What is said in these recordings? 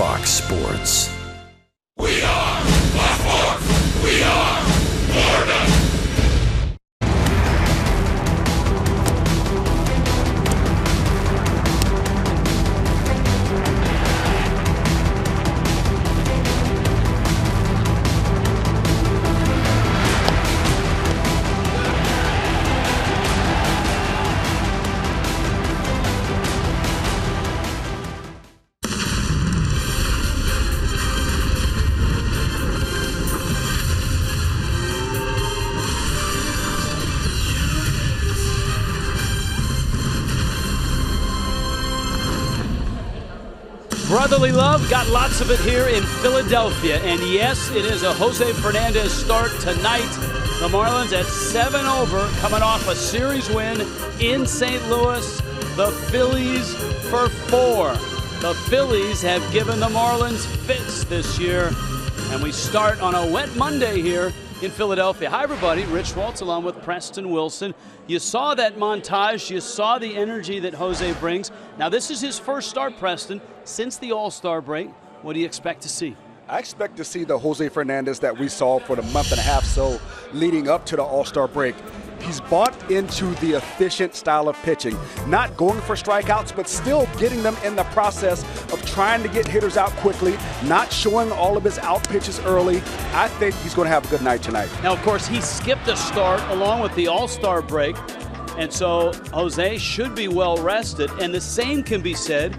Fox Sports. We are Fox. We are Florida. Brotherly love, got lots of it here in Philadelphia. And yes, it is a Jose Fernandez start tonight. The Marlins at 7 over, coming off a series win in St. Louis. The Phillies for 4. The Phillies have given the Marlins fits this year. And we start on a wet Monday here in Philadelphia. Hi, everybody. Rich Waltz along with Preston Wilson. You saw that montage. You saw the energy that Jose brings. Now, this is his first start, Preston, since the All-Star break. What do you expect to see? I expect to see the Jose Fernandez that we saw for the month and a half so leading up to the All-Star break. He's bought into the efficient style of pitching, not going for strikeouts, but still getting them in the process of trying to get hitters out quickly, not showing all of his out pitches early. I think he's going to have a good night tonight. Now, of course, he skipped a start along with the All-Star break, and so Jose should be well rested. And the same can be said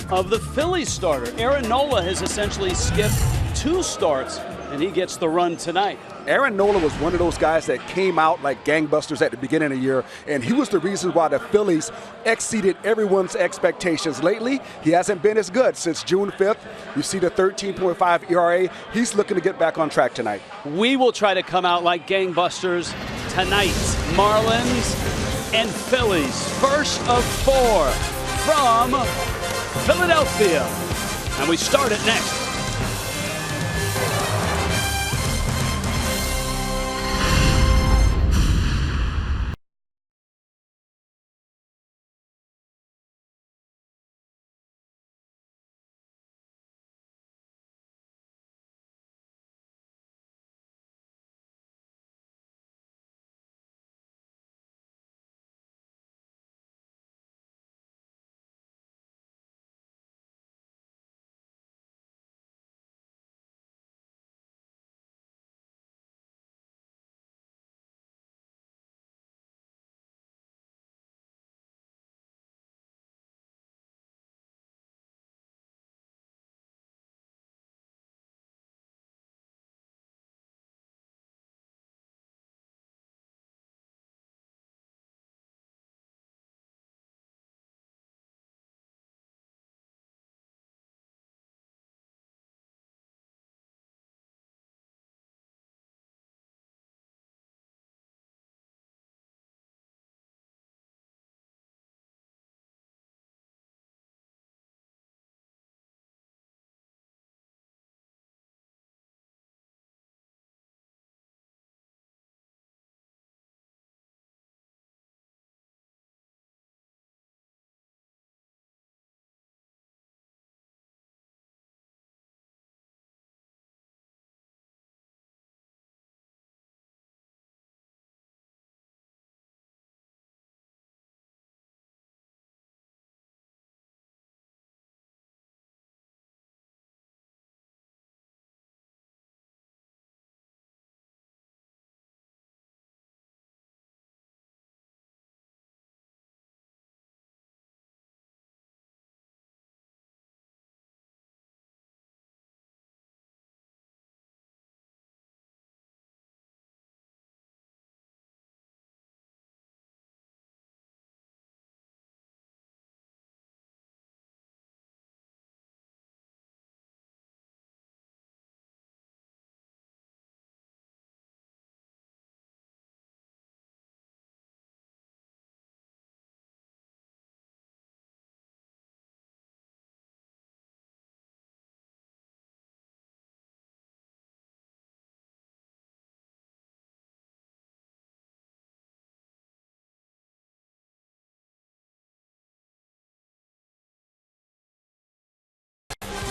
of the Phillies starter. Aaron Nola has essentially skipped 2 starts, and he gets the run tonight. Aaron Nola was one of those guys that came out like gangbusters at the beginning of the year, and he was the reason why the Phillies exceeded everyone's expectations. Lately, he hasn't been as good since June 5th. You see the 13.5 ERA. He's looking to get back on track tonight. We will try to come out like gangbusters tonight. Marlins and Phillies, first of 4 from Philadelphia. And we start it next.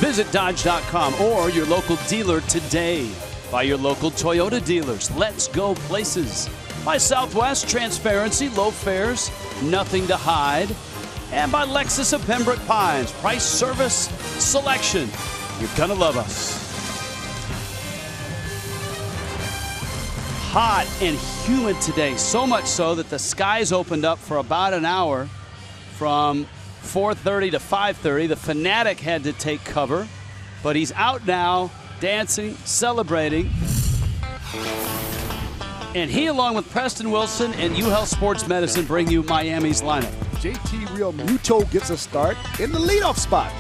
Visit Dodge.com or your local dealer today. By your local Toyota dealers. Let's go places. By Southwest, transparency, low fares, nothing to hide. And by Lexus of Pembroke Pines, price, service, selection. You're gonna love us. Hot and humid today, so much so that the skies opened up for about an hour from 4:30 to 5:30. The Fanatic had to take cover, but he's out now, dancing, celebrating. And he, along with Preston Wilson and UHealth Sports Medicine, bring you Miami's lineup. JT Real Muto gets a start in the leadoff spot.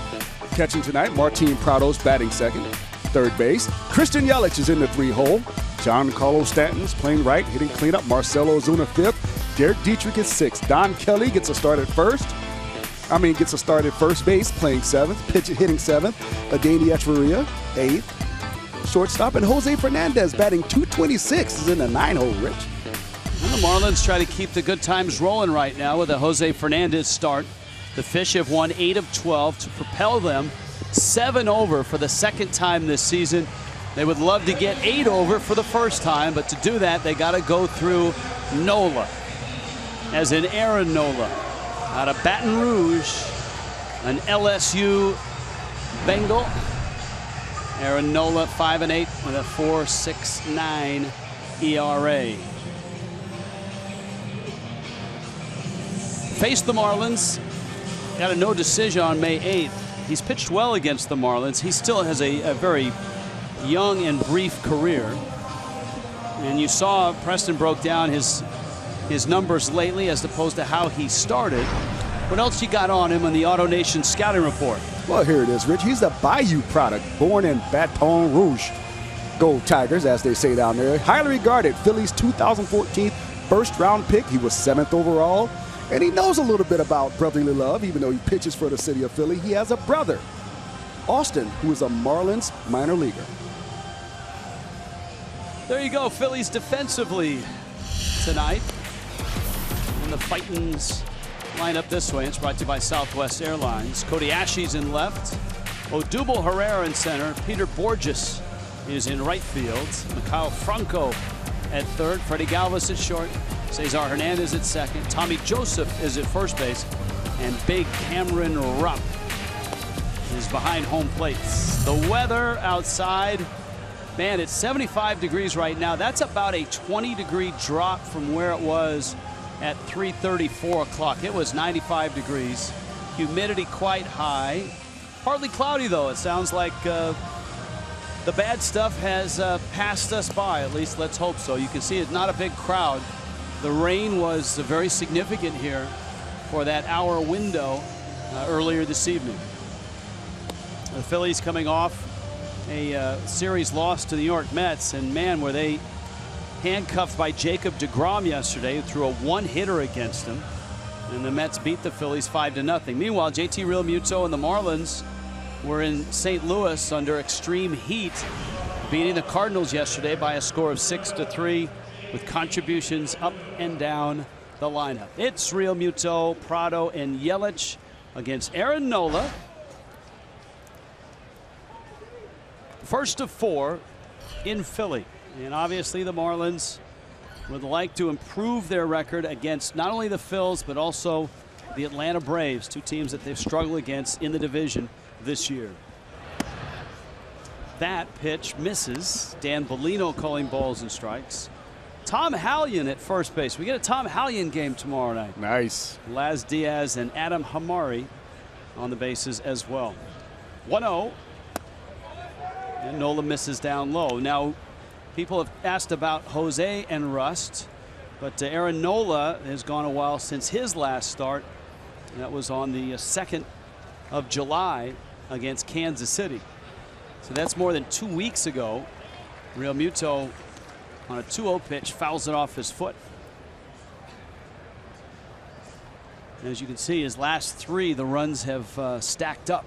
Catching tonight, Martin Prado's batting second. Third base, Christian Yelich is in the 3-hole. Giancarlo Stanton's playing right, hitting cleanup. Marcelo Ozuna fifth. Derek Dietrich is sixth. Don Kelly gets a start at first base, playing seventh, hitting seventh. Adeiny Echeverria, eighth. Shortstop, and Jose Fernandez batting 226 is in the 9-hole, Rich. And the Marlins try to keep the good times rolling right now with a Jose Fernandez start. The Fish have won 8 of 12 to propel them 7 over for the second time this season. They would love to get 8 over for the first time, but to do that, they got to go through Nola, as in Aaron Nola, out of Baton Rouge, an LSU Bengal. Aaron Nola, 5-8 with a 4.69 ERA. Faced the Marlins, got a no decision on May 8th. He's pitched well against the Marlins. He still has a very young and brief career. And you saw Preston broke down his numbers lately as opposed to how he started. What else you got on him on the Auto Nation scouting report? Well, here it is, Rich. He's a Bayou product, born in Baton Rouge. Go Tigers, as they say down there. Highly regarded, Phillies 2014 first-round pick. He was 7th overall. And he knows a little bit about brotherly love, even though he pitches for the city of Philly. He has a brother, Austin, who is a Marlins minor leaguer. There you go, Phillies defensively tonight. And the Fightins line up this way. It's brought to you by Southwest Airlines. Cody Ashe's in left. Odubel Herrera in center. Peter Borges is in right field. Mikhail Franco at third. Freddie Galvis at short. Cesar Hernandez at second. Tommy Joseph is at first base. And big Cameron Rupp is behind home plate. The weather outside, man, it's 75 degrees right now. That's about a 20-degree drop from where it was at 3:30, 4 o'clock. It was 95 degrees. Humidity quite high. Partly cloudy, though. It sounds like the bad stuff has passed us by. At least let's hope so. You can see it's not a big crowd. The rain was very significant here for that hour window earlier this evening. The Phillies coming off a series loss to the New York Mets, and man, were they handcuffed by Jacob deGrom yesterday, who threw a one-hitter against him, and the Mets beat the Phillies 5-0. Meanwhile, JT Real Muto and the Marlins were in St. Louis under extreme heat, beating the Cardinals yesterday by a score of 6-3 with contributions up and down the lineup. It's Real Muto, Prado, and Yelich against Aaron Nola. First of 4 in Philly. And obviously the Marlins would like to improve their record against not only the Phils, but also the Atlanta Braves, 2 teams that they've struggled against in the division this year. That pitch misses. Dan Bellino calling balls and strikes. Tom Hallion at first base. We get a Tom Hallion game tomorrow night. Nice. Laz Diaz and Adam Hamari on the bases as well. 1-0. And Nola misses down low. Now, people have asked about Jose and rust, but Aaron Nola has gone a while since his last start. That was on the 2nd of July against Kansas City. So that's more than 2 weeks ago. Real Muto on a 2-0 pitch fouls it off his foot. And as you can see, his last 3, the runs have stacked up.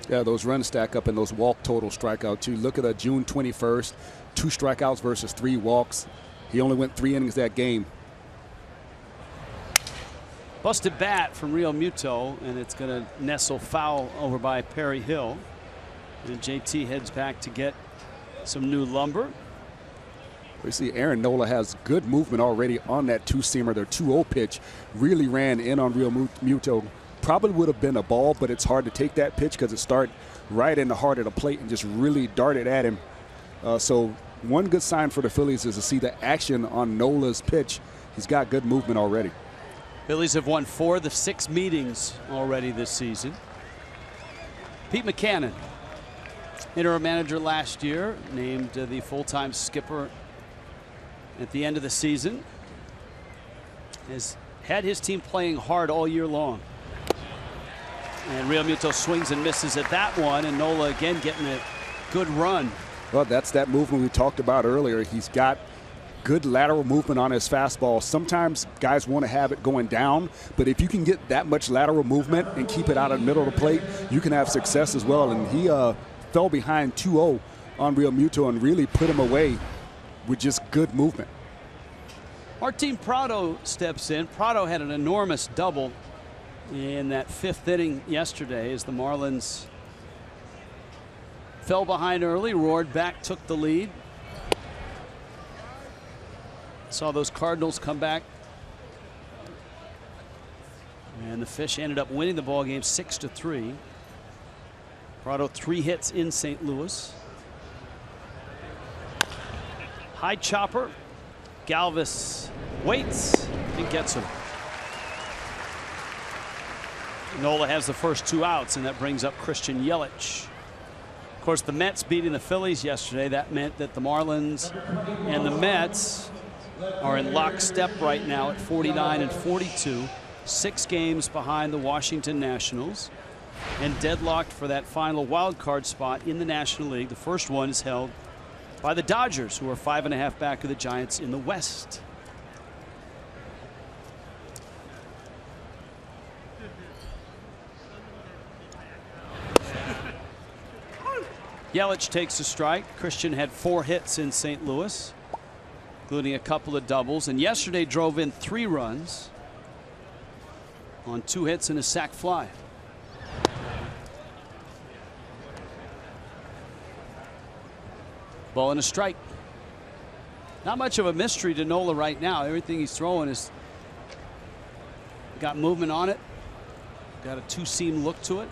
Yeah, those runs stack up in those walk total strikeout too. Look at June 21st, 2 strikeouts versus 3 walks. He only went 3 innings that game. Busted bat from Real Muto, and it's going to nestle foul over by Perry Hill. And JT heads back to get some new lumber. We see Aaron Nola has good movement already on that two-seamer. Their 2-0 pitch really ran in on Real Muto. Probably would have been a ball, but it's hard to take that pitch because it started right in the heart of the plate and just really darted at him. So one good sign for the Phillies is to see the action on Nola's pitch. He's got good movement already. Phillies have won 4 of the 6 meetings already this season. Pete Mackanin, interim manager last year, named the full-time skipper at the end of the season, has had his team playing hard all year long. And Real Muto swings and misses at that one, and Nola again getting a good run. Well, that's that movement we talked about earlier. He's got good lateral movement on his fastball. Sometimes guys want to have it going down, but if you can get that much lateral movement and keep it out of the middle of the plate, you can have success as well. And he fell behind 2-0 on Real Muto and really put him away with just good movement. Martin Prado steps in. Prado had an enormous double in that 5th inning yesterday as the Marlins fell behind early, roared back, took the lead. Saw those Cardinals come back, and the Fish ended up winning the ball game 6-3. Prado 3 hits in St. Louis. High chopper. Galvis waits and gets him. Nola has the first 2 outs, and that brings up Christian Yelich. Of course, the Mets beating the Phillies yesterday. That meant that the Marlins and the Mets are in lockstep right now at 49 and 42, 6 games behind the Washington Nationals, and deadlocked for that final wild card spot in the National League. The first one is held by the Dodgers, who are 5.5 back of the Giants in the West. Yelich takes a strike. Christian had 4 hits in St. Louis, including a couple of doubles, and yesterday drove in 3 runs on 2 hits and a sac fly. Ball and a strike. Not much of a mystery to Nola right now. Everything he's throwing is got movement on it, got a 2-seam look to it.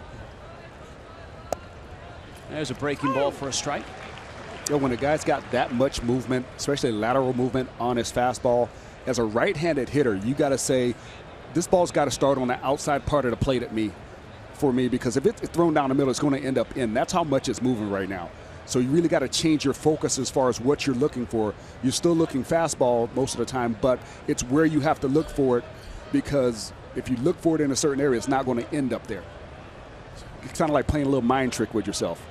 There's a breaking ball for a strike. When a guy's got that much movement, especially lateral movement on his fastball, as a right-handed hitter, you got to say, this ball's got to start on the outside part of the plate for me, because if it's thrown down the middle, it's going to end up in. That's how much it's moving right now. So you really got to change your focus as far as what you're looking for. You're still looking fastball most of the time, but it's where you have to look for it, because if you look for it in a certain area, it's not going to end up there. It's kind of like playing a little mind trick with yourself.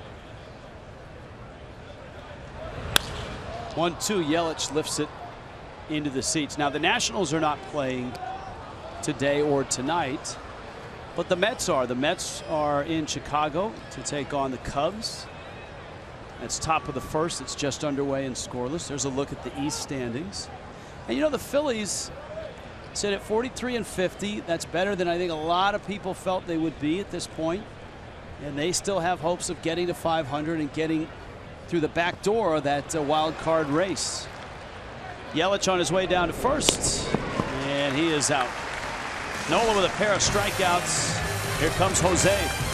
1-2. Yelich lifts it into the seats. Now the Nationals are not playing today or tonight, but the Mets are. The Mets are in Chicago to take on the Cubs. It's top of the first. It's just underway and scoreless. There's a look at the East standings. And you know, the Phillies sit at 43 and 50. That's better than I think a lot of people felt they would be at this point. And they still have hopes of getting to 500 and getting through the back door of that wild card race. Yelich on his way down to first, and he is out. Nola with a pair of strikeouts. Here comes Jose.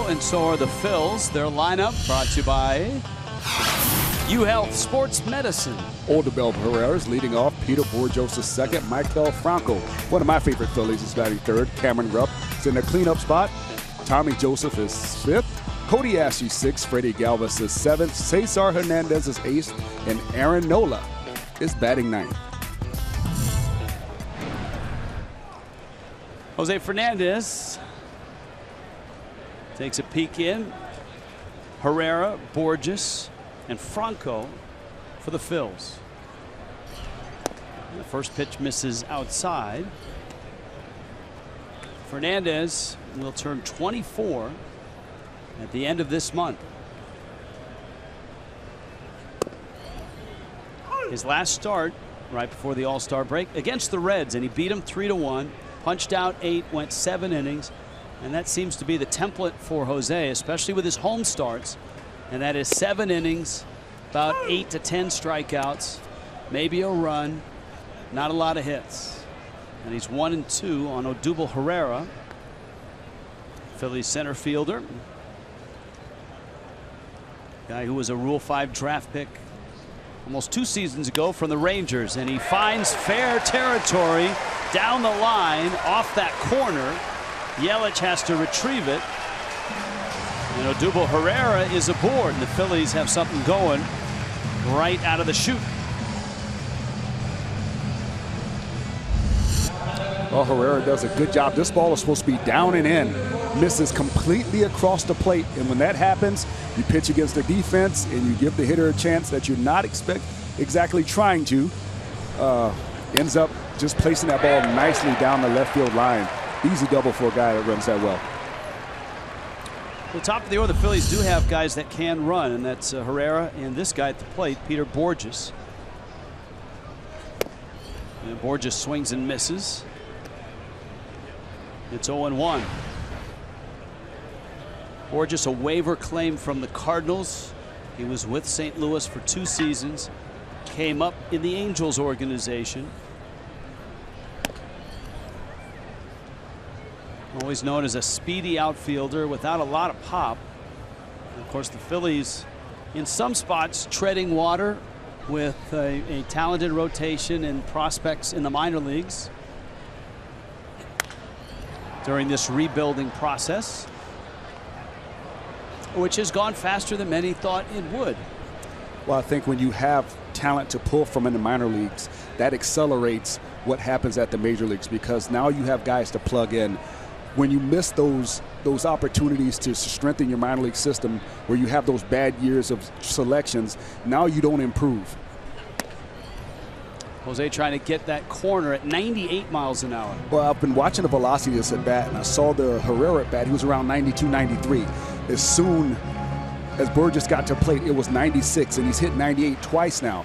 Franco, and so are the Phils. Their lineup brought to you by UHealth Sports Medicine. Odubel Herrera's leading off. Peter Bourjos is second. Maikel Franco, one of my favorite Phillies, is batting third. Cameron Rupp is in the cleanup spot. Tommy Joseph is fifth. Cody Ashley sixth. Freddie Galvis is seventh. Cesar Hernandez is eighth. And Aaron Nola is batting ninth. Jose Fernandez takes a peek in. Herrera, Bourjos, and Franco for the Phils. The first pitch misses outside. Fernandez will turn 24 at the end of this month. His last start right before the All-Star break against the Reds, and he beat them 3-1. Punched out 8, went 7 innings, and that seems to be the template for Jose, especially with his home starts. And that is 7 innings, about 8 to 10 strikeouts, maybe a run, not a lot of hits. And he's 1-2 on Odubel Herrera, Phillies center fielder, guy who was a Rule 5 draft pick almost 2 seasons ago from the Rangers, and he finds fair territory down the line off that corner. Yelich has to retrieve it, and Odubel Herrera is aboard. The Phillies have something going right out of the chute. Well, Herrera does a good job. This ball is supposed to be down and in. Misses completely across the plate, and when that happens, you pitch against the defense and you give the hitter a chance that you're not exactly trying to. Ends up just placing that ball nicely down the left field line. Easy double for a guy that runs that well. The top of the order, the Phillies do have guys that can run, and that's Herrera and this guy at the plate, Peter Bourjos. And Bourjos swings and misses. It's 0-1. Bourjos, a waiver claim from the Cardinals. He was with St. Louis for 2 seasons. Came up in the Angels organization. Always known as a speedy outfielder without a lot of pop. And of course, the Phillies, in some spots, treading water with a talented rotation and prospects in the minor leagues during this rebuilding process, which has gone faster than many thought it would. Well, I think when you have talent to pull from in the minor leagues, that accelerates what happens at the major leagues, because now you have guys to plug in. When you miss those opportunities to strengthen your minor league system, where you have those bad years of selections, now you don't improve. Jose trying to get that corner at 98 miles an hour. Well, I've been watching the velocity of this at bat, and I saw the Herrera at bat. He was around 92, 93. As soon as Bourjos got to plate, it was 96, and he's hit 98 twice now.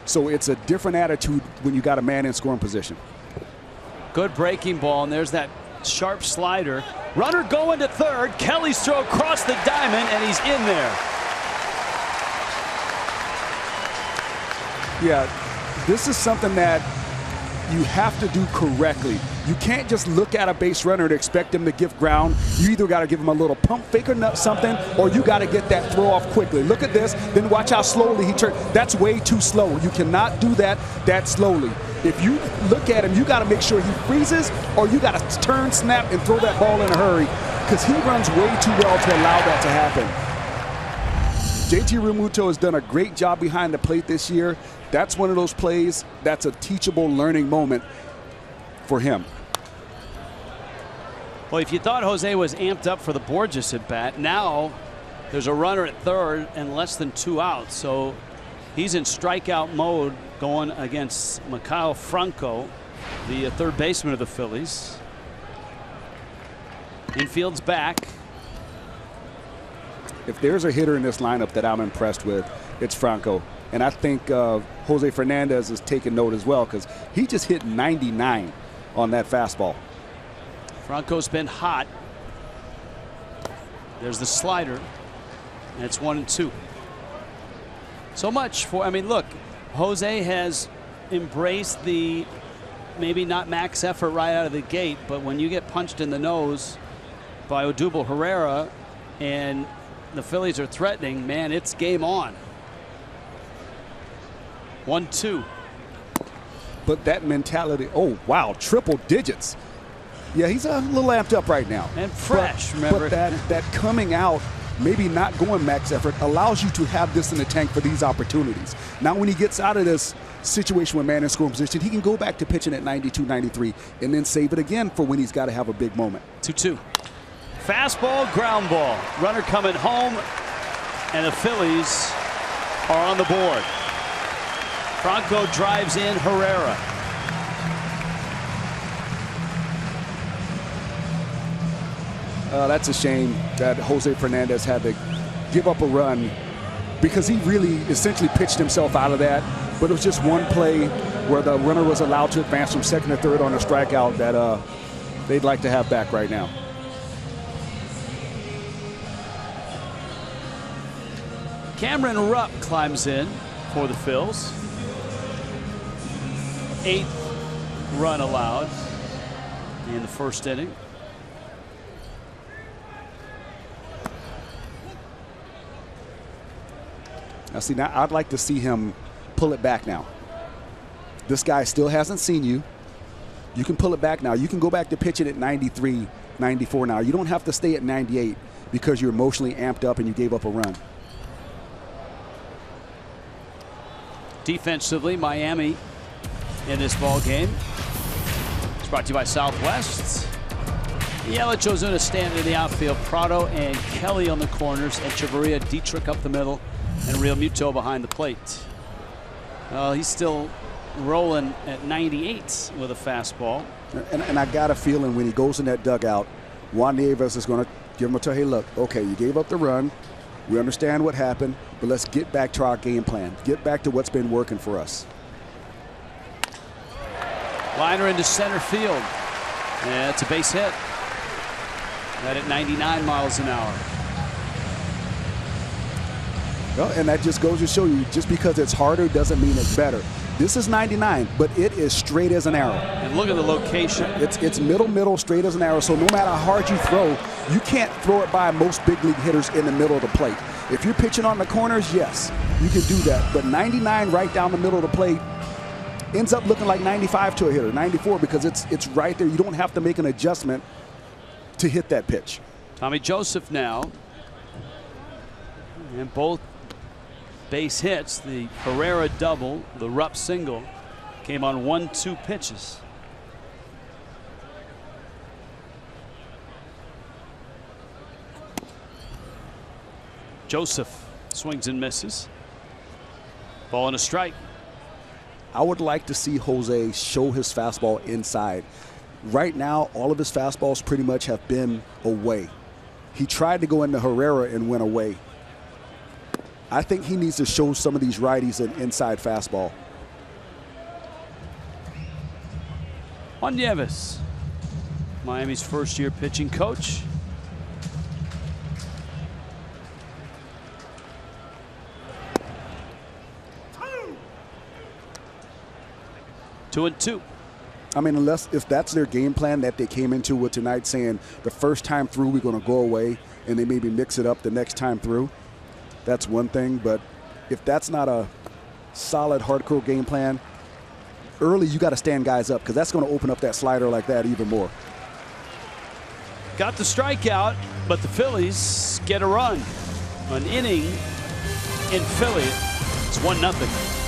So it's a different attitude when you got a man in scoring position. Good breaking ball, and there's that sharp slider. Runner going to third. Kelly's throw across the diamond, and he's in there. Yeah, this is something that you have to do correctly. You can't just look at a base runner and expect him to give ground. You either got to give him a little pump fake or something, or you got to get that throw off quickly. Look at this, then watch how slowly he turns. That's way too slow. You cannot do that slowly. If you look at him, you got to make sure he freezes, or you got to turn, snap, and throw that ball in a hurry, because he runs way too well to allow that to happen. JT Realmuto has done a great job behind the plate this year. That's one of those plays that's a teachable learning moment for him. Well, if you thought Jose was amped up for the Bourjos at bat, now there's a runner at third and less than 2 outs. So he's in strikeout mode going against Maikel Franco, the third baseman of the Phillies. Infield's back. If there's a hitter in this lineup that I'm impressed with, it's Franco. And I think Jose Fernandez is taking note as well, because he just hit 99 on that fastball. Franco's been hot. There's the slider, and it's 1-2. So much for, I mean, look, Jose has embraced the maybe not max effort right out of the gate, but when you get punched in the nose by Odubel Herrera, and the Phillies are threatening, man, it's game on. 1-2. But that mentality, oh, wow, triple digits. Yeah, he's a little amped up right now. And fresh, remember. But that coming out, maybe not going max effort, allows you to have this in the tank for these opportunities. Now when he gets out of this situation with man in scoring position, he can go back to pitching at 92, 93, and then save it again for when he's got to have a big moment. 2-2. Fastball, ground ball. Runner coming home, and the Phillies are on the board. Franco drives in Herrera. That's a shame that Jose Fernandez had to give up a run because he really essentially pitched himself out of that. But it was just one play where the runner was allowed to advance from second to third on a strikeout that they'd like to have back right now. Cameron Rupp climbs in for the Phils. 8th run allowed in the first inning. Now, I'd like to see him pull it back now. This guy still hasn't seen you. You can pull it back now. You can go back to pitching at 93, 94 now. You don't have to stay at 98 because you're emotionally amped up and you gave up a run. Defensively, Miami in this ball game. It's brought to you by Southwest. Yelich, Ozuna standing in the outfield. Prado and Kelly on the corners. Echeverria, Dietrich up the middle. And Real Muto behind the plate. He's still rolling at 98 with a fastball. And I got a feeling when he goes in that dugout, Juan Nieves is going to give him a tell, hey, look, okay, you gave up the run. We understand what happened, but let's get back to our game plan. Get back to what's been working for us. Liner into center field. Yeah, it's a base hit. Right at 99 miles an hour. Well, and that just goes to show you, just because it's harder doesn't mean it's better. This is 99, but it is straight as an arrow. And look at the location. It's middle, straight as an arrow. So no matter how hard you throw, you can't throw it by most big league hitters in the middle of the plate. If you're pitching on the corners, yes, you can do that. But 99 right down the middle of the plate ends up looking like 95 to a hitter, 94, because it's right there. You don't have to make an adjustment to hit that pitch. Tommy Joseph now. And both base hits, the Herrera double, the Rupp single, came on 1-2 pitches. Joseph swings and misses. Ball and a strike. I would like to see Jose show his fastball inside. Right now, all of his fastballs pretty much have been away. He tried to go into Herrera and went away. I think he needs to show some of these righties an inside fastball. Juan Nieves, Miami's first-year pitching coach. Two and two. I mean, if that's their game plan that they came into with tonight, saying the first time through we're going to go away and they maybe mix it up the next time through, that's one thing. But if that's not a solid, hardcore game plan, early you got to stand guys up, because that's going to open up that slider like that even more. Got the strikeout, but the Phillies get a run. An inning in Philly. It's 1-0.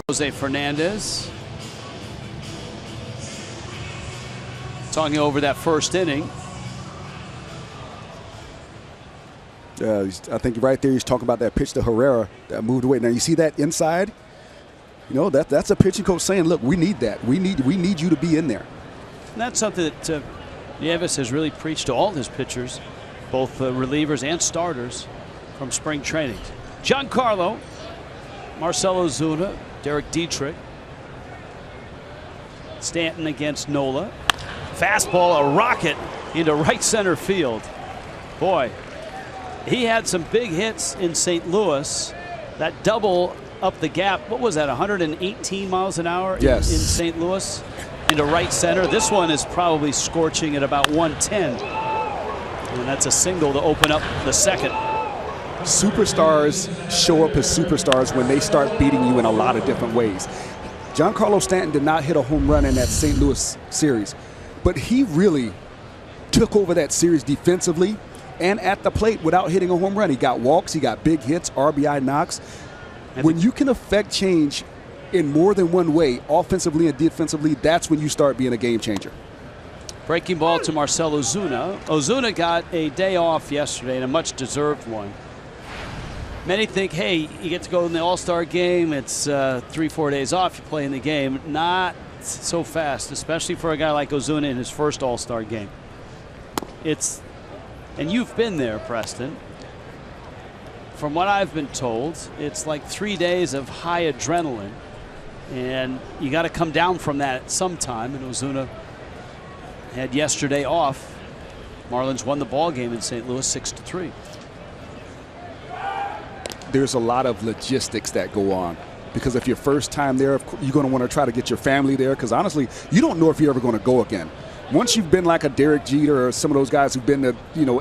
Jose Fernandez talking over that first inning. I think right there he's talking about that pitch to Herrera that moved away. Now you see that inside. You know that's a pitching coach saying, "Look, we need that. We need you to be in there." And that's something that Nieves has really preached to all his pitchers, both relievers and starters, from spring training. Giancarlo, Marcell Ozuna, Derek Dietrich, Stanton against Nola. Fastball, a rocket into right center field. Boy, he had some big hits in St. Louis. That double up the gap, what was that, 118 miles an hour yes. in St. Louis into right center. This one is probably scorching at about 110. And that's a single to open up the second. Superstars show up as superstars when they start beating you in a lot of different ways. Giancarlo Stanton did not hit a home run in that St. Louis series, but he really took over that series defensively and at the plate without hitting a home run. He got walks, he got big hits, RBI knocks. When you can affect change in more than one way, offensively and defensively, that's when you start being a game changer. Breaking ball to Marcell Ozuna. Ozuna got a day off yesterday, and a much-deserved one. Many think, hey, you get to go in the All-Star game. It's 3-4 days off. You play in the game. Not so fast, especially for a guy like Ozuna in his first All-Star game. And you've been there, Preston. From what I've been told, it's like 3 days of high adrenaline, and you got to come down from that at some time. And Ozuna had yesterday off. Marlins won the ball game in St. Louis 6-3. There's a lot of logistics that go on, because if your first time there, you're going to want to try to get your family there, because honestly, you don't know if you're ever going to go again. Once you've been like a Derek Jeter or some of those guys who've been to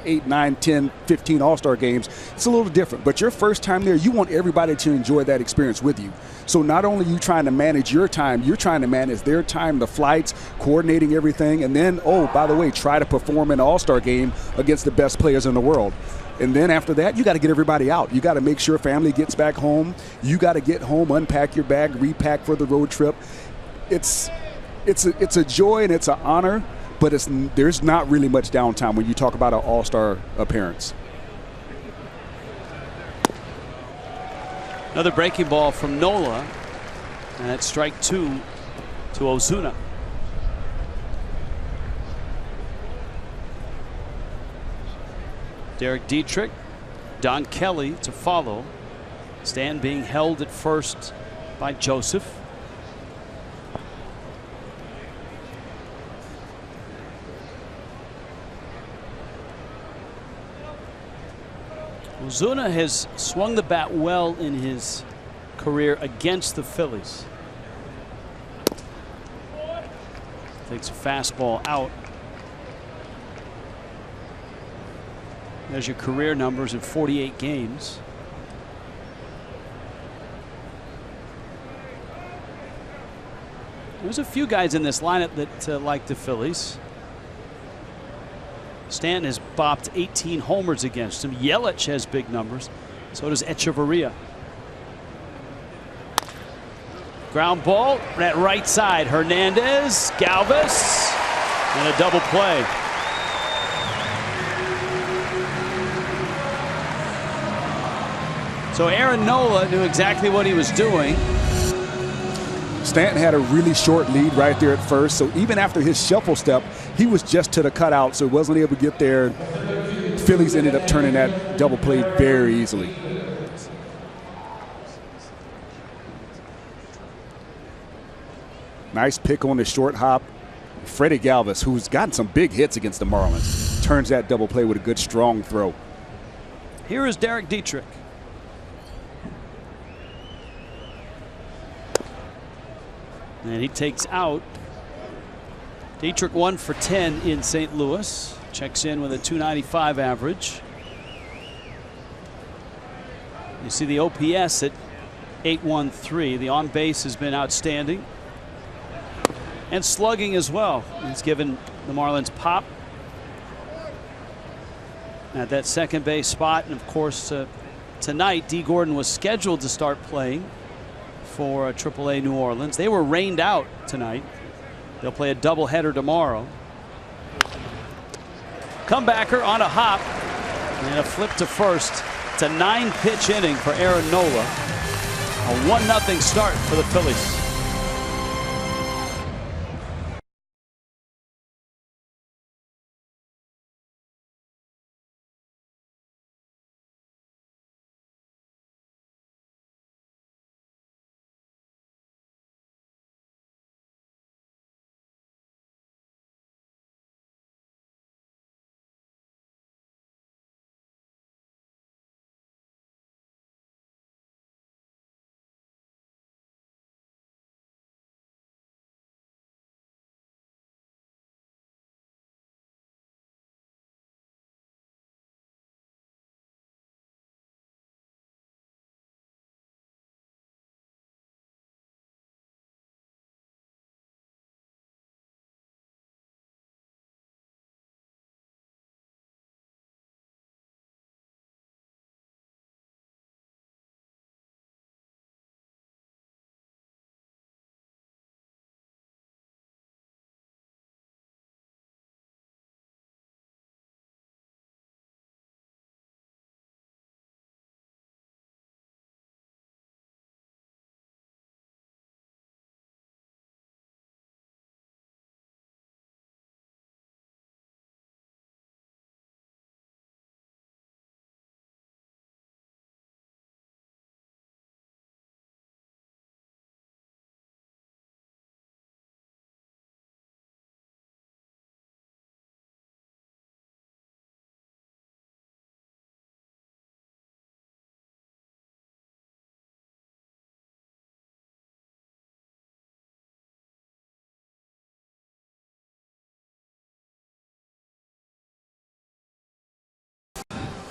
8, 9, 10, 15 All-Star games, it's a little different. But your first time there, you want everybody to enjoy that experience with you. So not only are you trying to manage your time, you're trying to manage their time, the flights, coordinating everything, and then, oh, by the way, try to perform in an All-Star game against the best players in the world. And then after that, you got to get everybody out. You got to make sure family gets back home. You got to get home, unpack your bag, repack for the road trip. It's a joy and it's an honor, but there's not really much downtime when you talk about an All-Star appearance. Another breaking ball from Nola, and that's strike 2 to Ozuna. Derek Dietrich, Don Kelly to follow. Stan being held at first by Joseph. Ozuna has swung the bat well in his career against the Phillies. Takes a fastball out. There's your career numbers in 48 games. There's a few guys in this lineup that like the Phillies. Stanton has bopped 18 homers against him. Yelich has big numbers. So does Echeverria. Ground ball at right side. Hernandez, Galvis, and a double play. So Aaron Nola knew exactly what he was doing. Stanton had a really short lead right there at first, so even after his shuffle step, he was just to the cutout, so wasn't able to get there. Phillies ended up turning that double play very easily. Nice pick on the short hop. Freddie Galvis, who's gotten some big hits against the Marlins, turns that double play with a good strong throw. Here is Derek Dietrich. And he takes out. Dietrich 1 for 10 in St. Louis. Checks in with a .295 average. You see the OPS at .813. The on base has been outstanding. And slugging as well. He's given the Marlins pop at that second base spot. And of course, tonight, D. Gordon was scheduled to start playing for AAA New Orleans. They were rained out tonight. They'll play a doubleheader tomorrow. Comebacker on a hop and a flip to first. It's a 9-pitch inning for Aaron Nola. A 1-0 start for the Phillies.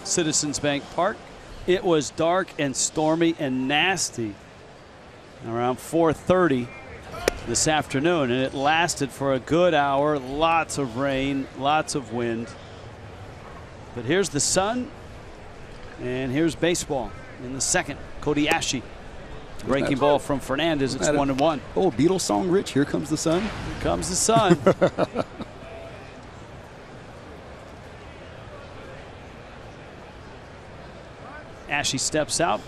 Citizens Bank Park. It was dark and stormy and nasty around 4:30 this afternoon, and it lasted for a good hour. Lots of rain, lots of wind. But here's the sun, and here's baseball in the second. Cody Ashe, breaking ball from Fernandez. It's 1-1. Oh, Beatles song, Rich. Here comes the sun. Here comes the sun. Ashe steps out.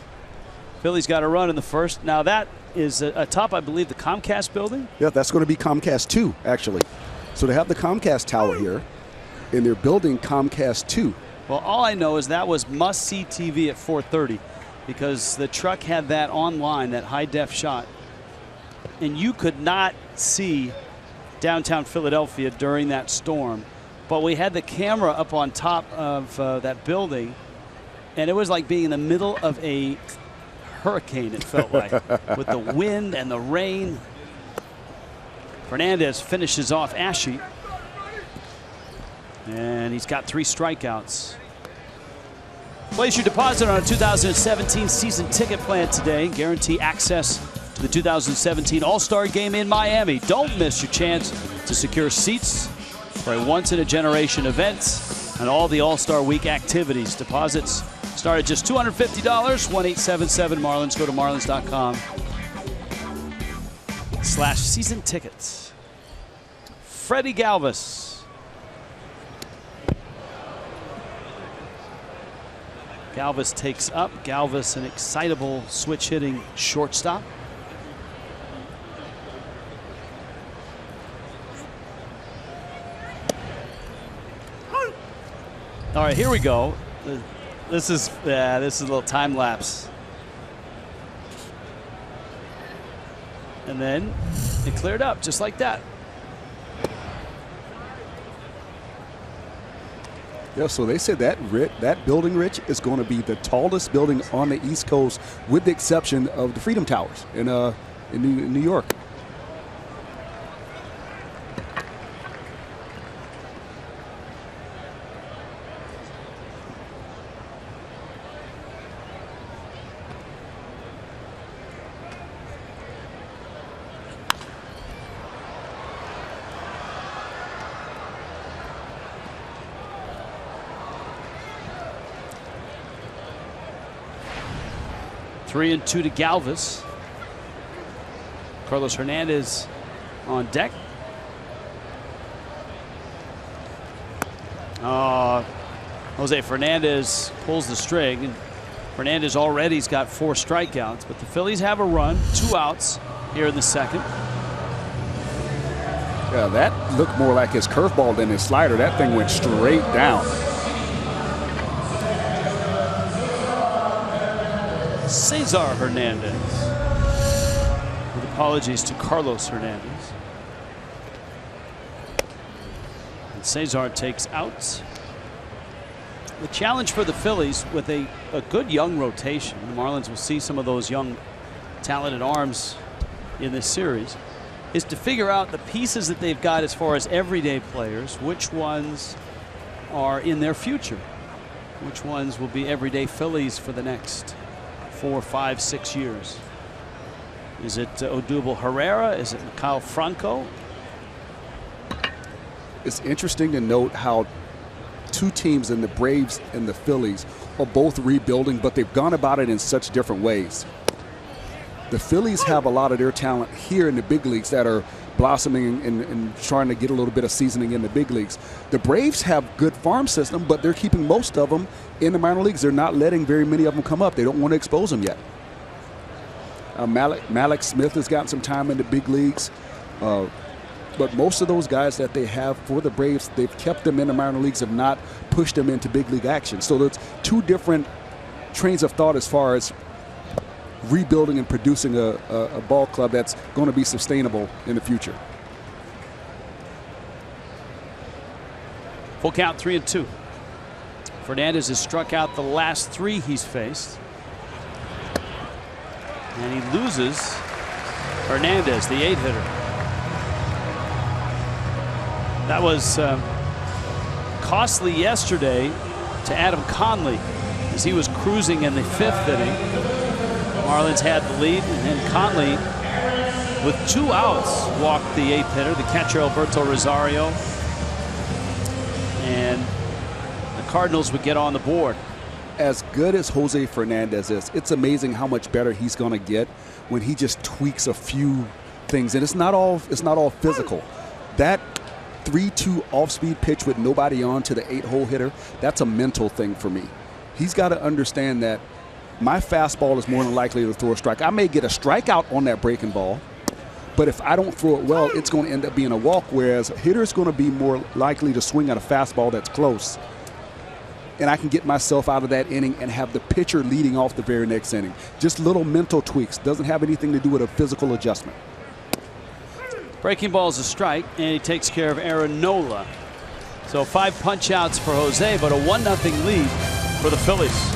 Phillies got a run in the first. Now that is atop, I believe, the Comcast building. Yeah, that's going to be Comcast 2, actually. So they have the Comcast tower here, and they're building Comcast 2. Well, all I know is that was must-see TV at 4:30 because the truck had that online, that high-def shot, and you could not see downtown Philadelphia during that storm. But we had the camera up on top of that building, and it was like being in the middle of a hurricane, it felt like, with the wind and the rain. Fernandez finishes off Ashe, and he's got 3 strikeouts. Place your deposit on a 2017 season ticket plan today. Guarantee access to the 2017 All-Star Game in Miami. Don't miss your chance to secure seats for a once-in-a-generation event and all the All-Star Week activities. Deposits start at just $250, 1-877-MARLINS. Go to marlins.com/season tickets. Freddie Galvis. Galvis takes up. Galvis, an excitable switch-hitting shortstop. All right, here we go. This is a little time lapse. And then it cleared up just like that. Yeah, so they said that building, Rich, is going to be the tallest building on the East Coast, with the exception of the Freedom Towers in New York. Three and 2 to Galvis. Carlos Hernandez on deck. Jose Fernandez pulls the string, and Fernandez already's got 4 strikeouts, but the Phillies have a run, 2 outs here in the second. Yeah, that looked more like his curveball than his slider. That thing went straight down. Cesar Hernandez. With apologies to Carlos Hernandez. And Cesar takes out. The challenge for the Phillies with a good young rotation. The Marlins will see some of those young talented arms in this series, is to figure out the pieces that they've got as far as everyday players, which ones are in their future, which ones will be everyday Phillies for the next 4, 5, 6 years. Is it Odubel Herrera? Is it Kyle Franco? It's interesting to note how 2 teams in the Braves and the Phillies are both rebuilding, but they've gone about it in such different ways. The Phillies have a lot of their talent here in the big leagues that are blossoming and trying to get a little bit of seasoning in the big leagues. The Braves have good farm system, but they're keeping most of them in the minor leagues. They're not letting very many of them come up. They don't want to expose them yet. Malik Smith has gotten some time in the big leagues. But most of those guys that they have for the Braves, they've kept them in the minor leagues, have not pushed them into big league action. So there's 2 different trains of thought as far as rebuilding and producing a ball club that's going to be sustainable in the future. Full count, 3-2. Fernandez has struck out the last 3 he's faced. And he loses Hernandez, the 8-hitter. That was costly yesterday to Adam Conley as he was cruising in the 5th inning. Marlins had the lead, and then Conley, with 2 outs, walked the 8th hitter, the catcher Alberto Rosario, and the Cardinals would get on the board. As good as Jose Fernandez is, it's amazing how much better he's going to get when he just tweaks a few things, and it's not all physical. That 3-2 off-speed pitch with nobody on to the 8-hole hitter, that's a mental thing for me. He's got to understand that my fastball is more than likely to throw a strike. I may get a strikeout on that breaking ball, but if I don't throw it well, it's going to end up being a walk, whereas a hitter is going to be more likely to swing at a fastball that's close. And I can get myself out of that inning and have the pitcher leading off the very next inning. Just little mental tweaks. Doesn't have anything to do with a physical adjustment. Breaking ball is a strike, and he takes care of Aaron Nola. So 5 punch outs for Jose, but a 1-0 lead for the Phillies.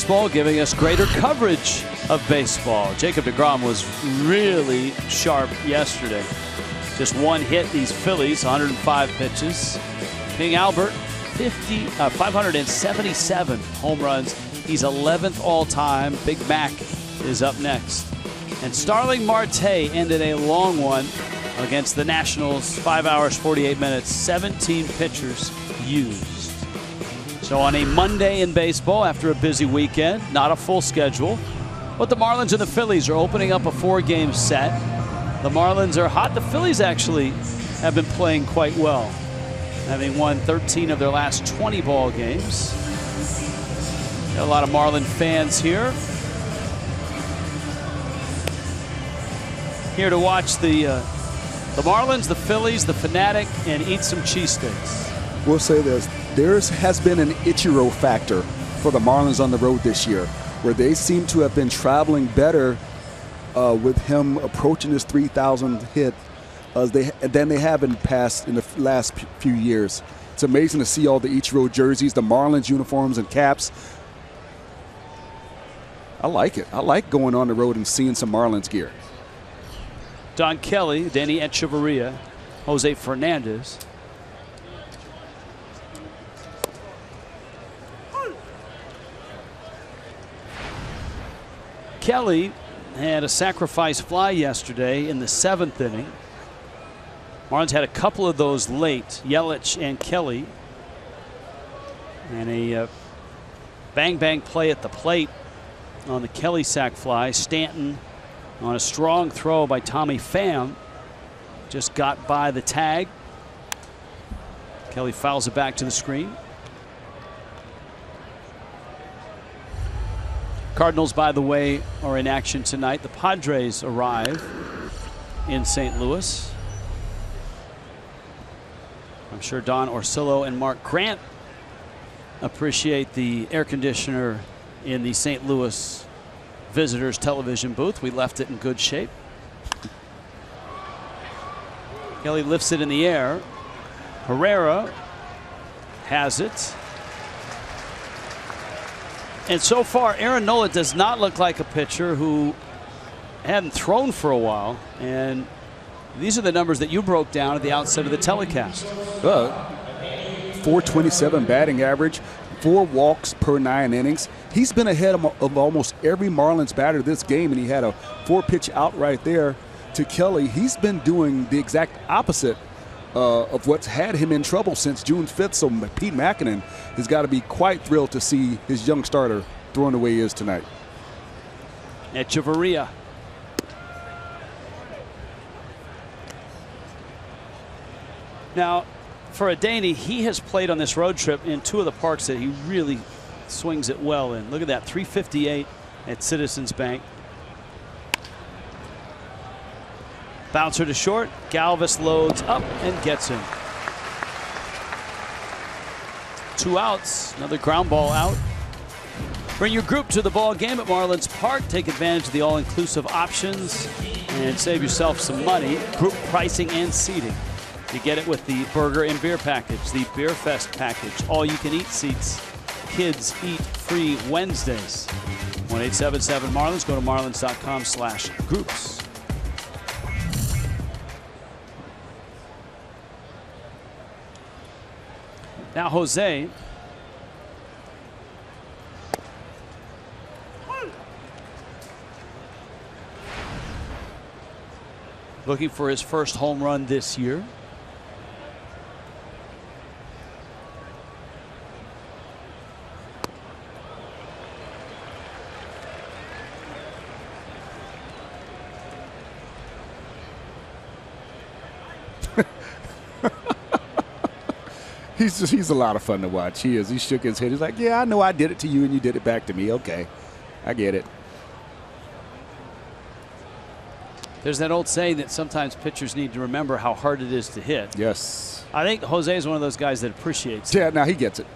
baseball, giving us greater coverage of baseball. Jacob deGrom was really sharp yesterday. Just one hit, these Phillies, 105 pitches. King Albert, 577 home runs. He's 11th all-time. Big Mac is up next. And Starling Marte ended a long one against the Nationals, 5 hours, 48 minutes, 17 pitchers used. So on a Monday in baseball after a busy weekend, not a full schedule, but the Marlins and the Phillies are opening up a 4-game set. The Marlins are hot. The Phillies actually have been playing quite well, having won 13 of their last 20 ball games. Got a lot of Marlin fans here. Here to watch the Marlins, the Phillies, the Fanatic, and eat some cheesesteaks. We'll say this. There has been an Ichiro factor for the Marlins on the road this year, where they seem to have been traveling better with him approaching his 3,000 hit than they have in the last few years. It's amazing to see all the Ichiro jerseys, the Marlins uniforms and caps. I like it. I like going on the road and seeing some Marlins gear. Don Kelly, Danny Echeverria, Jose Fernandez. Kelly had a sacrifice fly yesterday in the 7th inning. Marlins had a couple of those late, Yelich and Kelly. And a bang-bang play at the plate on the Kelly sac fly. Stanton on a strong throw by Tommy Pham just got by the tag. Kelly fouls it back to the screen. Cardinals, by the way, are in action tonight. The Padres arrive in St. Louis. I'm sure Don Orsillo and Mark Grant appreciate the air conditioner in the St. Louis visitors television booth. We left it in good shape. Kelly lifts it in the air. Herrera has it. And so far, Aaron Nola does not look like a pitcher who hadn't thrown for a while. And these are the numbers that you broke down at the outset of the telecast. 427 batting average, 4 walks per 9 innings. He's been ahead of almost every Marlins batter this game, and he had a 4-pitch out right there to Kelly. He's been doing the exact opposite of what's had him in trouble since June 5th. So Pete Mackinnon has got to be quite thrilled to see his young starter throwing the way he is tonight. Echeverria. Now, for Adaney, he has played on this road trip in 2 of the parks that he really swings it well in. Look at that, 358 at Citizens Bank. Bouncer to short. Galvis loads up and gets him. 2 outs. Another ground ball out. Bring your group to the ball game at Marlins Park. Take advantage of the all-inclusive options and save yourself some money. Group pricing and seating. You get it with the burger and beer package, the Beer Fest package, all-you-can-eat seats. Kids eat free Wednesdays. 1-877-MARLINS. Go to marlins.com/groups. Now Jose. Looking for his first home run this year. He's a lot of fun to watch. He is. He shook his head. He's like, yeah, I know I did it to you and you did it back to me. Okay, I get it. There's that old saying that sometimes pitchers need to remember how hard it is to hit. Yes. I think Jose is one of those guys that appreciates it. Yeah, now he gets it.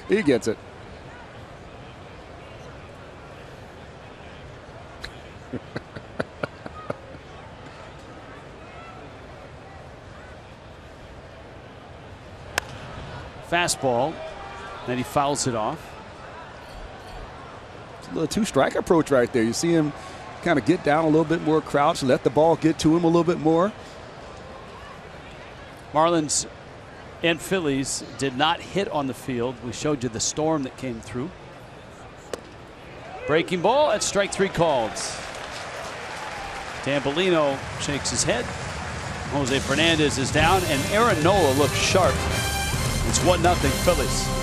He gets it. Fastball, then he fouls it off. a two-strike approach right there. You see him kind of get down a little bit more crouch, let the ball get to him a little bit more. Marlins and Phillies did not hit on the field. We showed you the storm that came through. Breaking ball at strike 3 called. Tambolino shakes his head. Jose Fernandez is down, and Aaron Nola looks sharp. It's 1-0 Phillies.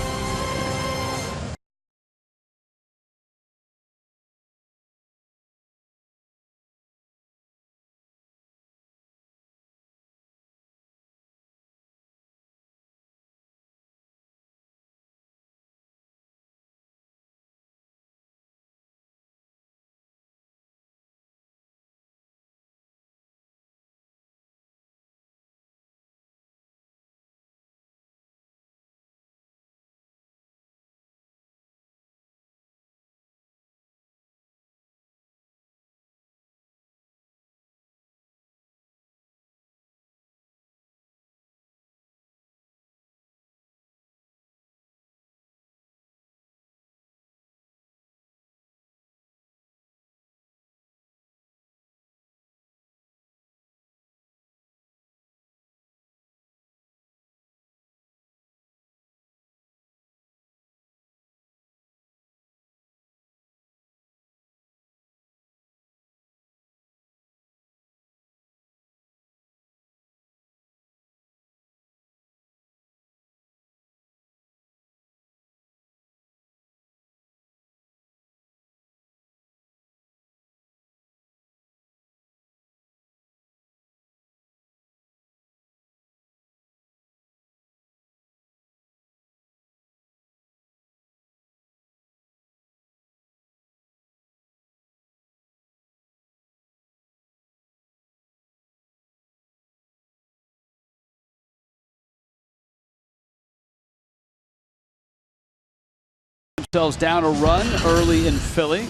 Themselves down a run early in Philly.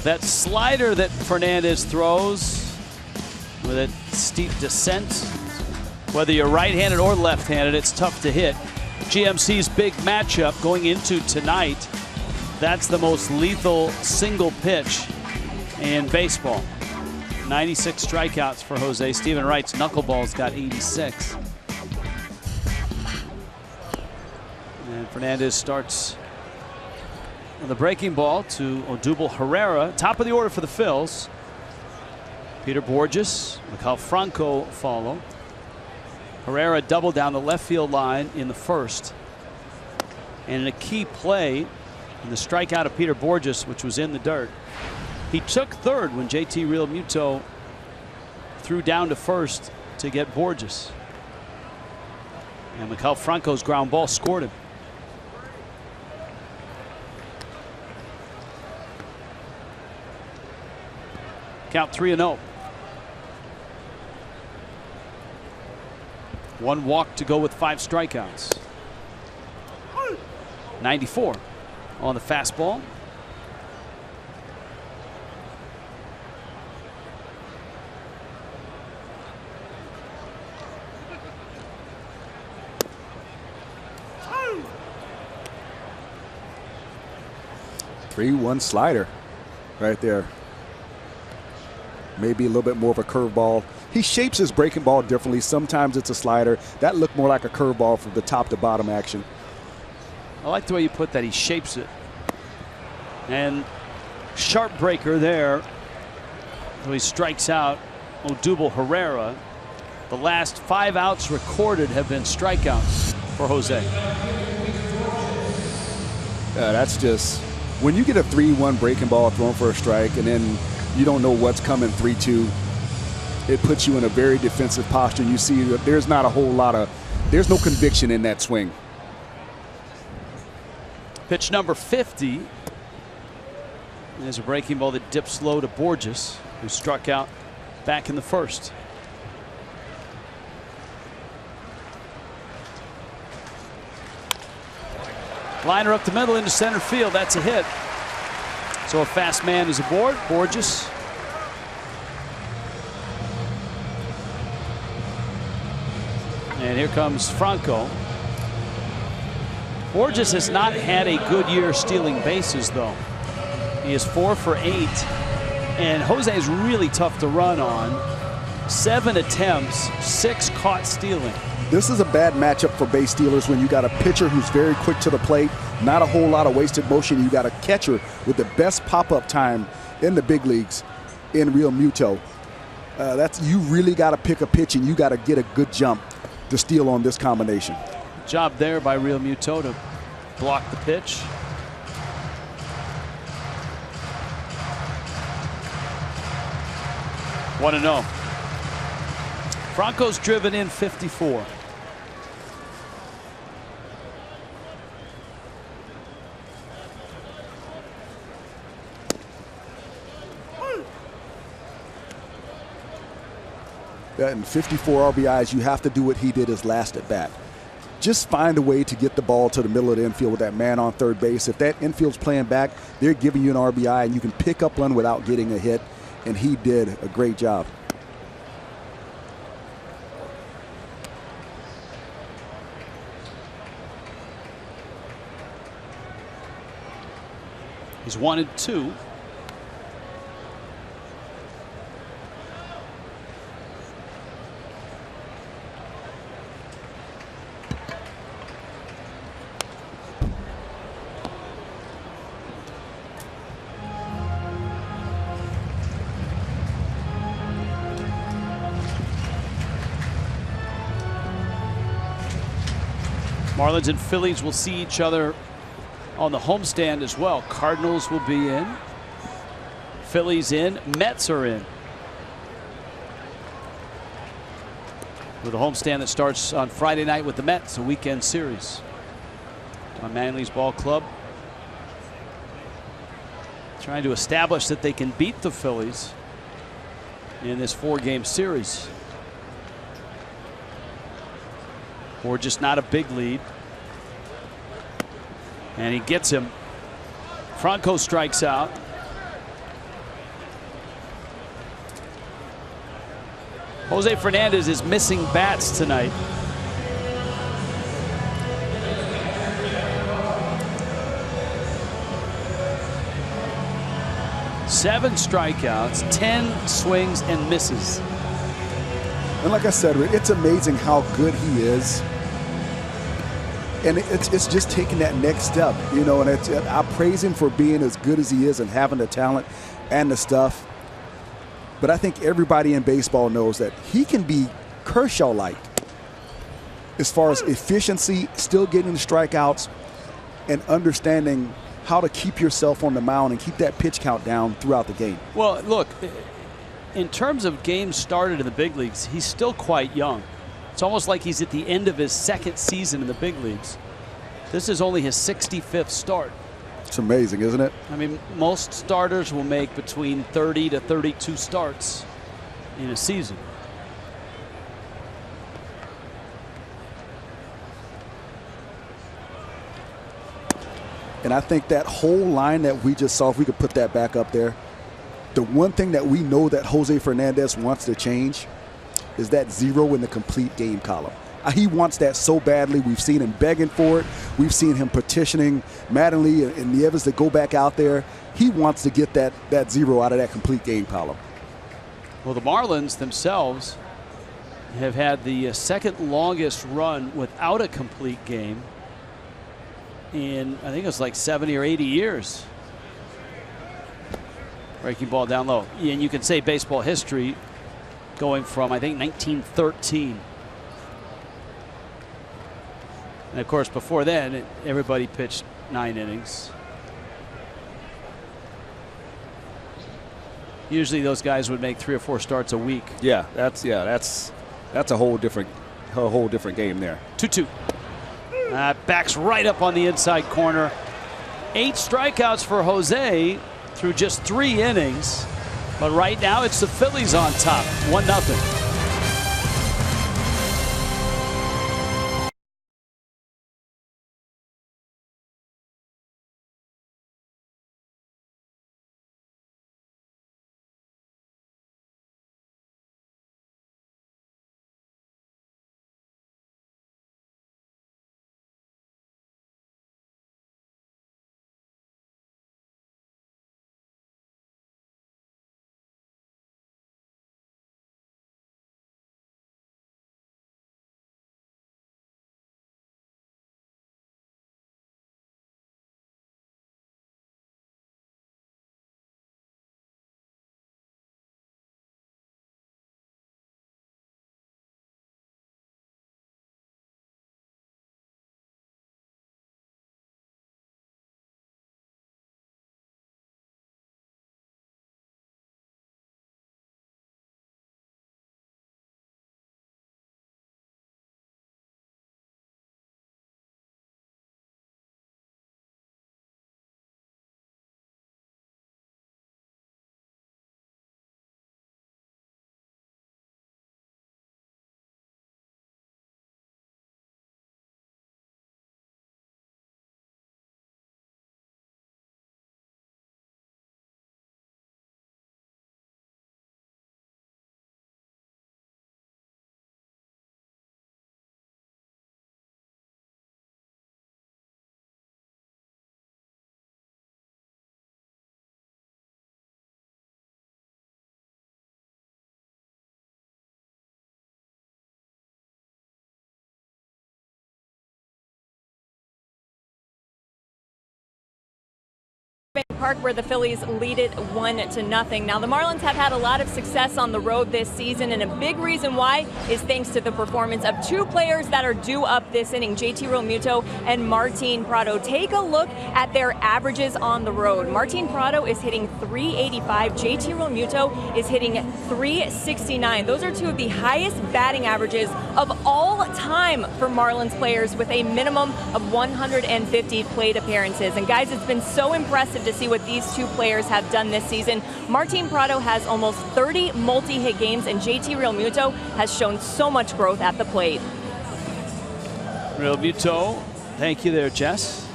That slider that Fernandez throws with a steep descent, whether you're right-handed or left-handed, it's tough to hit. GMC's big matchup going into tonight, that's the most lethal single pitch in baseball. 96 strikeouts for Jose. Stephen Wright's knuckleball's got 86. And Fernandez starts on the breaking ball to Odubel Herrera. Top of the order for the Phils. Peter Borges, Maikel Franco follow. Herrera doubled down the left field line in the first. And in a key play, in the strikeout of Peter Borges, which was in the dirt, he took third when JT Realmuto threw down to first to get Borges. And Maikel Franco's ground ball scored him. Count 3-0. One walk to go with 5 strikeouts. 94 on the fastball. Three-one slider right there. Maybe a little bit more of a curveball. He shapes his breaking ball differently. Sometimes it's a slider. That looked more like a curveball from the top to bottom action. I like the way you put that. He shapes it. And sharp breaker there. So he strikes out Odubel Herrera. The last 5 outs recorded have been strikeouts for Jose. That's just, when you get a 3-1 breaking ball thrown for a strike and then you don't know what's coming 3-2, it puts you in a very defensive posture. You see that there's not a whole lot of, there's no conviction in that swing. Pitch number 50. There's a breaking ball that dips low to Borges, who struck out back in the first. Liner up the middle into center field. That's a hit. So a fast man is aboard. Borges. And here comes Franco. Borges has not had a good year stealing bases, though. He is 4 for 8, and Jose is really tough to run on. 7 attempts, 6 caught stealing. This is a bad matchup for base stealers when you got a pitcher who's very quick to the plate, not a whole lot of wasted motion. You got a catcher with the best pop-up time in the big leagues in Real Muto. You really got to pick a pitch, and you got to get a good jump to steal on this combination. Job there by Real Muto to block the pitch. One to 0. Franco's driven in 54. Yeah, and 54 RBIs, you have to do what he did his last at bat. Just find a way to get the ball to the middle of the infield with that man on third base. If that infield's playing back, they're giving you an RBI, and you can pick up one without getting a hit, and he did a great job. He's 1-2. Marlins and Phillies will see each other on the homestand as well. Cardinals will be in. Phillies in. Mets are in. With a homestand that starts on Friday night with the Mets, a weekend series. On Manly's Ball Club. Trying to establish that they can beat the Phillies in this 4-game series. Or just not a big lead. And he gets him. Franco strikes out. Jose Fernandez is missing bats tonight. Seven strikeouts, 10 swings and misses. And like I said, it's amazing how good he is. And it's just taking that next step, you know, and I praise him for being as good as he is and having the talent and the stuff. But I think everybody in baseball knows that he can be Kershaw-like as far as efficiency, still getting the strikeouts, and understanding how to keep yourself on the mound and keep that pitch count down throughout the game. Well, look, in terms of games started in the big leagues, he's still quite young. It's almost like he's at the end of his second season in the big leagues. This is only his 65th start. It's amazing, isn't it? I mean, most starters will make between 30 to 32 starts in a season. And I think that whole line that we just saw, if we could put that back up there, the one thing that we know that Jose Fernandez wants to change is that 0 in the complete game column. He wants that so badly. We've seen him begging for it. We've seen him petitioning Mattingly and Nieves to go back out there. He wants to get that 0 out of that complete game column. Well, the Marlins themselves have had the second longest run without a complete game in, I think it was like 70 or 80 years. Breaking ball down low. And you can say baseball history going from, I think, 1913. And of course, before then, everybody pitched 9 innings. Usually those guys would make 3 or 4 starts a week. Yeah, that's a whole different game there. 2-2. Backs right up on the inside corner. 8 strikeouts for Jose through just 3 innings. But right now it's the Phillies on top, 1-0. Park, where the Phillies lead it 1-0. Now, the Marlins have had a lot of success on the road this season, and a big reason why is thanks to the performance of two players that are due up this inning, JT Realmuto and Martin Prado. Take a look at their averages on the road. Martin Prado is hitting .385. JT Realmuto is hitting .369. Those are two of the highest batting averages of all time for Marlins players, with a minimum of 150 plate appearances. And guys, it's been so impressive to see what these two players have done this season. Martin Prado has almost 30 multi-hit games, and JT Realmuto has shown so much growth at the plate. Realmuto, thank you there, Jess.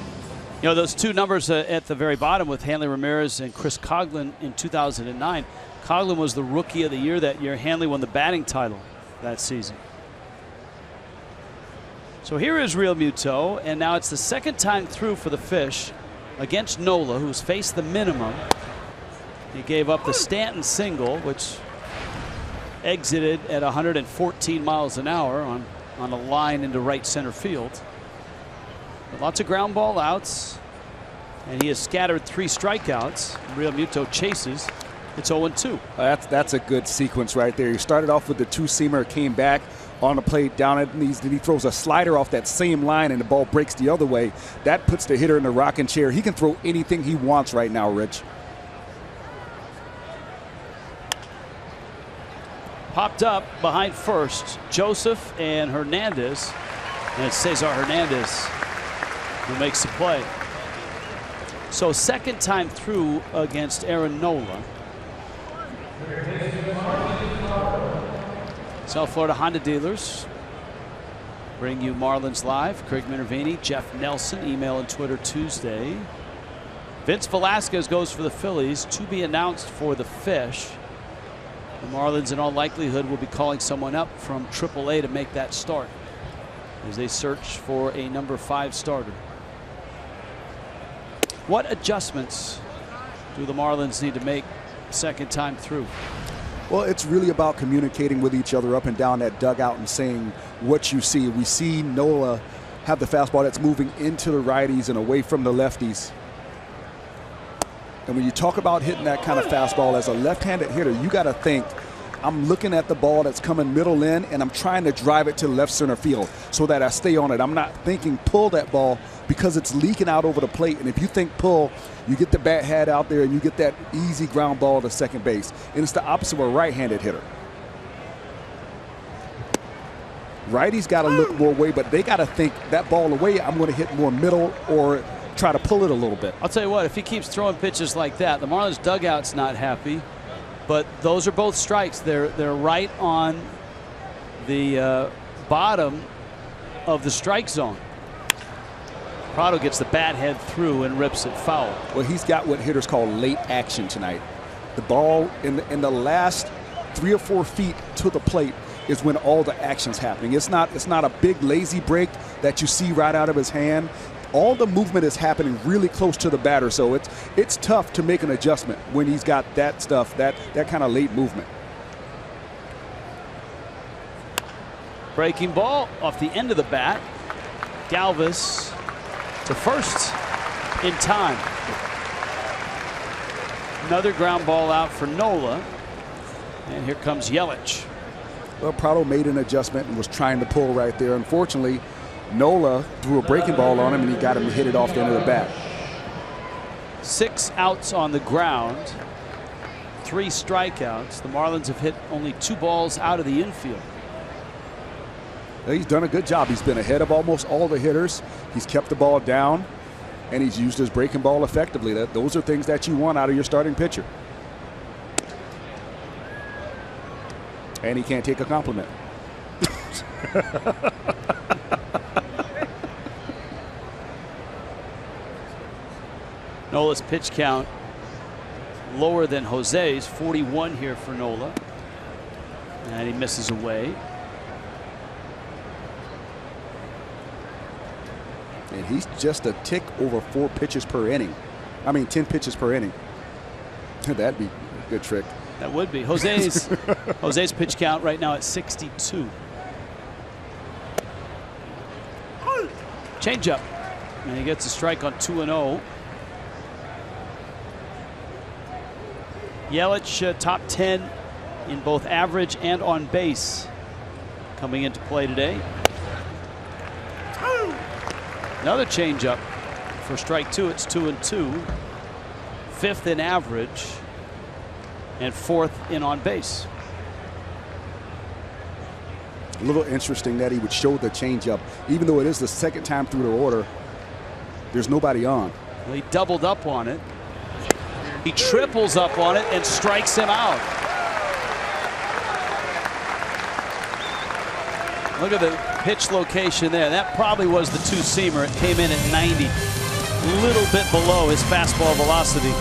You know, those two numbers at the very bottom with Hanley Ramirez and Chris Coghlan in 2009. Coghlan was the Rookie of the Year that year. Hanley won the batting title that season. So here is Realmuto, and now it's the second time through for the Fish against Nola, who's faced the minimum. He gave up the Stanton single, which exited at 114 miles an hour on a line into right center field. But lots of ground ball outs, and he has scattered 3 strikeouts. Realmuto chases. It's 0-2. That's a good sequence right there. He started off with the two-seamer, came back on the plate, down at knees, then he throws a slider off that same line, and the ball breaks the other way. That puts the hitter in the rocking chair. He can throw anything he wants right now, Rich. Popped up behind first, Joseph and Hernandez, and it's Cesar Hernandez who makes the play. So second time through against Aaron Nola. South Florida Honda dealers bring you Marlins Live. Craig Minervini, Jeff Nelson, email and Twitter Tuesday. Vince Velasquez goes for the Phillies, to be announced for the Fish. The Marlins in all likelihood will be calling someone up from AAA to make that start as they search for a number 5 starter. What adjustments do the Marlins need to make second time through? Well, it's really about communicating with each other up and down that dugout and saying what you see. We see Nola have the fastball that's moving into the righties and away from the lefties. And when you talk about hitting that kind of fastball as a left-handed hitter, you got to think, I'm looking at the ball that's coming middle in, and I'm trying to drive it to left center field so that I stay on it. I'm not thinking pull that ball because it's leaking out over the plate. And if you think pull, you get the bat head out there and you get that easy ground ball to second base. And it's the opposite of a right-handed hitter. Righties got to look more away, but they got to think that ball away, I'm going to hit more middle or try to pull it a little bit. I'll tell you what, if he keeps throwing pitches like that, the Marlins dugout's not happy. But those are both strikes. They're right on the bottom of the strike zone. Prado gets the bat head through and rips it foul. Well, he's got what hitters call late action tonight. The ball in the last 3 or 4 feet to the plate is when all the action's happening. It's not a big lazy break that you see right out of his hand. All the movement is happening really close to the batter, so it's tough to make an adjustment when he's got that stuff, that kind of late movement. Breaking ball off the end of the bat. Galvis to first in time. Another ground ball out for Nola. And here comes Yelich. Well, Prado made an adjustment and was trying to pull right there. Unfortunately, Nola threw a breaking ball on him, and he got him to hit it off the end of the bat. 6 outs on the ground, 3 strikeouts. The Marlins have hit only 2 balls out of the infield. He's done a good job. He's been ahead of almost all the hitters. He's kept the ball down, and he's used his breaking ball effectively. Those are things that you want out of your starting pitcher. And he can't take a compliment. Nola's pitch count lower than Jose's, 41 here for Nola. And he misses away. And he's just a tick over 4 pitches per inning. I mean, 10 pitches per inning. That'd be a good trick. That would be. Jose's pitch count right now at 62. Changeup. And he gets a strike on 2-0. Yelich, top 10 in both average and on base coming into play today. Another changeup for strike 2. It's 2-2. 5th in average and 4th in on base. A little interesting that he would show the changeup, even though it is the 2nd time through the order. There's nobody on. Well, he doubled up on it. He triples up on it and strikes him out. Look at the pitch location there. That probably was the two-seamer. It came in at 90, a little bit below his fastball velocity.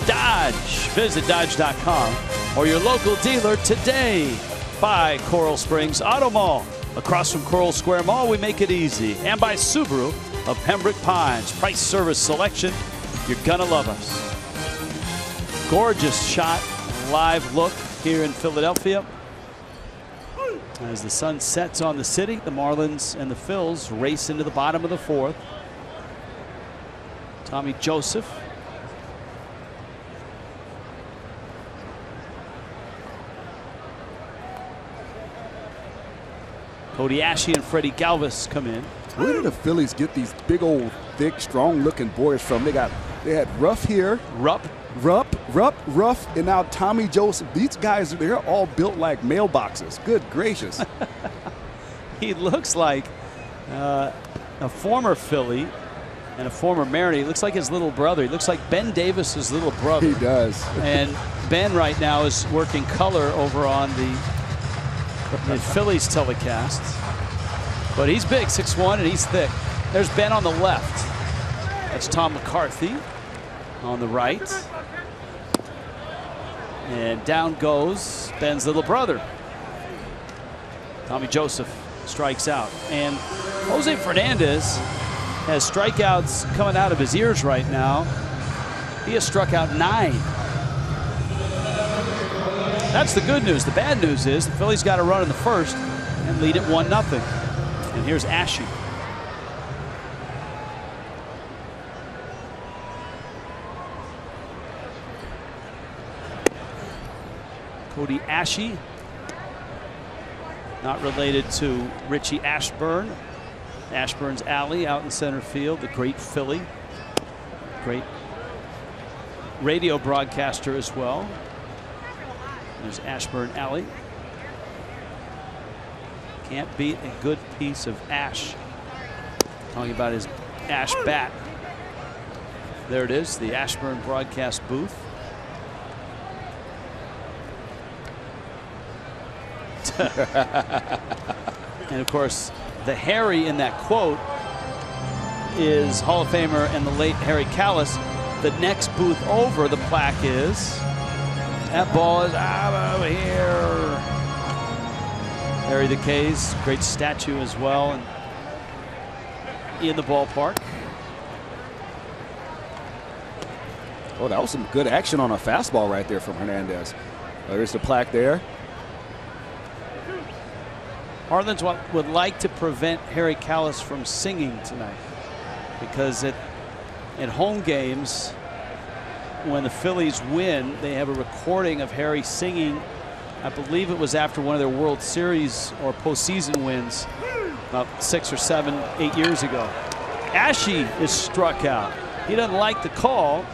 Dodge. Visit Dodge.com or your local dealer today. By Coral Springs Auto Mall. Across from Coral Square Mall, we make it easy. And by Subaru of Pembroke Pines. Price, service, selection. You're gonna love us. Gorgeous shot, live look here in Philadelphia. As the sun sets on the city, the Marlins and the Phillies race into the bottom of the 4th. Tommy Joseph. Cody Ashe and Freddie Galvis come in. Where did the Phillies get these big old, thick, strong-looking boys from? They had Ruff here, Rupp, and now Tommy Joseph. These guys, they're all built like mailboxes. Good gracious. He looks like a former Philly and a former Mariner. He looks like his little brother. He looks like Ben Davis's little brother. He does. And Ben right now is working color over on the Phillies telecasts. But he's big, 6'1", and he's thick. There's Ben on the left. That's Tom McCarthy on the right. And down goes Ben's little brother. Tommy Joseph strikes out. And Jose Fernandez has strikeouts coming out of his ears right now. He has struck out 9. That's the good news. The bad news is the Phillies got a run in the 1st and lead it 1-0. And here's Ashe. Cody Ashe, not related to Richie Ashburn. Ashburn's alley out in center field, the great Philly, great radio broadcaster as well. There's Ashburn Alley. Can't beat a good piece of ash. Talking about his ash bat. There it is, the Ashburn broadcast booth. And of course, the Harry in that quote is Hall of Famer and the late Harry Callis. The next booth over, the plaque is That ball is out of here. Harry the K's, great statue as well, and in the ballpark. Oh, that was some good action on a fastball right there from Hernandez. There's the plaque there. Marlins would like to prevent Harry Kalas from singing tonight, because at home games, when the Phillies win, they have a recording of Harry singing. I believe it was after one of their World Series or postseason wins about 6 or 7, 8 years ago. Ashe is struck out. He doesn't like the call,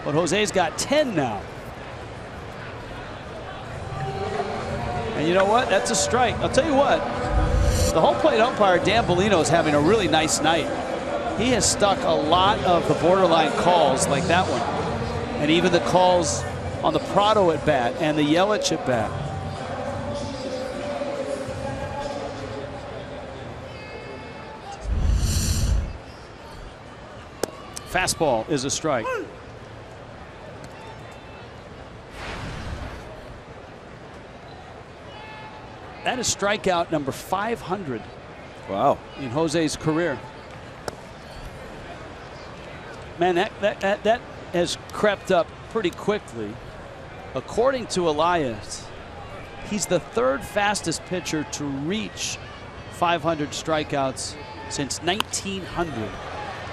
but Jose's got 10 now. And you know what? That's a strike. I'll tell you what. The home plate umpire, Dan Bellino, is having a really nice night. He has stuck a lot of the borderline calls like that one. And even the calls on the Prado at bat and the Yelich at bat. Fastball is a strike. That is strikeout number 500. Wow. In Jose's career. Man, that has crept up pretty quickly. According to Elias, he's the 3rd fastest pitcher to reach 500 strikeouts since 1900.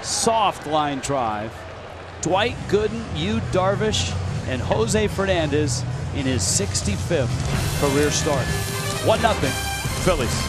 Soft line drive. Dwight Gooden, Yu Darvish, and Jose Fernandez in his 65th career start. 1-0 Phillies.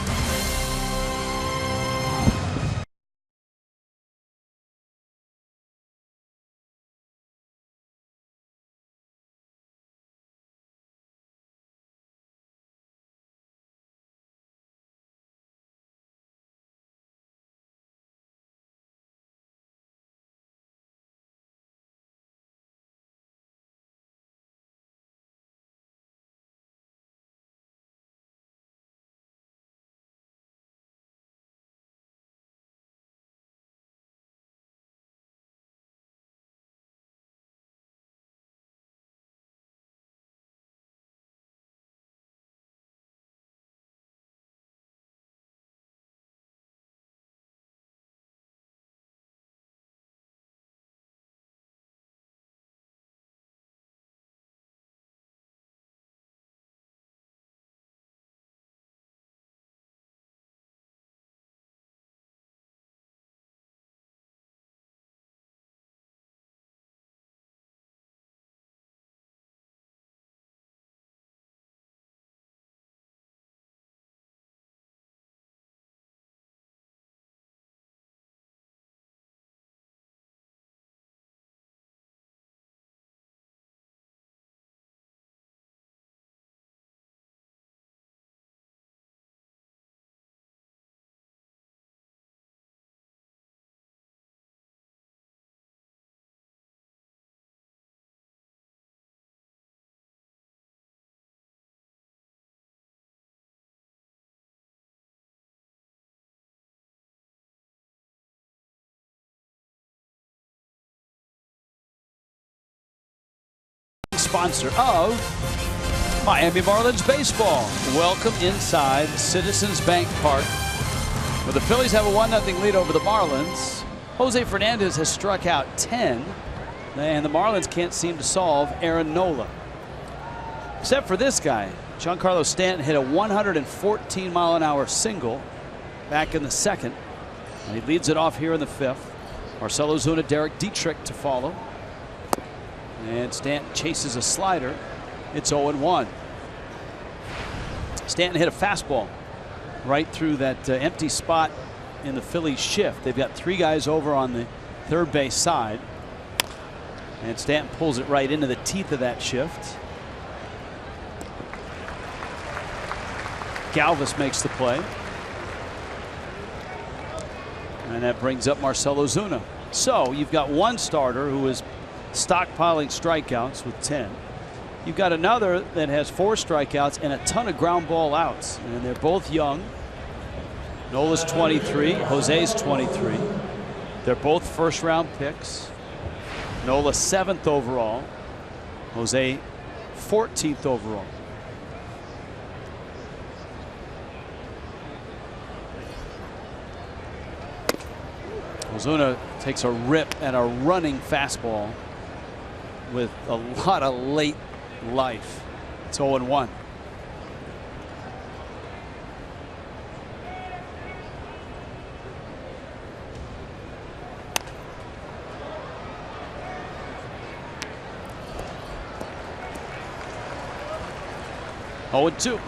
Sponsor of Miami Marlins baseball. Welcome inside Citizens Bank Park, where the Phillies have a 1-0 lead over the Marlins. Jose Fernandez has struck out 10, and the Marlins can't seem to solve Aaron Nola. Except for this guy. Giancarlo Stanton hit a 114-mile-an-hour single back in the 2nd, and he leads it off here in the 5th. Marcell Ozuna, Derek Dietrich to follow. And Stanton chases a slider. It's 0-1. Stanton hit a fastball right through that empty spot in the Phillies shift. They've got 3 guys over on the third base side. And Stanton pulls it right into the teeth of that shift. Galvis makes the play. And that brings up Marcell Ozuna. So you've got one starter who is stockpiling strikeouts with 10. You've got another that has 4 strikeouts and a ton of ground ball outs, and they're both young. Nola's 23, Jose's 23. They're both first-round picks. Nola 7th overall, Jose 14th overall. Ozuna takes a rip and a running fastball with a lot of late life. It's 0-1. Oh, 2.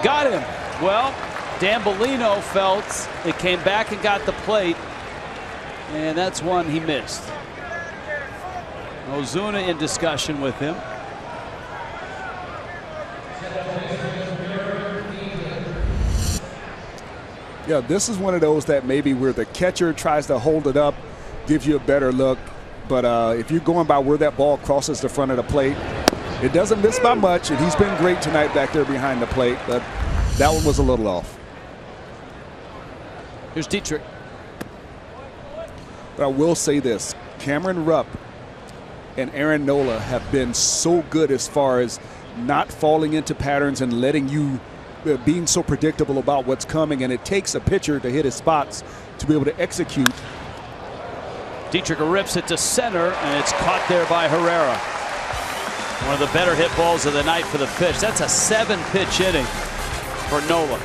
Got him. Well, Dan Bellino felt it came back and got the plate, and that's one he missed. Ozuna in discussion with him. Yeah, this is one of those that maybe where the catcher tries to hold it up, gives you a better look. But if you're going by where that ball crosses the front of the plate, it doesn't miss by much, and he's been great tonight back there behind the plate, but that one was a little off. Here's Dietrich. But I will say this, Cameron Rupp and Aaron Nola have been so good as far as not falling into patterns and letting you being so predictable about what's coming, and it takes a pitcher to hit his spots to be able to execute. Dietrich rips it to center, and it's caught there by Herrera. One of the better hit balls of the night for the pitch. That's a 7-pitch inning for Nola.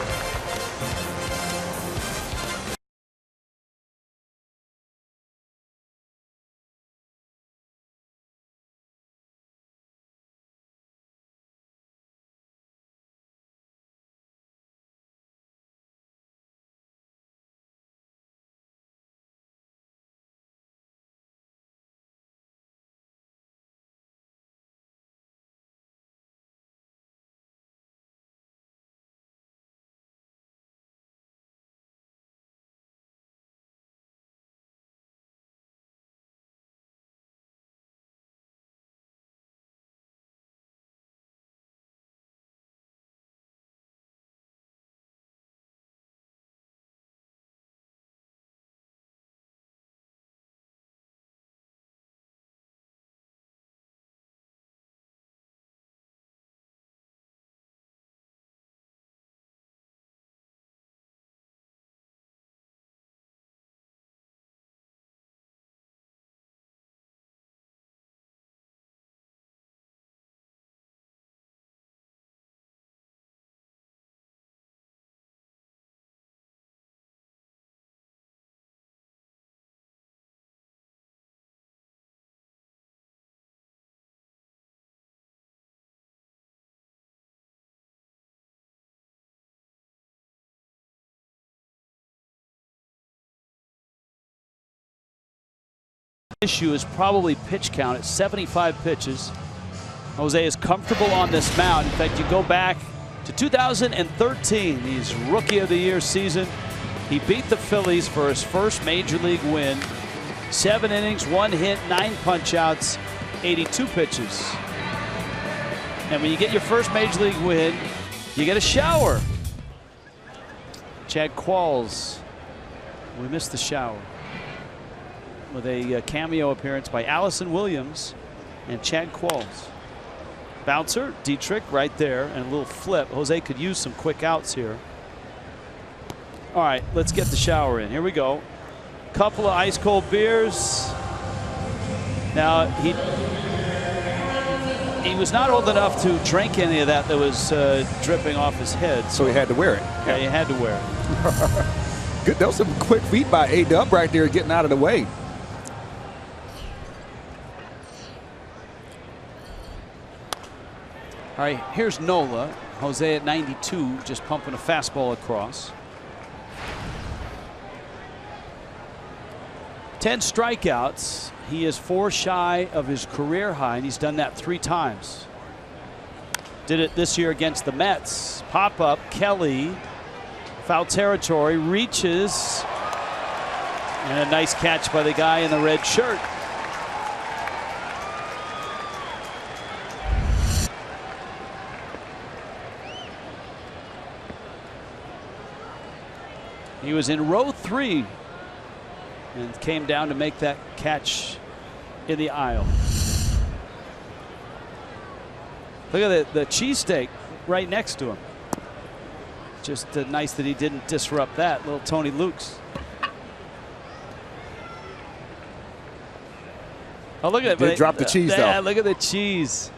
Issue is probably pitch count at 75 pitches. Jose is comfortable on this mound. In fact, you go back to 2013, his Rookie of the Year season. He beat the Phillies for his first major league win. 7 innings, 1 hit, 9 punch outs, 82 pitches. And when you get your first major league win, you get a shower. Chad Qualls, we missed the shower, with a cameo appearance by Allison Williams and Chad Qualls. Bouncer, Dietrich right there, and a little flip. Jose could use some quick outs here. All right, let's get the shower in. Here we go. Couple of ice cold beers. Now he was not old enough to drink any of that was dripping off his head. So he had to wear it. Yeah, he had to wear it. Good. That was some quick feet by A-Dub right there, getting out of the way. All right, here's Nola. Jose at 92, just pumping a fastball across. 10 strikeouts. He is 4 shy of his career high, and he's done that 3 times. Did it this year against the Mets. Pop up, Kelly, foul territory, reaches, And a nice catch by the guy in the red shirt. He was in row 3 and came down to make that catch in the aisle. Look at the cheesesteak right next to him. Just nice that he didn't disrupt that. Little Tony Luke's. Oh, look at it. Drop the cheese, though. Yeah, look at the cheese.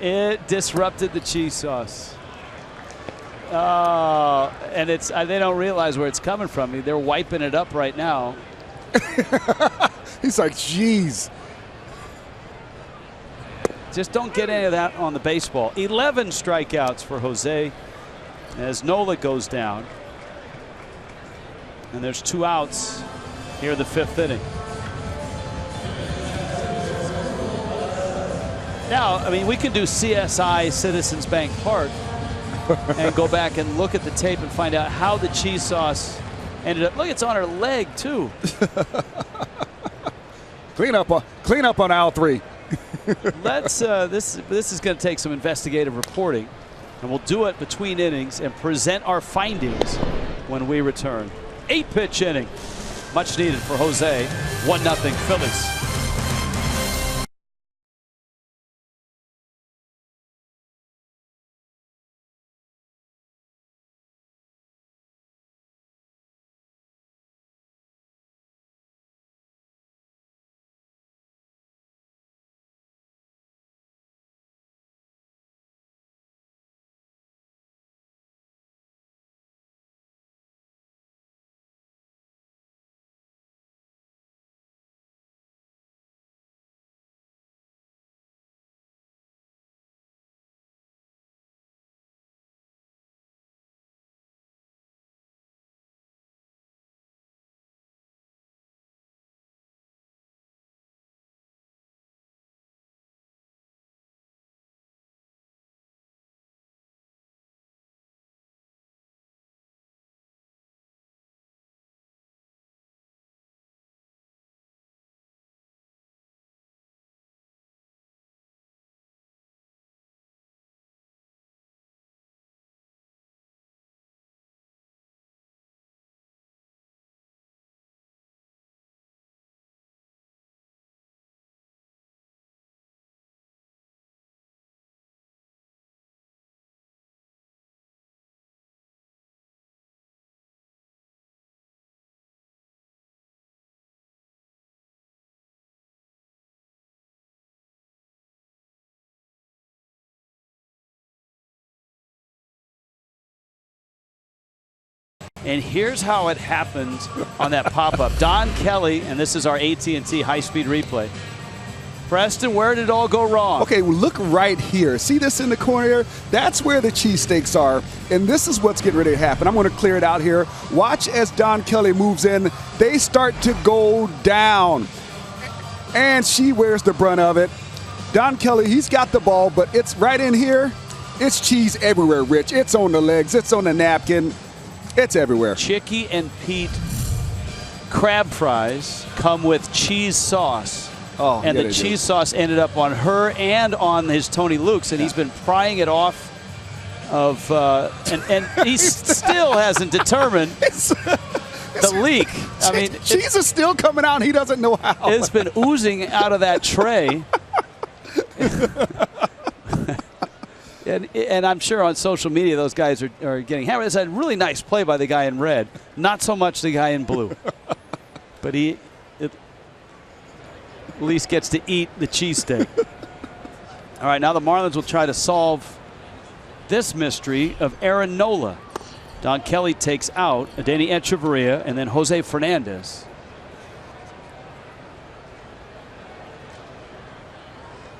It disrupted the cheese sauce. Oh, and they don't realize where it's coming from. They're wiping it up right now. He's like, geez. Just don't get any of that on the baseball. 11 strikeouts for Jose as Nola goes down. And there's 2 outs here in the 5th inning. Now, I mean, we can do CSI Citizens Bank Park and go back and look at the tape and find out how the cheese sauce ended up. Look, it's on her leg, too. Clean up on aisle 3. Let's. This is going to take some investigative reporting, and we'll do it between innings and present our findings when we return. 8-pitch inning, much needed for Jose. 1-0 Phillies. And here's how it happened on that pop-up. Don Kelly, and this is our AT&T high-speed replay. Preston, where did it all go wrong? Okay, well, look right here. See this in the corner here? That's where the cheesesteaks are, and this is what's getting ready to happen. I'm going to clear it out here. Watch as Don Kelly moves in. They start to go down, and she wears the brunt of it. Don Kelly, he's got the ball, but it's right in here. It's cheese everywhere, Rich. It's on the legs. It's on the napkin. It's everywhere. Chicky and Pete crab fries come with cheese sauce. Oh, and yeah, the cheese sauce ended up on her and on his Tony Luke's, and he's been prying it off of, and he still hasn't determined the leak. I mean, cheese is still coming out, and he doesn't know how. It's been oozing out of that tray. And I'm sure on social media those guys are getting hammered. It's a really nice play by the guy in red. Not so much the guy in blue. But he at least gets to eat the cheesesteak. All right, now the Marlins will try to solve this mystery of Aaron Nola. Don Kelly takes out Adeiny Echeverria and then Jose Fernandez.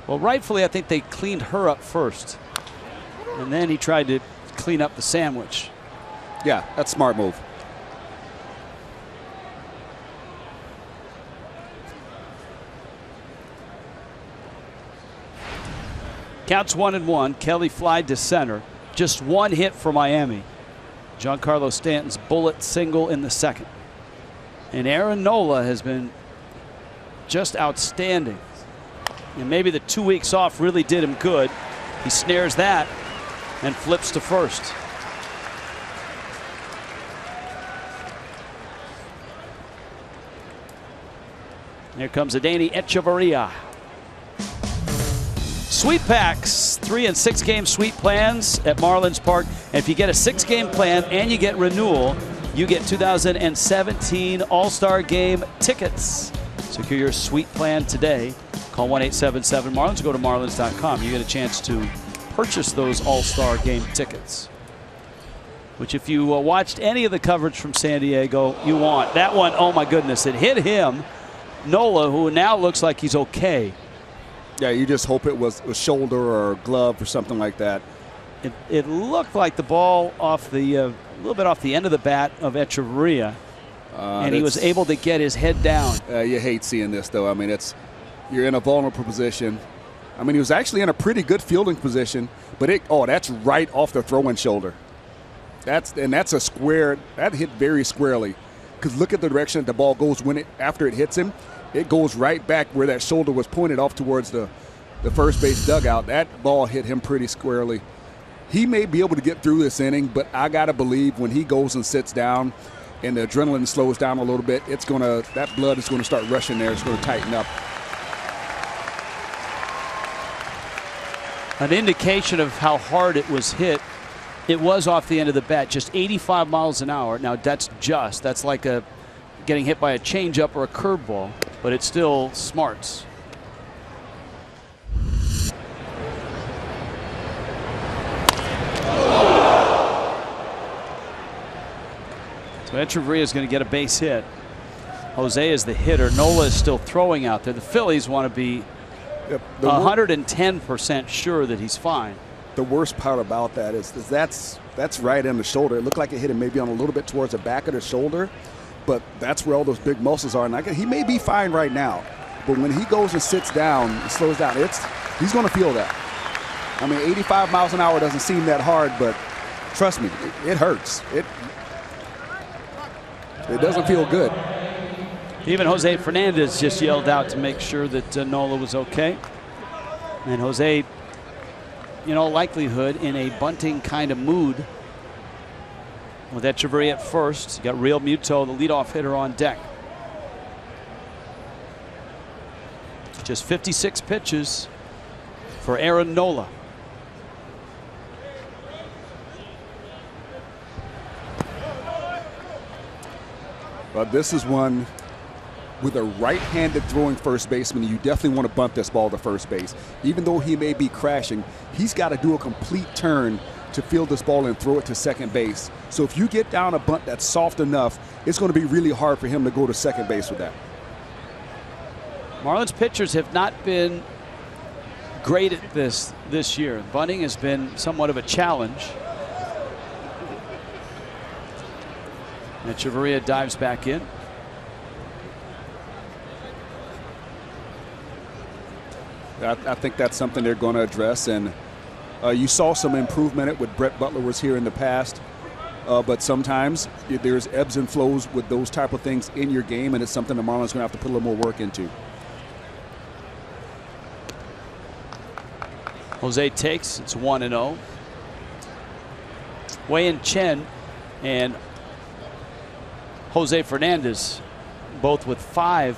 Well, rightfully, I think they cleaned her up first. And then he tried to clean up the sandwich. Yeah, that's a smart move. Counts 1-1. Kelly flied to center. Just one hit for Miami. Giancarlo Stanton's bullet single in the second. And Aaron Nola has been just outstanding. And maybe the 2 weeks off really did him good. He snares that and flips to first. Here comes Adeiny Echeverria. Sweep packs, 3 and 6 game sweep plans at Marlins Park. And if you get a 6-game plan and you get renewal, you get 2017 All-Star Game tickets. Secure your sweep plan today. Call 1-877-MARLINS. Go to marlins.com. You get a chance to purchase those All-Star Game tickets, which if you watched any of the coverage from San Diego, you want. That one, oh my goodness, it hit him. Nola, who now looks like he's okay. Yeah, you just hope it was a shoulder or a glove or something like that. It looked like the ball off the a little bit off the end of the bat of Echeverria, and he was able to get his head down. You hate seeing this, though. I mean, you're in a vulnerable position. I mean, he was actually in a pretty good fielding position, but that's right off the throwing shoulder. That's a square. That hit very squarely, because look at the direction that the ball goes after it hits him. It goes right back where that shoulder was pointed off towards the first base dugout. That ball hit him pretty squarely. He may be able to get through this inning, but I got to believe when he goes and sits down and the adrenaline slows down a little bit, that blood is going to start rushing there. It's going to tighten up. An indication of how hard it was hit. It was off the end of the bat, just 85 miles an hour. Now that's like getting hit by a changeup or a curveball, but it still smarts. So Echeverria is going to get a base hit. Jose is the hitter. Nola is still throwing out there. The Phillies want to be 110% sure that he's fine. The worst part about that is that's right in the shoulder. It looked like it hit him maybe on a little bit towards the back of the shoulder, but that's where all those big muscles are. And he may be fine right now, but when he goes and sits down and slows down, he's going to feel that. I mean, 85 miles an hour doesn't seem that hard, but trust me, it hurts. It doesn't feel good. Even Jose Fernandez just yelled out to make sure that Nola was okay. And Jose, in all likelihood, in a bunting kind of mood. With Echeverria at first, you got Real Muto, the leadoff hitter, on deck. Just 56 pitches for Aaron Nola. But this is one with a right-handed throwing first baseman. You definitely want to bunt this ball to first base. Even though he may be crashing, he's got to do a complete turn to field this ball and throw it to second base. So if you get down a bunt that's soft enough, it's going to be really hard for him to go to second base with that. Marlins pitchers have not been great at this year. Bunting has been somewhat of a challenge. Echeverria dives back in. I think that's something they're going to address, and you saw some improvement with Brett Butler was here in the past, but sometimes there's ebbs and flows with those type of things in your game, and it's something the Marlins are going to have to put a little more work into. Jose takes, it's 1-0. Wei-Yin Chen and Jose Fernandez both with 5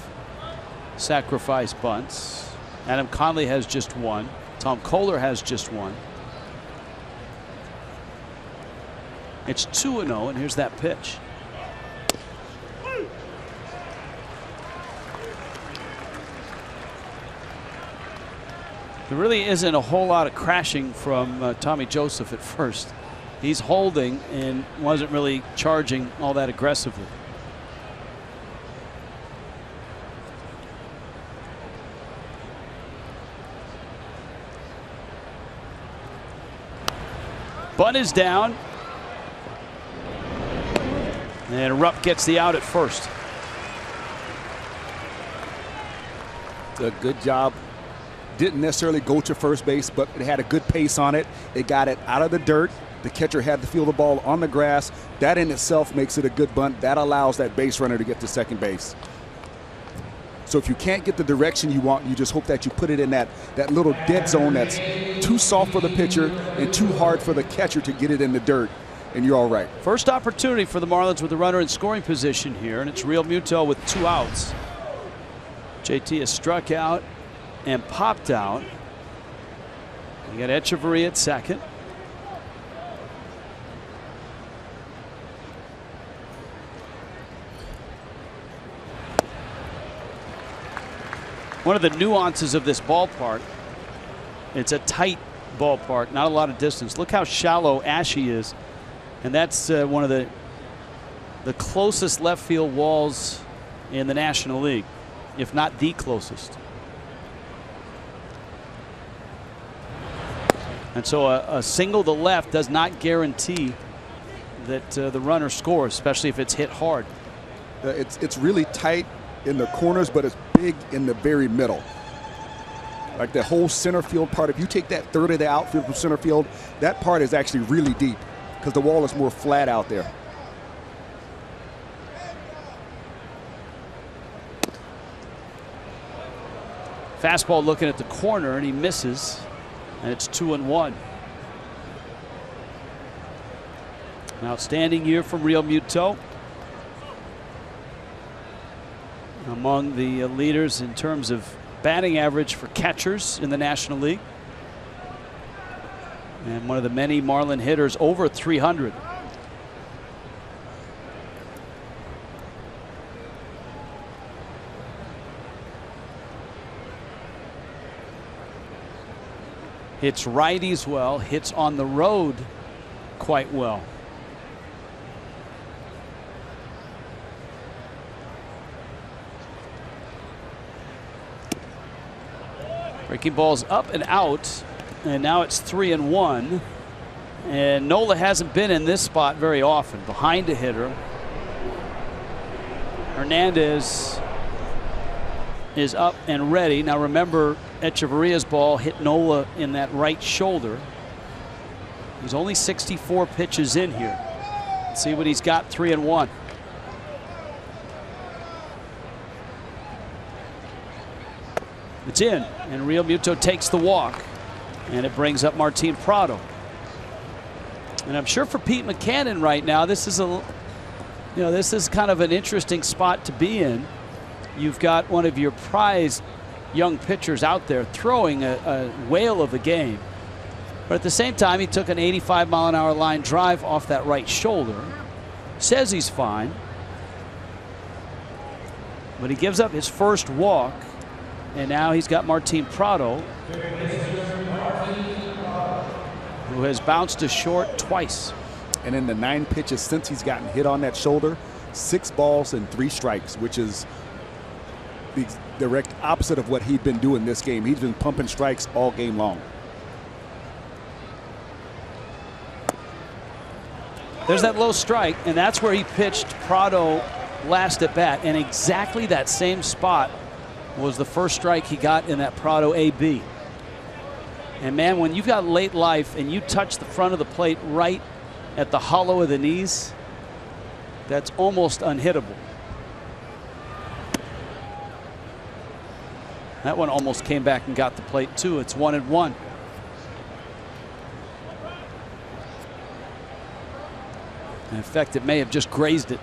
sacrifice bunts. Adam Conley has just 1. Tom Kohler has just 1. It's 2-0, and here's that pitch. There really isn't a whole lot of crashing from Tommy Joseph at first. He's holding and wasn't really charging all that aggressively. Bunt is down. And Rupp gets the out at first. A good job. Didn't necessarily go to first base, but it had a good pace on it. It got it out of the dirt The catcher had to feel the ball on the grass. That in itself makes it a good bunt. That allows that base runner to get to second base. So if you can't get the direction you want, you just hope that you put it in that little dead zone that's too soft for the pitcher and too hard for the catcher to get it in the dirt, and you're all right. First opportunity for the Marlins with the runner in scoring position here, and it's Real Muto with 2 outs. JT has struck out and popped out. You got Echeverria at second. One of the nuances of this ballpark, it's a tight ballpark, not a lot of distance. Look how shallow Ashy is, and that's one of the closest left field walls in the National League, if not the closest. And so a single to left does not guarantee that the runner scores, especially if it's hit hard. It's really tight in the corners, but it's big in the very middle. Like the whole center field part, if you take that third of the outfield from center field, that part is actually really deep because the wall is more flat out there. Fastball looking at the corner, and he misses, and it's 2-1. An outstanding year from Real Muto. Among the leaders in terms of batting average for catchers in the National League. And one of the many Marlin hitters over 300. Hits righties well, hits on the road quite well. Breaking balls up and out, and now it's 3-1. And Nola hasn't been in this spot very often, behind a hitter. Fernandez is up and ready. Now remember, Echeverria's ball hit Nola in that right shoulder. He's only 64 pitches in here. Let's see what he's got. 3-1. It's in, and Real Muto takes the walk, and it brings up Martin Prado. And I'm sure for Pete Mackanin right now, this is this is kind of an interesting spot to be in. You've got one of your prized young pitchers out there throwing a whale of a game, but at the same time, he took an 85-mile-an-hour line drive off that right shoulder. Says he's fine, but he gives up his first walk. And now he's got Martin Prado, who has bounced to short twice. And in the 9 pitches since he's gotten hit on that shoulder, 6 balls and 3 strikes, which is the direct opposite of what he'd been doing this game. He's been pumping strikes all game long. There's that low strike, and that's where he pitched Prado last at bat. And exactly that same spot was the first strike he got in that Prado AB. And man, when you've got late life and you touch the front of the plate right at the hollow of the knees, that's almost unhittable. That one almost came back and got the plate too. It's 1-1. In fact, it may have just grazed it.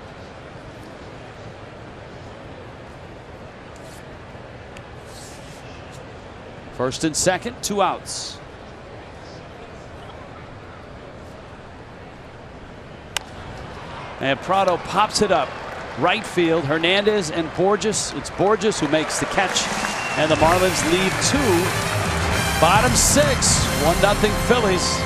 First and second, 2 outs. And Prado pops it up. Right field, Hernandez and Borges. It's Borges who makes the catch. And the Marlins lead 2. Bottom 6, 1-0 Phillies.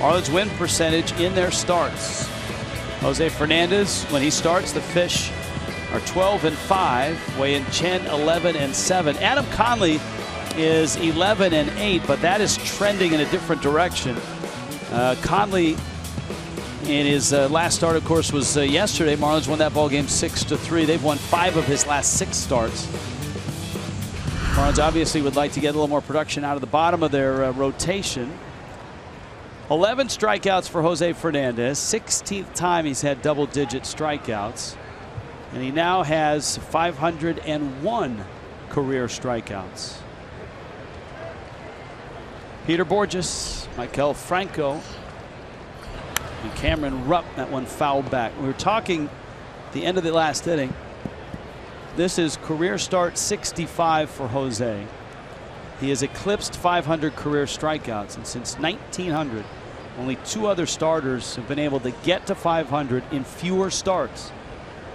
Marlins win percentage in their starts. Jose Fernandez, when he starts, the Fish are 12-5, weigh in 10, 11, and 7. Adam Conley is 11 and 8, but that is trending in a different direction. Conley, in his last start, of course, was yesterday. Marlins won that ball game 6-3. They've won 5 of his last 6 starts. Marlins obviously would like to get a little more production out of the bottom of their rotation. 11 strikeouts for Jose Fernandez. 16th time he's had double-digit strikeouts. And he now has 501 career strikeouts. Peter Borges, Maikel Franco, and Cameron Rupp. That one fouled back. We were talking at the end of the last inning. This is career start 65 for Jose. He has eclipsed 500 career strikeouts, and since 1900, only 2 other starters have been able to get to 500 in fewer starts.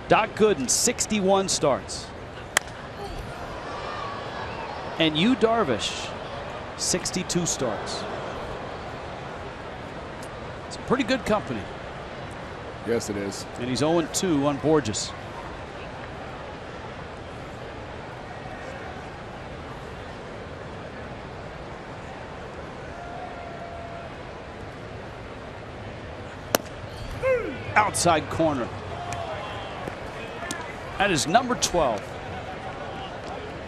Doc Gooden, 61 starts. And Yu Darvish, 62 starts. It's a pretty good company. Yes, it is. And he's 0-2 on Borges. Outside corner. That is number 12.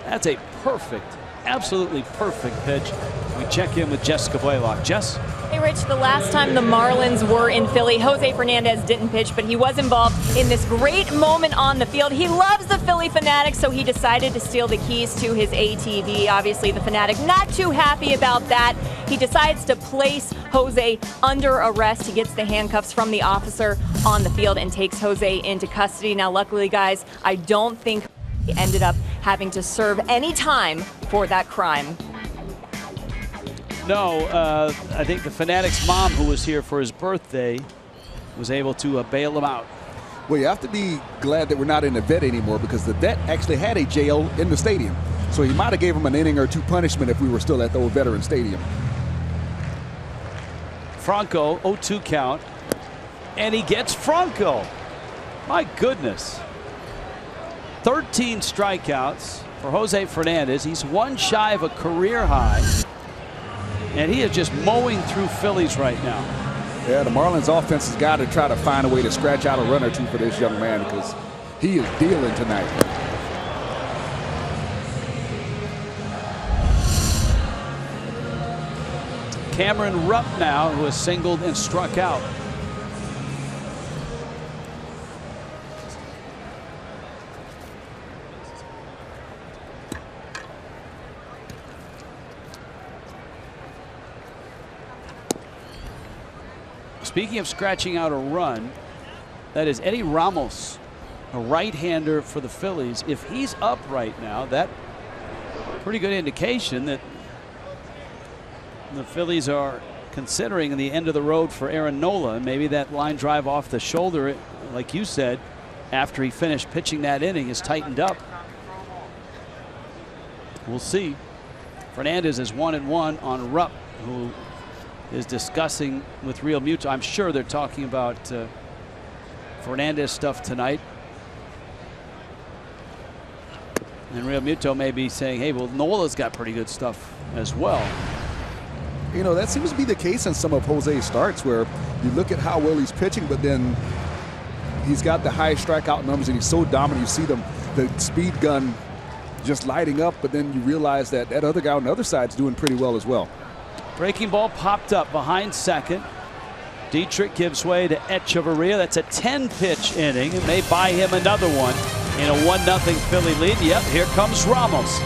That's a perfect, absolutely perfect pitch. We check in with Jessica Blaylock. Jess? Hey, Rich, the last time the Marlins were in Philly, Jose Fernandez didn't pitch, but he was involved in this great moment on the field. He loves the Philly Fanatics, so he decided to steal the keys to his ATV. Obviously, the Fanatic not too happy about that. He decides to place Jose under arrest. He gets the handcuffs from the officer on the field and takes Jose into custody. Now, luckily, guys, I don't think he ended up having to serve any time for that crime. No, I think the Fanatic's mom, who was here for his birthday, was able to bail him out. Well, you have to be glad that we're not in the vet anymore, because the vet actually had a jail in the stadium. So he might have gave him an inning or 2 punishment if we were still at the old Veteran Stadium. Franco, 0-2 count. And he gets Franco. My goodness. 13 strikeouts for Jose Fernandez. He's 1 shy of a career high. And he is just mowing through Phillies right now. Yeah, the Marlins offense has got to try to find a way to scratch out a run or 2 for this young man, because he is dealing tonight. Cameron Rupp now, who has singled and struck out. Speaking of scratching out a run, that is Eddie Ramos, a right-hander for the Phillies. If he's up right now, that pretty good indication that the Phillies are considering the end of the road for Aaron Nola. And maybe that line drive off the shoulder, like you said, after he finished pitching that inning, is tightened up. We'll see. Fernandez is 1-1 on Rupp, who is discussing with Real Muto. I'm sure they're talking about Fernandez stuff tonight. And Real Muto may be saying, hey, well, Nola's got pretty good stuff as well. You know, that seems to be the case in some of Jose's starts, where you look at how well he's pitching, but then he's got the high strikeout numbers and he's so dominant. You see the speed gun just lighting up, but then you realize that that other guy on the other side is doing pretty well as well. Breaking ball popped up behind second. Dietrich gives way to Echeverria. That's a 10-pitch inning. It may buy him another one in a 1-0 Philly lead. Yep, here comes Ramos.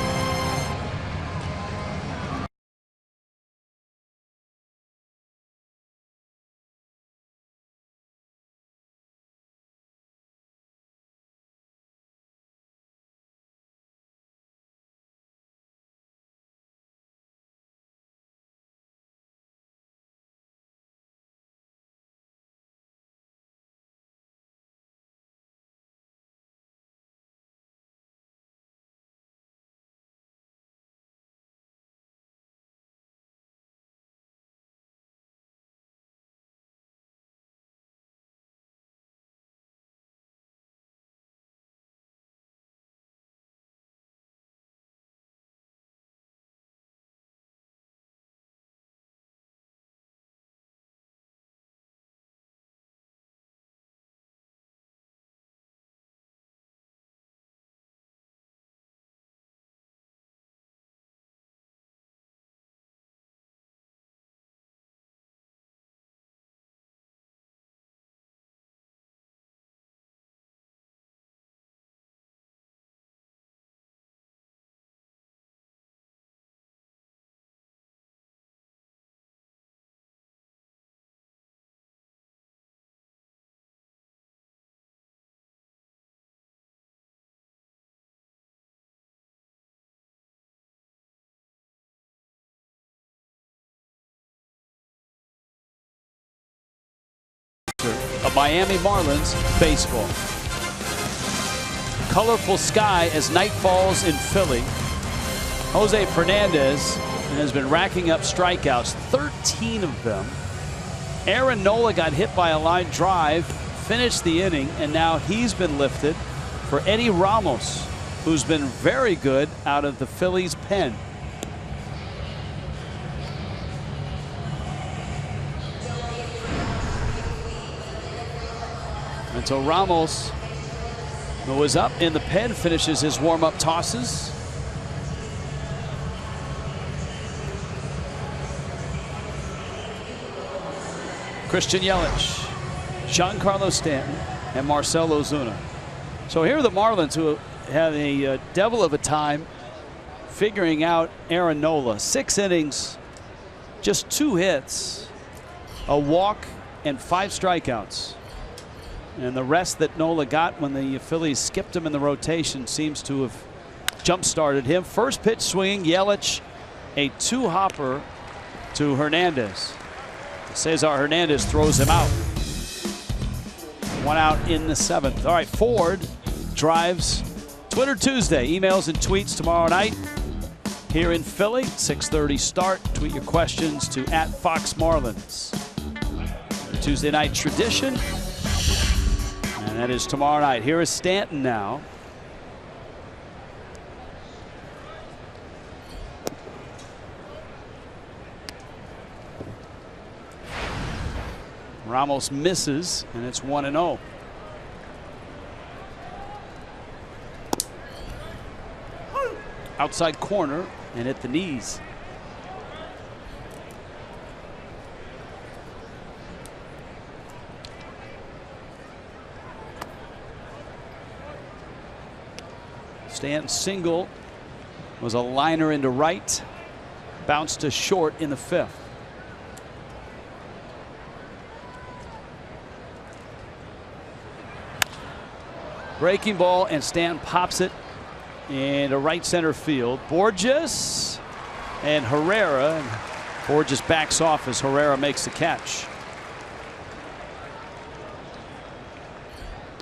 of Miami Marlins baseball. Colorful sky as night falls in Philly. Jose Fernandez has been racking up strikeouts, 13 of them. Aaron Nola got hit by a line drive, finished the inning, and now he's been lifted for Eddie Ramos, who's been very good out of the Phillies pen. And so Ramos, who was up in the pen, finishes his warm-up tosses. Christian Yelich, Giancarlo Stanton, and Marcell Ozuna. So here are the Marlins, who had a devil of a time figuring out Aaron Nola. 6 innings, just 2 hits, a walk, and 5 strikeouts. And the rest that Nola got when the Phillies skipped him in the rotation seems to have jump-started him. First pitch swing, Yelich, a 2-hopper to Hernandez. Cesar Hernandez throws him out. 1 out in the 7th. All right, Ford drives Twitter Tuesday. Emails and tweets tomorrow night here in Philly. 6:30 start. Tweet your questions to @FoxMarlins. Tuesday night tradition. And that is tomorrow night. Here is Stanton now. Ramos misses, and it's 1-0. Outside corner and at the knees. Stanton's single was a liner into right, bounced to short in the 5th. Breaking ball, and Stanton pops it into right center field. Borges and Herrera. And Borges backs off as Herrera makes the catch.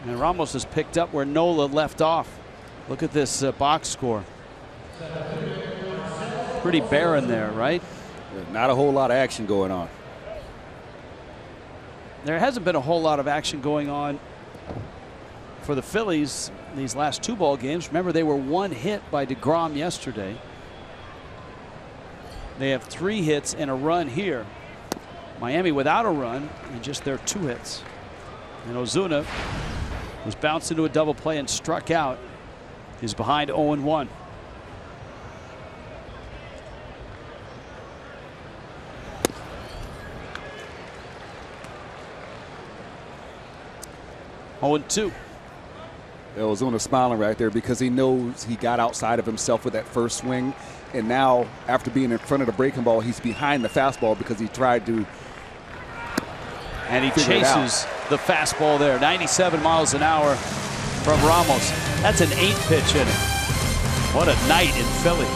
And Ramos has picked up where Nola left off. Look at this box score. Pretty barren there, right? Not a whole lot of action going on. There hasn't been a whole lot of action going on for the Phillies these last 2 ball games. Remember, they were 1 hit by DeGrom yesterday. They have 3 hits and a run here. Miami without a run and just their 2 hits. And Ozuna was bounced into a double play and struck out. He's behind 0-1. Two. Ozuna smiling right there because he knows he got outside of himself with that first swing. And now, after being in front of the breaking ball, he's behind the fastball because he tried to. And he chases the fastball there. 97 miles an hour from Ramos. That's an 8-pitch inning. What a night in Philly.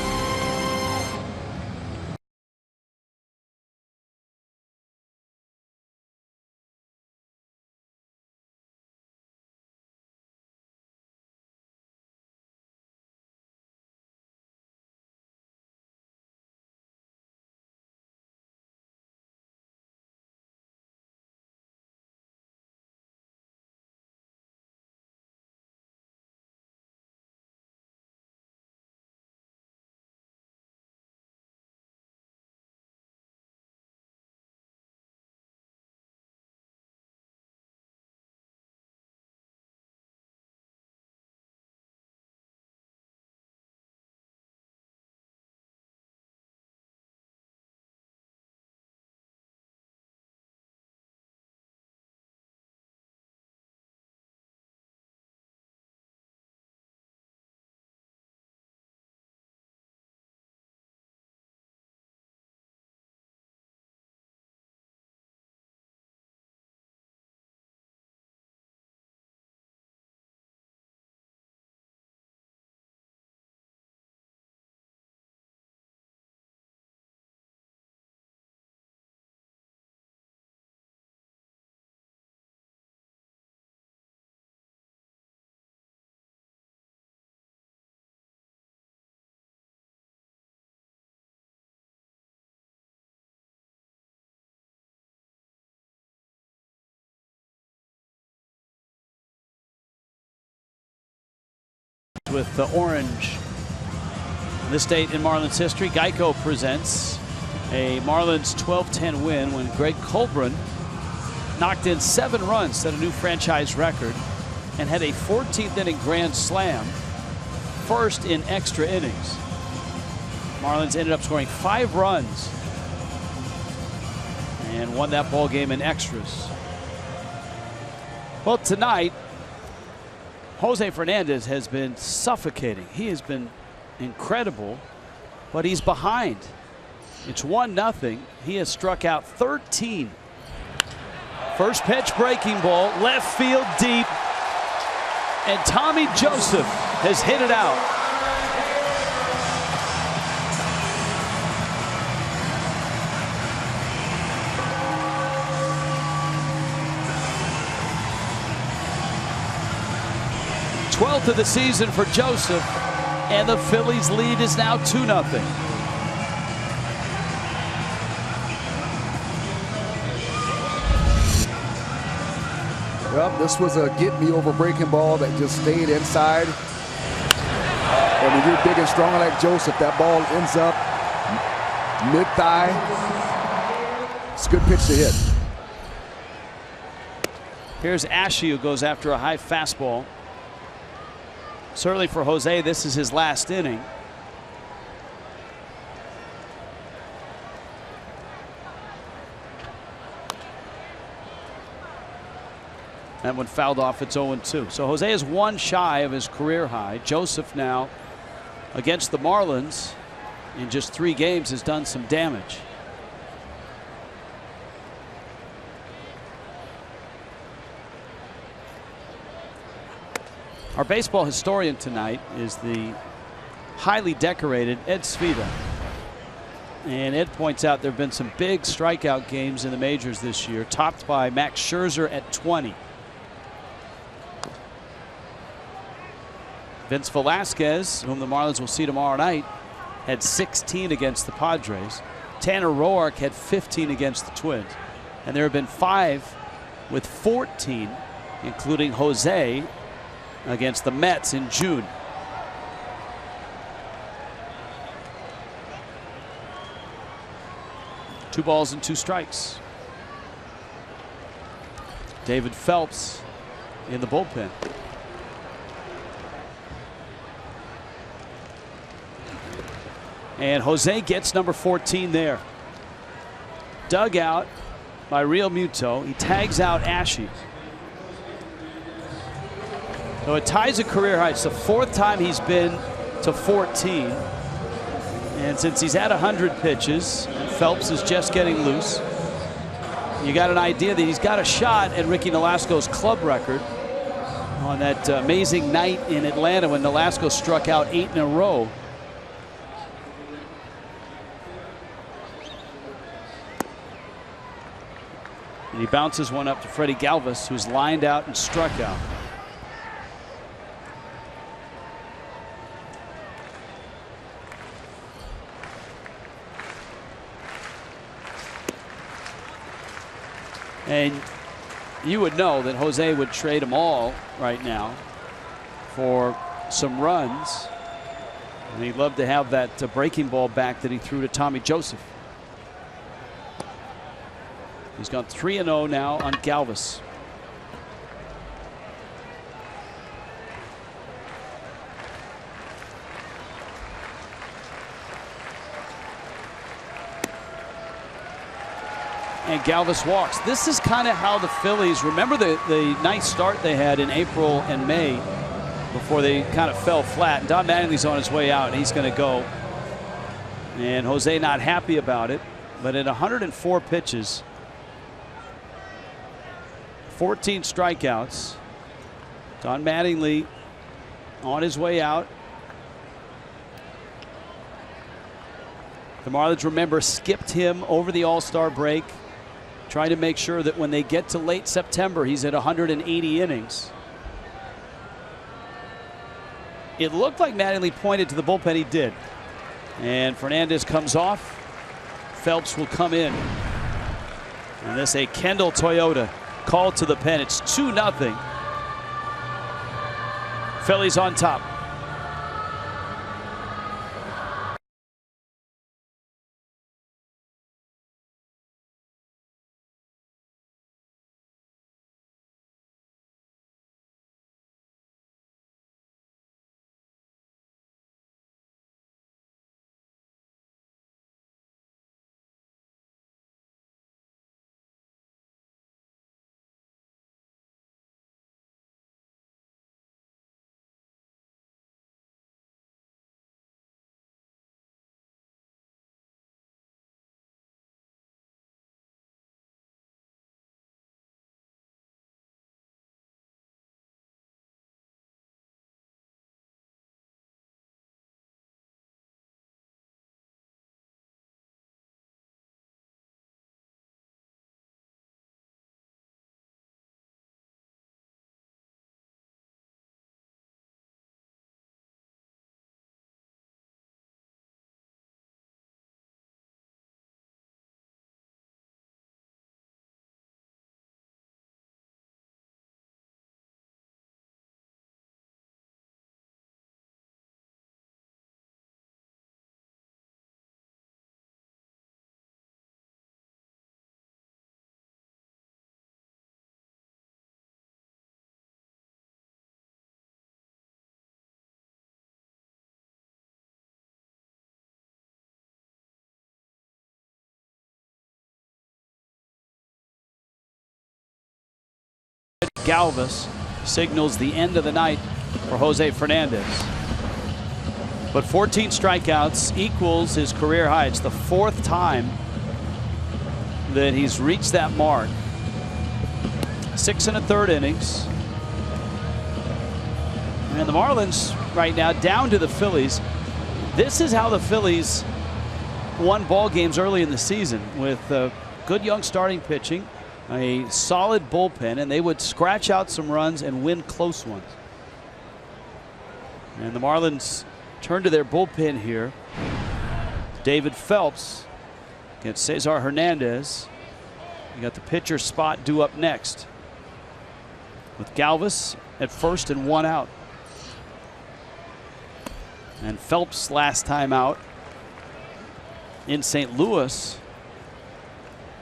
with the orange. This date in Marlins history, Geico presents a Marlins 12-10 win when Greg Colburn knocked in 7 runs, set a new franchise record, and had a 14th inning grand slam, first in extra innings. Marlins ended up scoring 5 runs and won that ball game in extras. Well, tonight, Jose Fernandez has been suffocating. He has been incredible, but he's behind. It's 1-0. He has struck out 13. First pitch, breaking ball, left field deep, and Tommy Joseph has hit it out. Twelfth of the season for Joseph, and the Phillies lead is now 2-0. Well, this was a get-me-over breaking ball that just stayed inside. And when you're big and strong like Joseph, that ball ends up mid-thigh. It's a good pitch to hit. Here's Ashe, who goes after a high fastball. Certainly for Jose, this is his last inning. That one fouled off. It's 0-2. So Jose is 1 shy of his career high. Joseph now against the Marlins in just 3 games has done some damage. Our baseball historian tonight is the highly decorated Ed Svita. And Ed points out there have been some big strikeout games in the majors this year, topped by Max Scherzer at 20. Vince Velasquez, whom the Marlins will see tomorrow night, had 16 against the Padres. Tanner Roark had 15 against the Twins. And there have been 5 with 14, including Jose against the Mets in June. Two balls and 2 strikes. David Phelps in the bullpen. And Jose gets number 14 there. Dug out by Real Muto. He tags out Ashe. So it ties a career high. It's the 4th time he's been to 14. And since he's had 100 pitches, Phelps is just getting loose. You got an idea that he's got a shot at Ricky Nolasco's club record on that amazing night in Atlanta when Nolasco struck out 8 in a row. And he bounces one up to Freddie Galvis, who's lined out and struck out. And you would know that Jose would trade them all right now for some runs. And he'd love to have that breaking ball back that he threw to Tommy Joseph. He's gone 3-0 now on Galvis. And Galvis walks. This is kind of how the Phillies, remember the nice start they had in April and May before they kind of fell flat. And Don Mattingly's on his way out, and he's going to go. And Jose not happy about it. But at 104 pitches, 14 strikeouts, Don Mattingly on his way out. The Marlins, remember, skipped him over the All-Star break, trying to make sure that when they get to late September, he's at 180 innings. It looked like Mattingly pointed to the bullpen. He did. And Fernandez comes off. Phelps will come in. And this a Kendall Toyota called to the pen. It's 2-0. Phillies on top. Galvis signals the end of the night for Jose Fernandez. But 14 strikeouts equals his career high. It's the 4th time that he's reached that mark. 6 1/3 innings. And the Marlins right now down to the Phillies. This is how the Phillies won ball games early in the season, with good young starting pitching, a solid bullpen, and they would scratch out some runs and win close ones. And the Marlins turn to their bullpen here. David Phelps against Cesar Hernandez. You got the pitcher spot due up next, with Galvis at first and 1 out. And Phelps last time out in St. Louis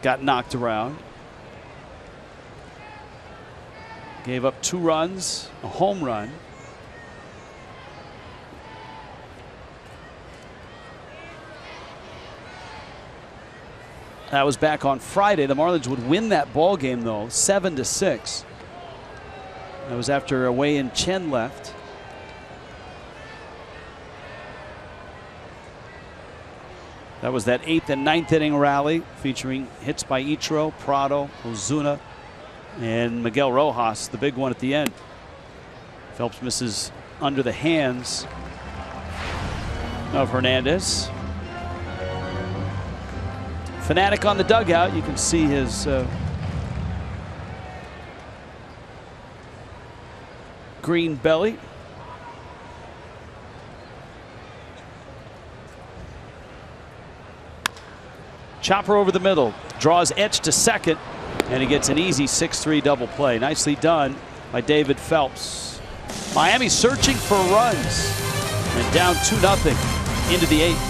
got knocked around. Gave up 2 runs, a home run. That was back on Friday. The Marlins would win that ball game though, 7-6. That was after a Wei-In Chen left. That was that 8th and 9th inning rally featuring hits by Ichiro, Prado, Ozuna, and Miguel Rojas, the big one at the end. Phelps misses under the hands of Hernandez. Fanatic on the dugout. You can see his green belly. Chopper over the middle, draws edge to second, and he gets an easy 6-3 double play. Nicely done by David Phelps. Miami searching for runs and down 2-0 into the 8th.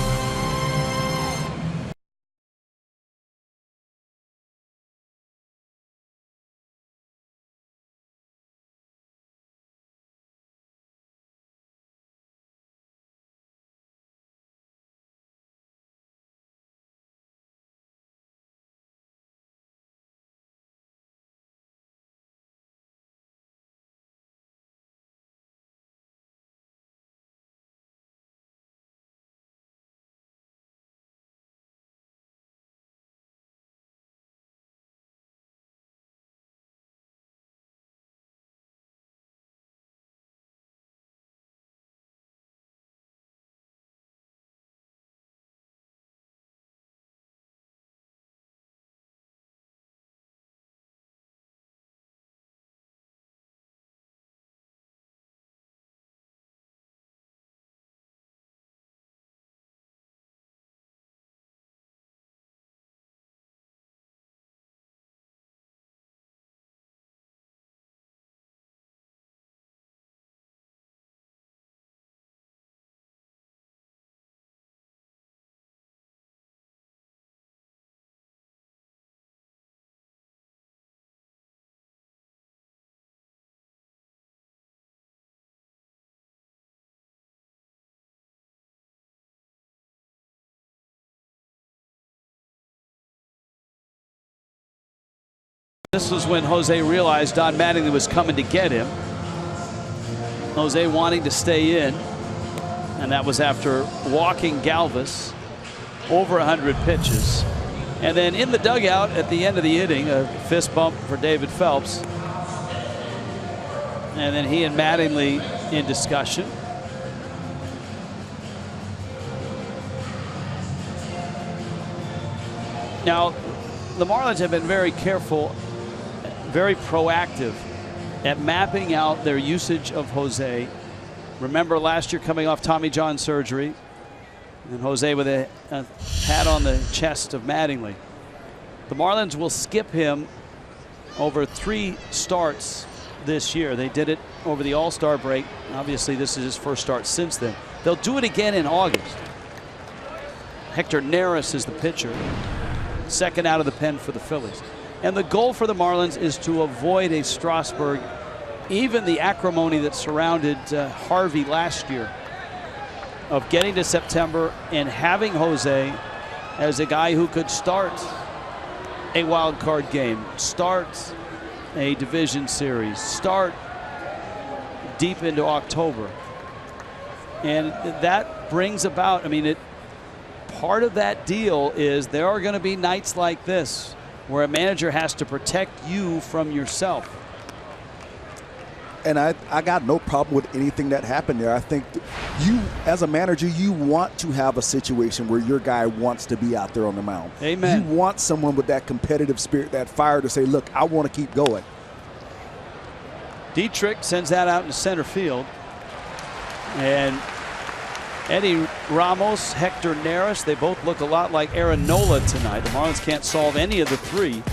This was when Jose realized Don Mattingly was coming to get him. Jose wanting to stay in, and that was after walking Galvis over 100 pitches. And then in the dugout at the end of the inning, a fist bump for David Phelps. And then he and Mattingly in discussion. Now, the Marlins have been very careful, very proactive at mapping out their usage of Jose. Remember last year coming off Tommy John surgery, and Jose with a pat on the chest of Mattingly. The Marlins will skip him over 3 starts this year. They did it over the All-Star break. Obviously, this is his first start since then. They'll do it again in August. Hector Neris is the pitcher, second out of the pen for the Phillies. And the goal for the Marlins is to avoid a Strasburg, even the acrimony that surrounded Harvey last year, of getting to September and having Jose as a guy who could start a wild card game, start a division series, start deep into October. And that brings about, I mean, part of that deal is there are going to be nights like this where a manager has to protect you from yourself. And I got no problem with anything that happened there. I think you, as a manager, you want to have a situation where your guy wants to be out there on the mound. Amen. You want someone with that competitive spirit, that fire to say, look, I want to keep going. Dietrich sends that out into center field. And Eddie Ramos, Hector Neris, they both look a lot like Aaron Nola tonight. The Marlins can't solve any of the three.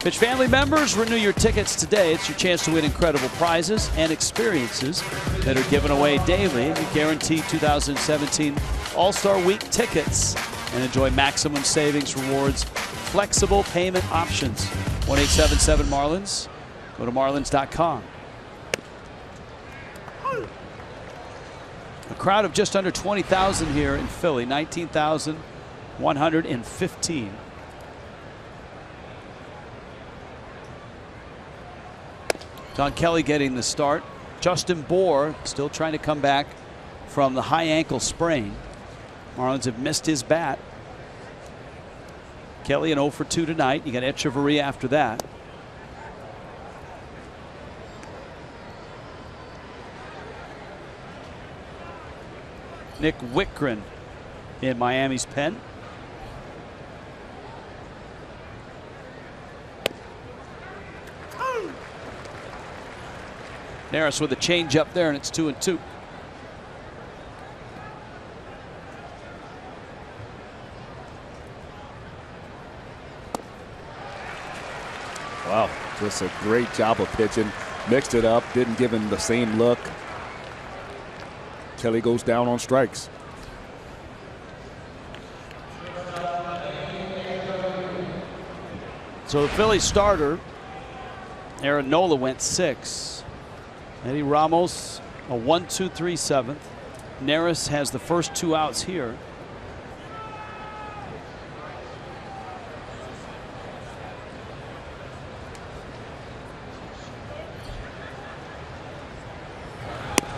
Pitch family members, renew your tickets today. It's your chance to win incredible prizes and experiences that are given away daily. And you guarantee 2017 All-Star Week tickets and enjoy maximum savings, rewards, flexible payment options. 1-877-MARLINS. Go to marlins.com. A crowd of just under 20,000 here in Philly, 19,115. Don Kelly getting the start. Justin Bour still trying to come back from the high ankle sprain. Marlins have missed his bat. Kelly an 0 for 2 tonight. You got Echeverria after that. Nick Wickren in Miami's pen. Neris with a change up there, and it's 2-2. Wow, just a great job of pitching. Mixed it up, didn't give him the same look. Kelly goes down on strikes. So the Phillies starter, Aaron Nola, went 6. Eddie Ramos a 1-2-3 7th. Neris has the first 2 outs here.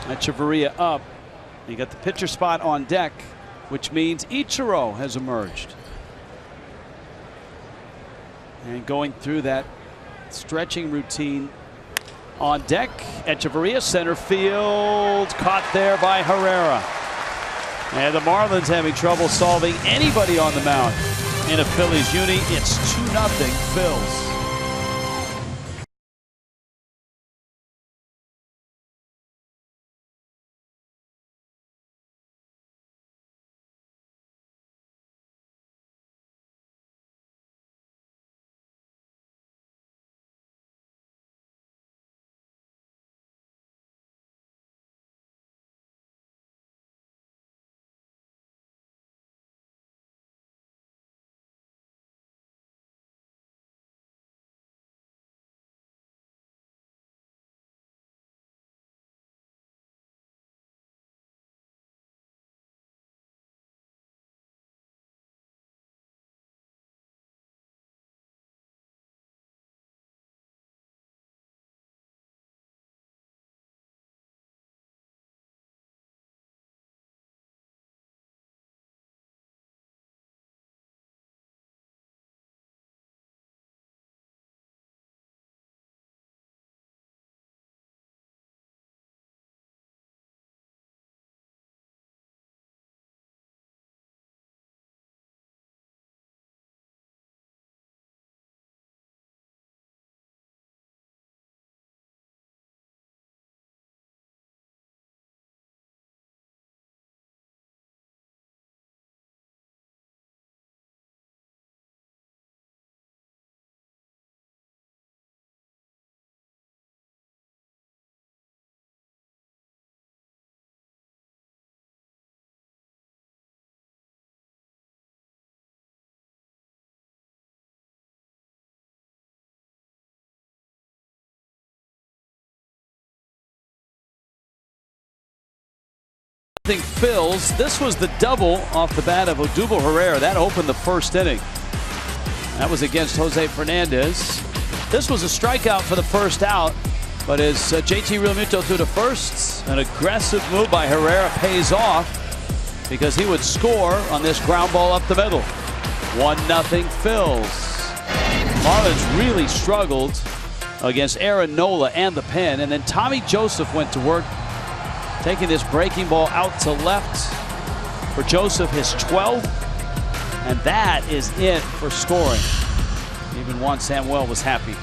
Echeverria up. You got the pitcher spot on deck, which means Ichiro has emerged. And going through that stretching routine on deck, Echeverria, center field, caught there by Herrera. And the Marlins having trouble solving anybody on the mound in a Phillies uni. It's 2-0 Phils. Phils. This was the double off the bat of Odubel Herrera. That opened the first inning. That was against Jose Fernandez. This was a strikeout for the first out, but as JT Realmuto threw to first, an aggressive move by Herrera pays off because he would score on this ground ball up the middle. 1-0 Phils. Marlins really struggled against Aaron Nola and the pen, and then Tommy Joseph went to work, taking this breaking ball out to left for Joseph, his 12th, and that is it for scoring. Even Juan Samuel was happy.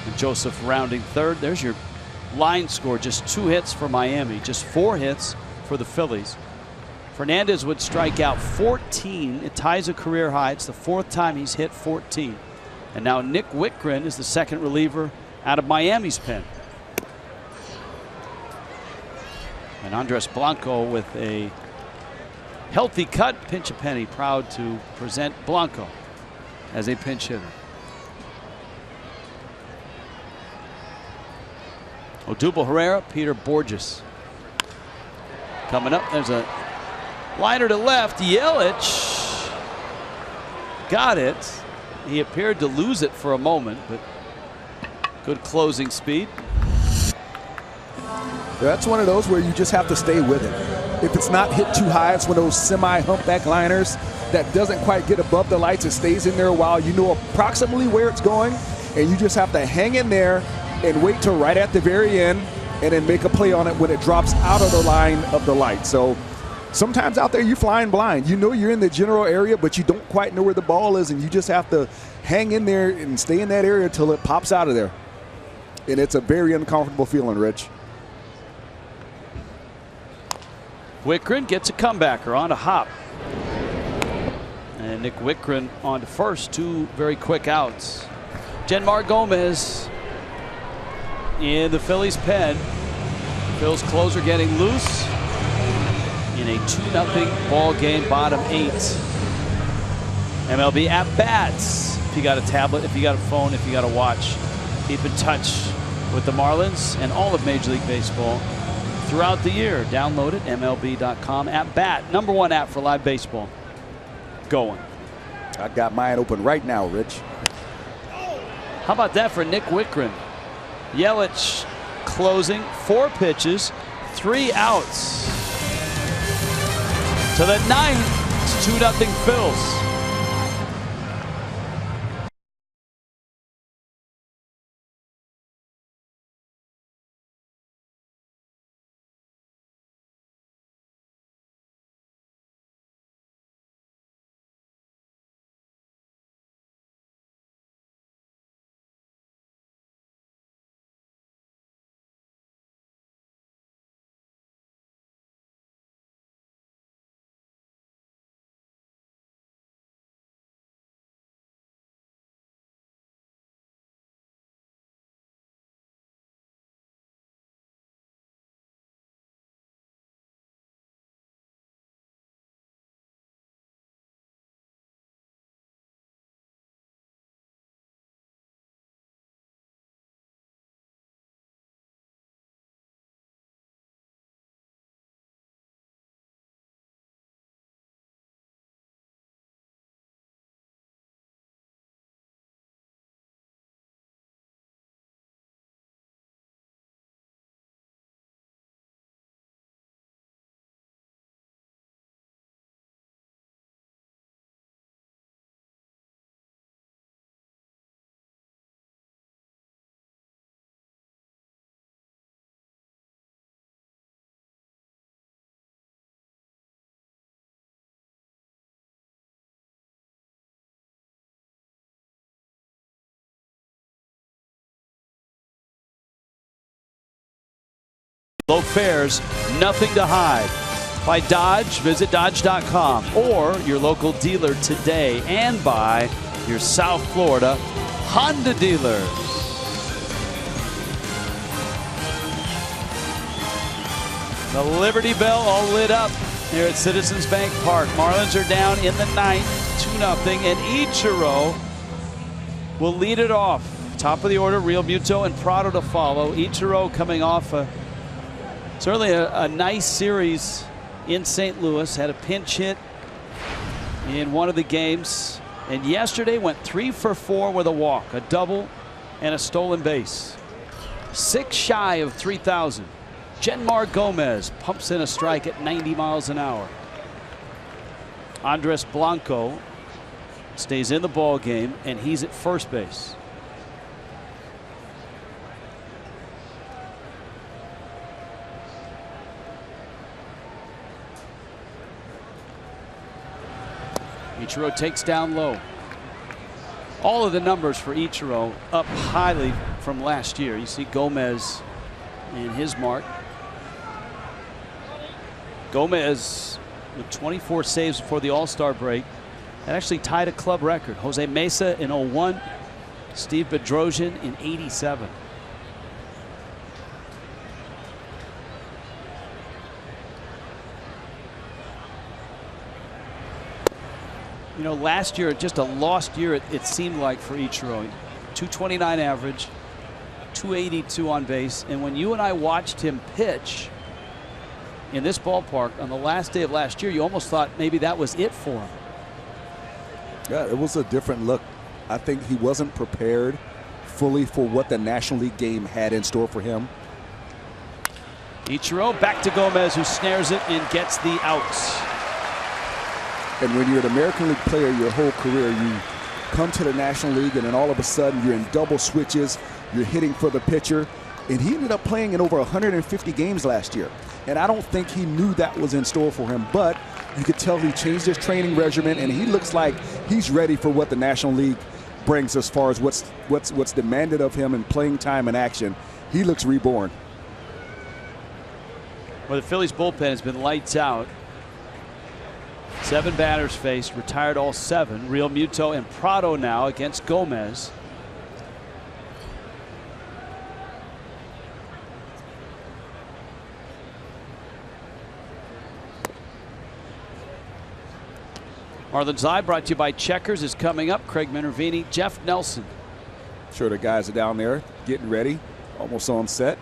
And Joseph rounding third. There's your line score. Just 2 hits for Miami, just 4 hits for the Phillies. Fernandez would strike out 14. It ties a career high. It's the 4th time he's hit 14. And now Nick Wittgren is the second reliever out of Miami's pen. And Andres Blanco with a healthy cut. Pinch a penny, proud to present Blanco as a pinch hitter. Odubel Herrera, Peter Borges. Coming up, there's a liner to left. Yelich got it. He appeared to lose it for a moment, but good closing speed. That's one of those where you just have to stay with it. If it's not hit too high, it's one of those semi-humpback liners that doesn't quite get above the lights. It stays in there a while. You know approximately where it's going, and you just have to hang in there and wait till right at the very end and then make a play on it when it drops out of the line of the light. So sometimes out there you're flying blind. You know you're in the general area, but you don't quite know where the ball is, and you just have to hang in there and stay in that area until it pops out of there. And it's a very uncomfortable feeling, Rich. Wittgren gets a comebacker on a hop. And Nick Wittgren on to first. 2 very quick outs. Jenmar Gomez in the Phillies pen. Phil's closer getting loose in a 2-0 ball game, bottom 8. MLB at bats. If you got a tablet, if you got a phone, if you got a watch, keep in touch with the Marlins and all of Major League Baseball throughout the year. Download it, MLB.com. At bat, #1 app for live baseball. Going. I got mine open right now, Rich. How about that for Nick Wittgren? Yelich closing, 4 pitches, 3 outs. To the 9th, it's 2-0 Phils. Low fares, nothing to hide. By Dodge, visit Dodge.com or your local dealer today, and by your South Florida Honda dealers. The Liberty Bell all lit up here at Citizens Bank Park. Marlins are down in the 9th, 2-0, and Ichiro will lead it off. Top of the order, Realmuto and Prado to follow. Ichiro coming off certainly a nice series in St. Louis. Had a pinch hit in one of the games, and yesterday went 3 for 4 with a walk, a double and a stolen base. 6 shy of 3,000. Genmar Gomez pumps in a strike at 90 miles an hour. Andres Blanco stays in the ball game, and he's at first base. Ichiro takes down low. All of the numbers for Ichiro up highly from last year. You see Gomez in his mark. Gomez with 24 saves before the All-Star break. That actually tied a club record. Jose Mesa in 01, Steve Bedrosian in 87. You know, last year, just a lost year, it seemed like for Ichiro. 229 average, 282 on base. And when you and I watched him pitch in this ballpark on the last day of last year, you almost thought maybe that was it for him. Yeah, it was a different look. I think he wasn't prepared fully for what the National League game had in store for him. Ichiro back to Gomez, who snares it and gets the outs. And when you're an American League player your whole career, you come to the National League and then all of a sudden you're in double switches, you're hitting for the pitcher. And he ended up playing in over 150 games last year. And I don't think he knew that was in store for him, but you could tell he changed his training regimen, and he looks like he's ready for what the National League brings as far as what's demanded of him in playing time and action. He looks reborn. Well, the Phillies bullpen has been lights out. 7 batters faced, retired all 7. Real Muto and Prado now against Gomez. Marlins Eye brought to you by Checkers is coming up. Craig Minervini, Jeff Nelson. Sure, the guys are down there getting ready, almost on set.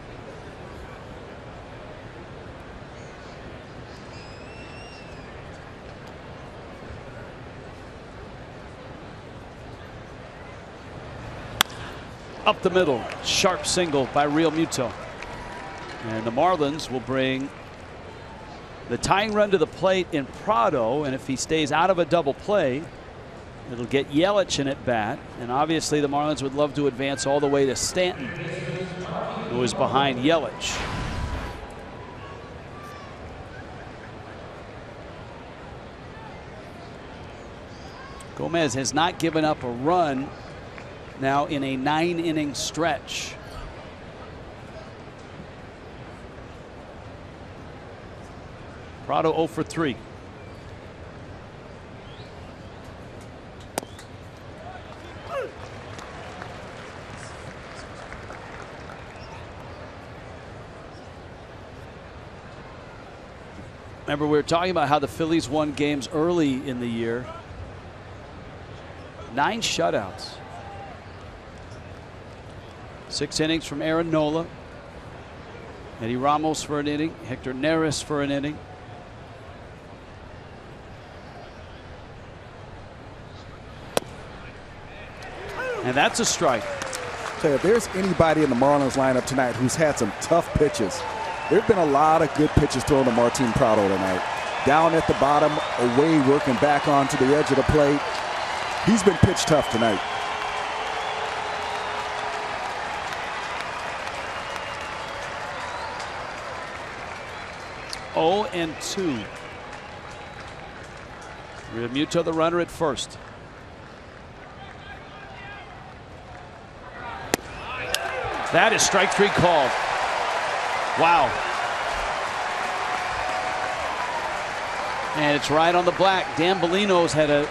Up the middle, sharp single by Real Muto. And the Marlins will bring the tying run to the plate in Prado, and if he stays out of a double play, it'll get Yelich in at bat. And obviously the Marlins would love to advance all the way to Stanton, who is behind Yelich. Gomez has not given up a run now in a 9-inning stretch. Prado 0 for 3. Remember, we were talking about how the Phillies won games early in the year. 9 shutouts. 6 innings from Aaron Nola. Eddie Ramos for an inning. Hector Neris for an inning. And that's a strike. Tell you, if there's anybody in the Marlins lineup tonight who's had some tough pitches, there have been a lot of good pitches thrown to Martin Prado tonight. Down at the bottom, away, working back onto the edge of the plate. He's been pitched tough tonight. Oh and 2. Real Muto, the runner at first. That is strike 3 called. Wow. And it's right on the black. Dan Bellino's had an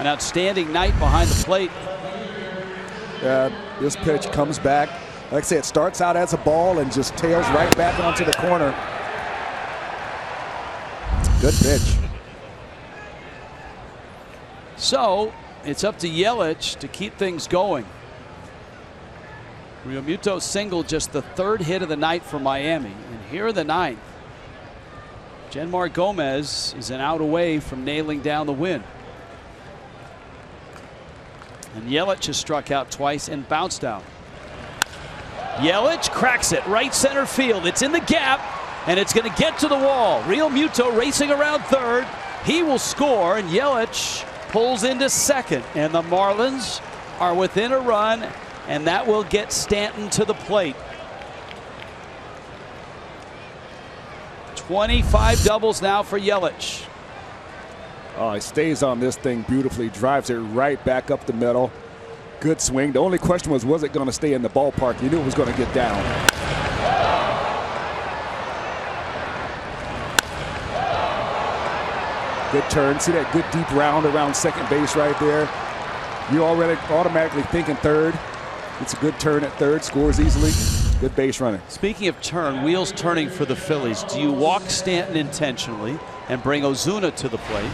outstanding night behind the plate. This pitch comes back. Like I said, it starts out as a ball and just tails right back onto the corner. Good pitch. So it's up to Yelich to keep things going. Real Muto singled just the 3rd hit of the night for Miami. And here in the 9th, Genmar Gomez is an out away from nailing down the win. And Yelich has struck out twice and bounced out. Yelich cracks it right center field. It's in the gap, and it's going to get to the wall. Real Muto racing around third. He will score, and Yelich pulls into second. And the Marlins are within a run, and that will get Stanton to the plate. 25 doubles now for Yelich. Oh, he stays on this thing beautifully, drives it right back up the middle. Good swing. The only question was it going to stay in the ballpark? You knew it was going to get down. Good turn. See that good deep round around second base right there? You already automatically thinking third. It's a good turn at third, scores easily. Good base running. Speaking of turn, wheels turning for the Phillies. Do you walk Stanton intentionally and bring Ozuna to the plate?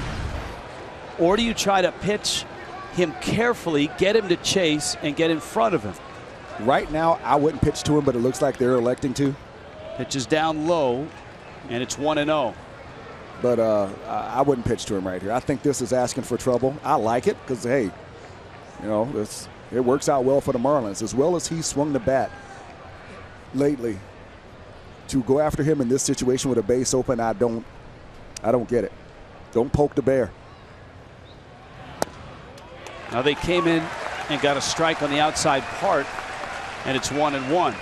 Or do you try to pitch him carefully, get him to chase, and get in front of him? Right now, I wouldn't pitch to him, but it looks like they're electing to. Pitches down low, and it's 1-0. But I wouldn't pitch to him right here. I think this is asking for trouble. I like it because, hey, you know, it works out well for the Marlins. As well as he swung the bat lately, to go after him in this situation with a base open, I don't get it. Don't poke the bear. Now they came in and got a strike on the outside part, and it's 1-1.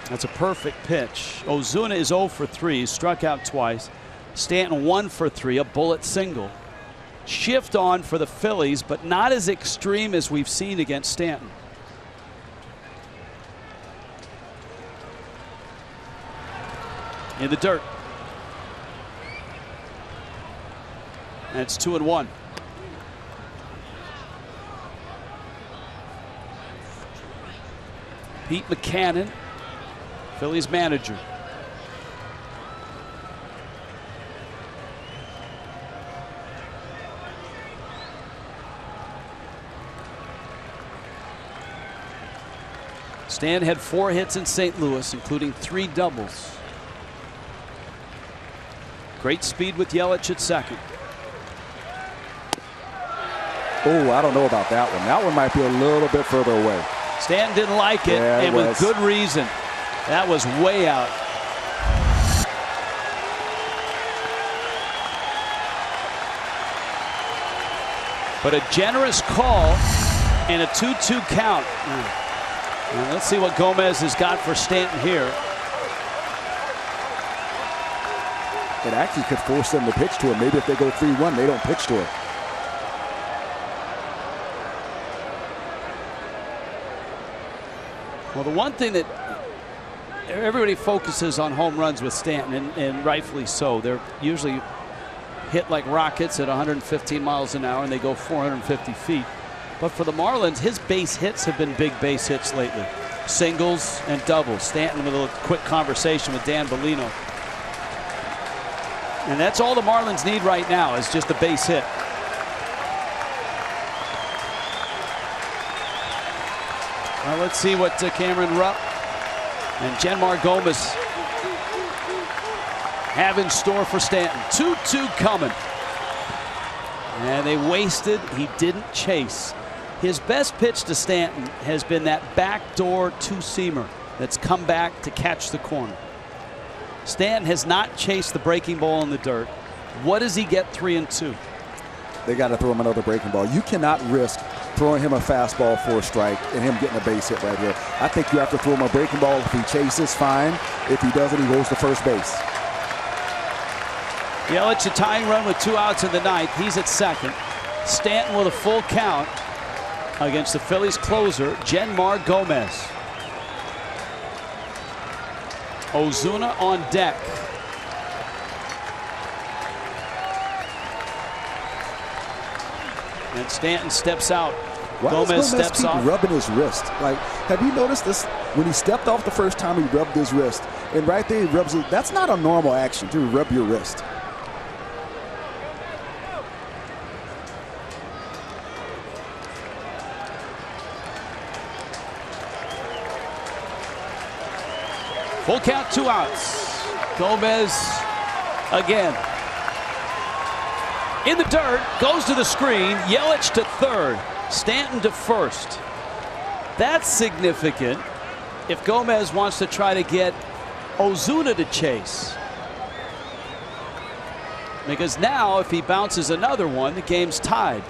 That's a perfect pitch. Ozuna is 0 for 3, struck out twice. Stanton 1 for 3, a bullet single. Shift on for the Phillies, but not as extreme as we've seen against Stanton. In the dirt. And it's 2-1. Pete McCannon, Phillies manager. Stan had 4 hits in St. Louis, including 3 doubles. Great speed with Yelich at second. Oh, I don't know about that one. That one might be a little bit further away. Stanton didn't like it, yeah, and with good reason. That was way out. But a generous call and a 2-2 count. Now let's see what Gomez has got for Stanton here. It actually could force them to pitch to him. Maybe if they go 3-1, they don't pitch to him. Well, the one thing that everybody focuses on home runs with Stanton, and rightfully so. They're usually hit like rockets at 115 miles an hour, and they go 450 feet. But for the Marlins, his base hits have been big base hits lately. Singles and doubles. Stanton with a quick conversation with Dan Bellino. And that's all the Marlins need right now, is just a base hit. Well, let's see what Cameron Rupp and Genmar Gomez have in store for Stanton. 2-2 coming. And they wasted. He didn't chase. His best pitch to Stanton has been that backdoor two-seamer that's come back to catch the corner. Stanton has not chased the breaking ball in the dirt. What does he get 3-2? They got to throw him another breaking ball. You cannot risk throwing him a fastball for a strike and him getting a base hit right here. I think you have to throw him a breaking ball. If he chases, fine. If he doesn't, he goes to first base. Yelich a tying run with 2 outs in the ninth. He's at second. Stanton with a full count against the Phillies closer, Genmar Gomez. Ozuna on deck. And Stanton steps out. Why Gomez does steps keep off. rubbing his wrist? Like, have you noticed this? When he stepped off the first time, he rubbed his wrist. And right there, he rubs it. That's not a normal action to rub your wrist. Full count, 2 outs. Gomez again. In the dirt, goes to the screen. Yelich to third. Stanton to first. That's significant if Gomez wants to try to get Ozuna to chase. Because now if he bounces another one, the game's tied.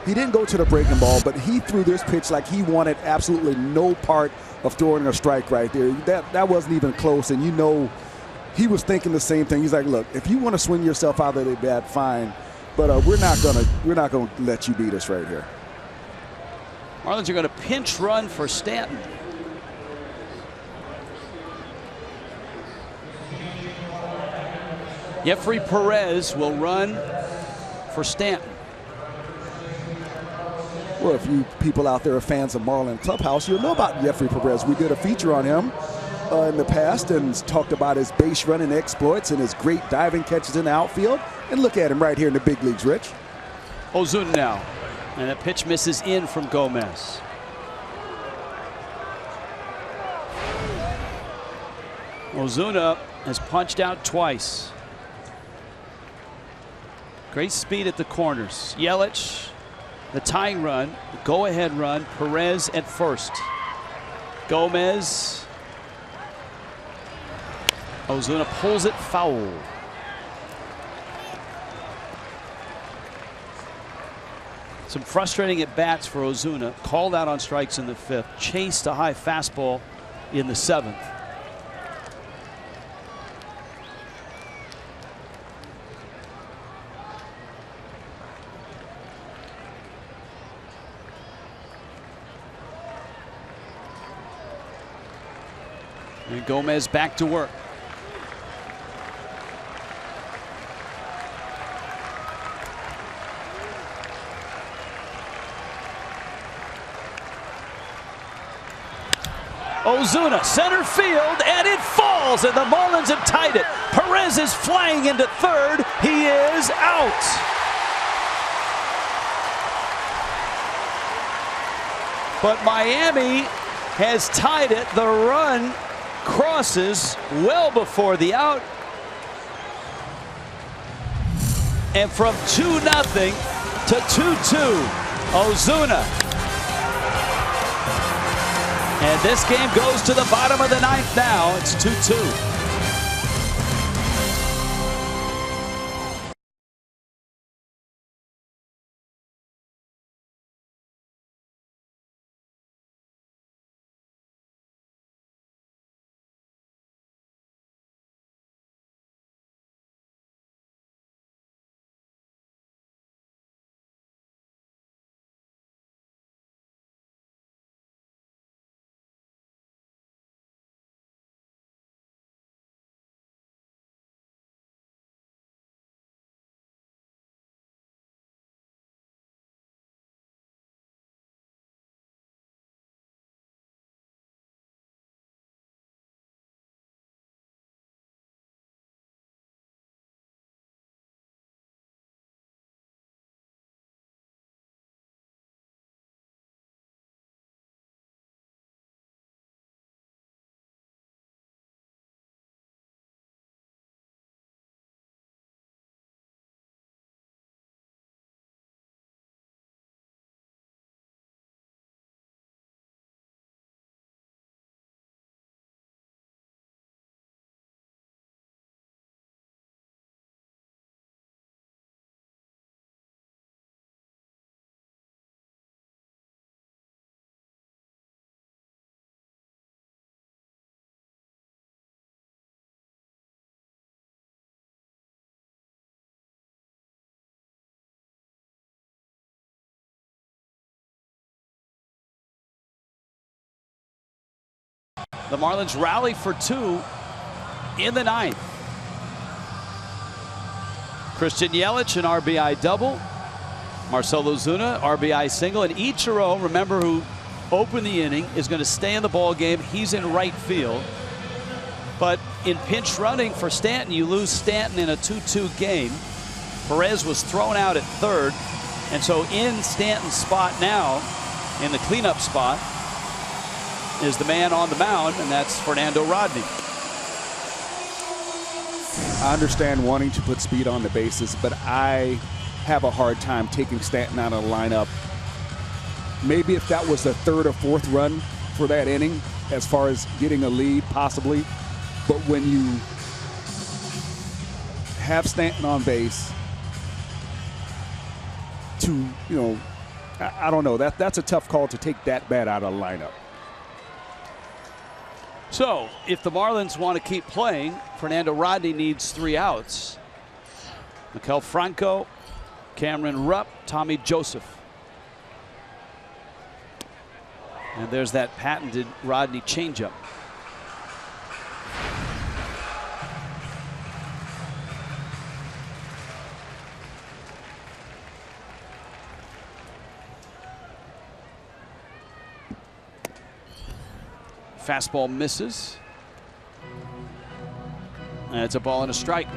He didn't go to the breaking ball, but he threw this pitch like he wanted absolutely no part of throwing a strike right there. That wasn't even close, and you know he was thinking the same thing. He's like, look, if you want to swing yourself out of the bat, fine, but we're not gonna let you beat us right here. Marlins are going to pinch run for Stanton. Jeffrey Perez will run for Stanton. Well, if you people out there are fans of Marlin Clubhouse, you'll know about Jeffrey Perez. We did a feature on him in the past and talked about his base running exploits and his great diving catches in the outfield. And look at him right here in the big leagues, Rich. Ozuna now. And a pitch misses in from Gomez. Ozuna has punched out twice. Great speed at the corners. Yelich, the tying run, the go-ahead run. Perez at first. Gomez. Ozuna pulls it foul. Some frustrating at-bats for Ozuna. Called out on strikes in the 5th. Chased a high fastball in the 7th. And Gomez back to work. Ozuna, center field, and it falls, and the Marlins have tied it. Perez is flying into third. He is out. But Miami has tied it. The run crosses well before the out. And from 2-0 to 2-2, Ozuna. And this game goes to the bottom of the 9th now. It's 2-2. The Marlins rally for 2 in the 9th. Christian Yelich, an RBI double. Marcell Ozuna, RBI single. And Ichiro, remember, who opened the inning, is going to stay in the ball game. He's in right field. But in pinch running for Stanton, you lose Stanton in a 2-2 game. Perez was thrown out at third. And so in Stanton's spot now, in the cleanup spot, is the man on the mound, and that's Fernando Rodney. I understand wanting to put speed on the bases, but I have a hard time taking Stanton out of the lineup. Maybe if that was the 3rd or 4th run for that inning as far as getting a lead possibly. But when you have Stanton on base to, you know, I don't know. That's a tough call to take that bat out of the lineup. So if the Marlins want to keep playing, Fernando Rodney needs 3 outs. Maikel Franco, Cameron Rupp, Tommy Joseph. And there's that patented Rodney changeup. Fastball misses. And it's a ball and a strike.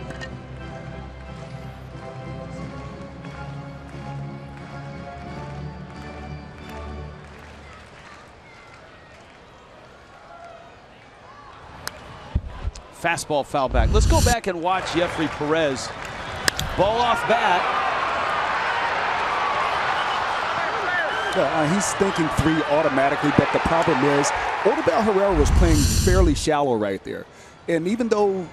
Fastball foul back. Let's go back and watch Jeffrey Perez. Ball off bat. He's thinking 3 automatically, but the problem is Odubel Herrera was playing fairly shallow right there. And even though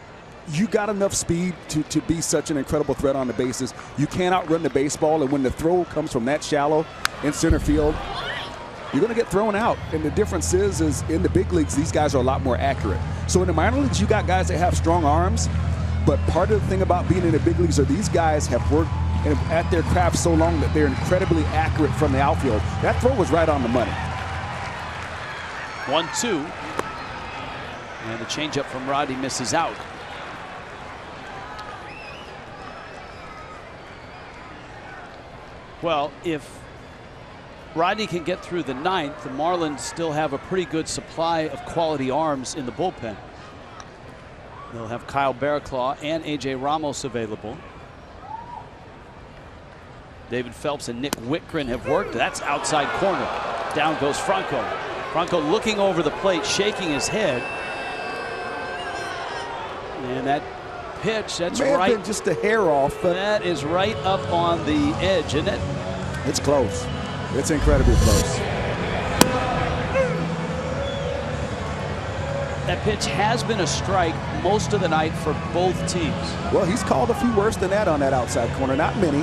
you got enough speed to be such an incredible threat on the bases, you can't outrun the baseball. And when the throw comes from that shallow in center field, you're going to get thrown out. And the difference is in the big leagues, these guys are a lot more accurate. So in the minor leagues, you got guys that have strong arms. But part of the thing about being in the big leagues are these guys have worked at their craft so long that they're incredibly accurate from the outfield. That throw was right on the money. 1-2. And the changeup from Rodney misses out. Well, if Rodney can get through the 9th, the Marlins still have a pretty good supply of quality arms in the bullpen. They'll have Kyle Barraclough and A.J. Ramos available. David Phelps and Nick Whitgren have worked. That's outside corner. Down goes Franco. Franco looking over the plate, shaking his head. And that pitch, that's May right. have been just a hair off. But that is right up on the edge, isn't it? it's close. It's incredibly close. That pitch has been a strike most of the night for both teams. Well, he's called a few worse than that on that outside corner. Not many,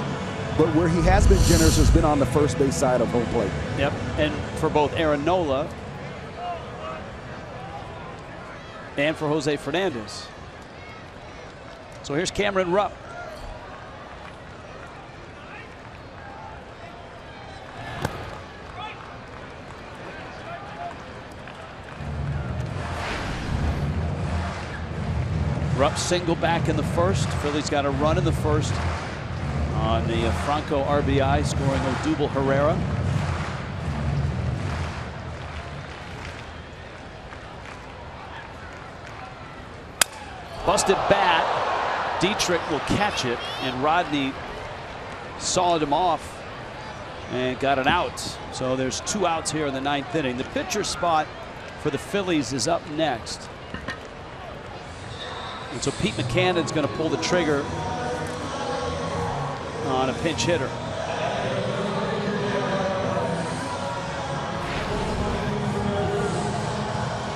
but where he has been generous has been on the first base side of home plate. Yep, and for both Aaron Nola and for Jose Fernandez. So here's Cameron Rupp. Rupp single back in the first. Phillies got a run in the first on the Franco RBI, scoring Odubel Herrera. Busted bat. Dietrich will catch it, and Rodney sawed him off and got an out. So there's 2 outs here in the 9th inning. The pitcher spot for the Phillies is up next. And so Pete McCannon's going to pull the trigger on a pinch hitter.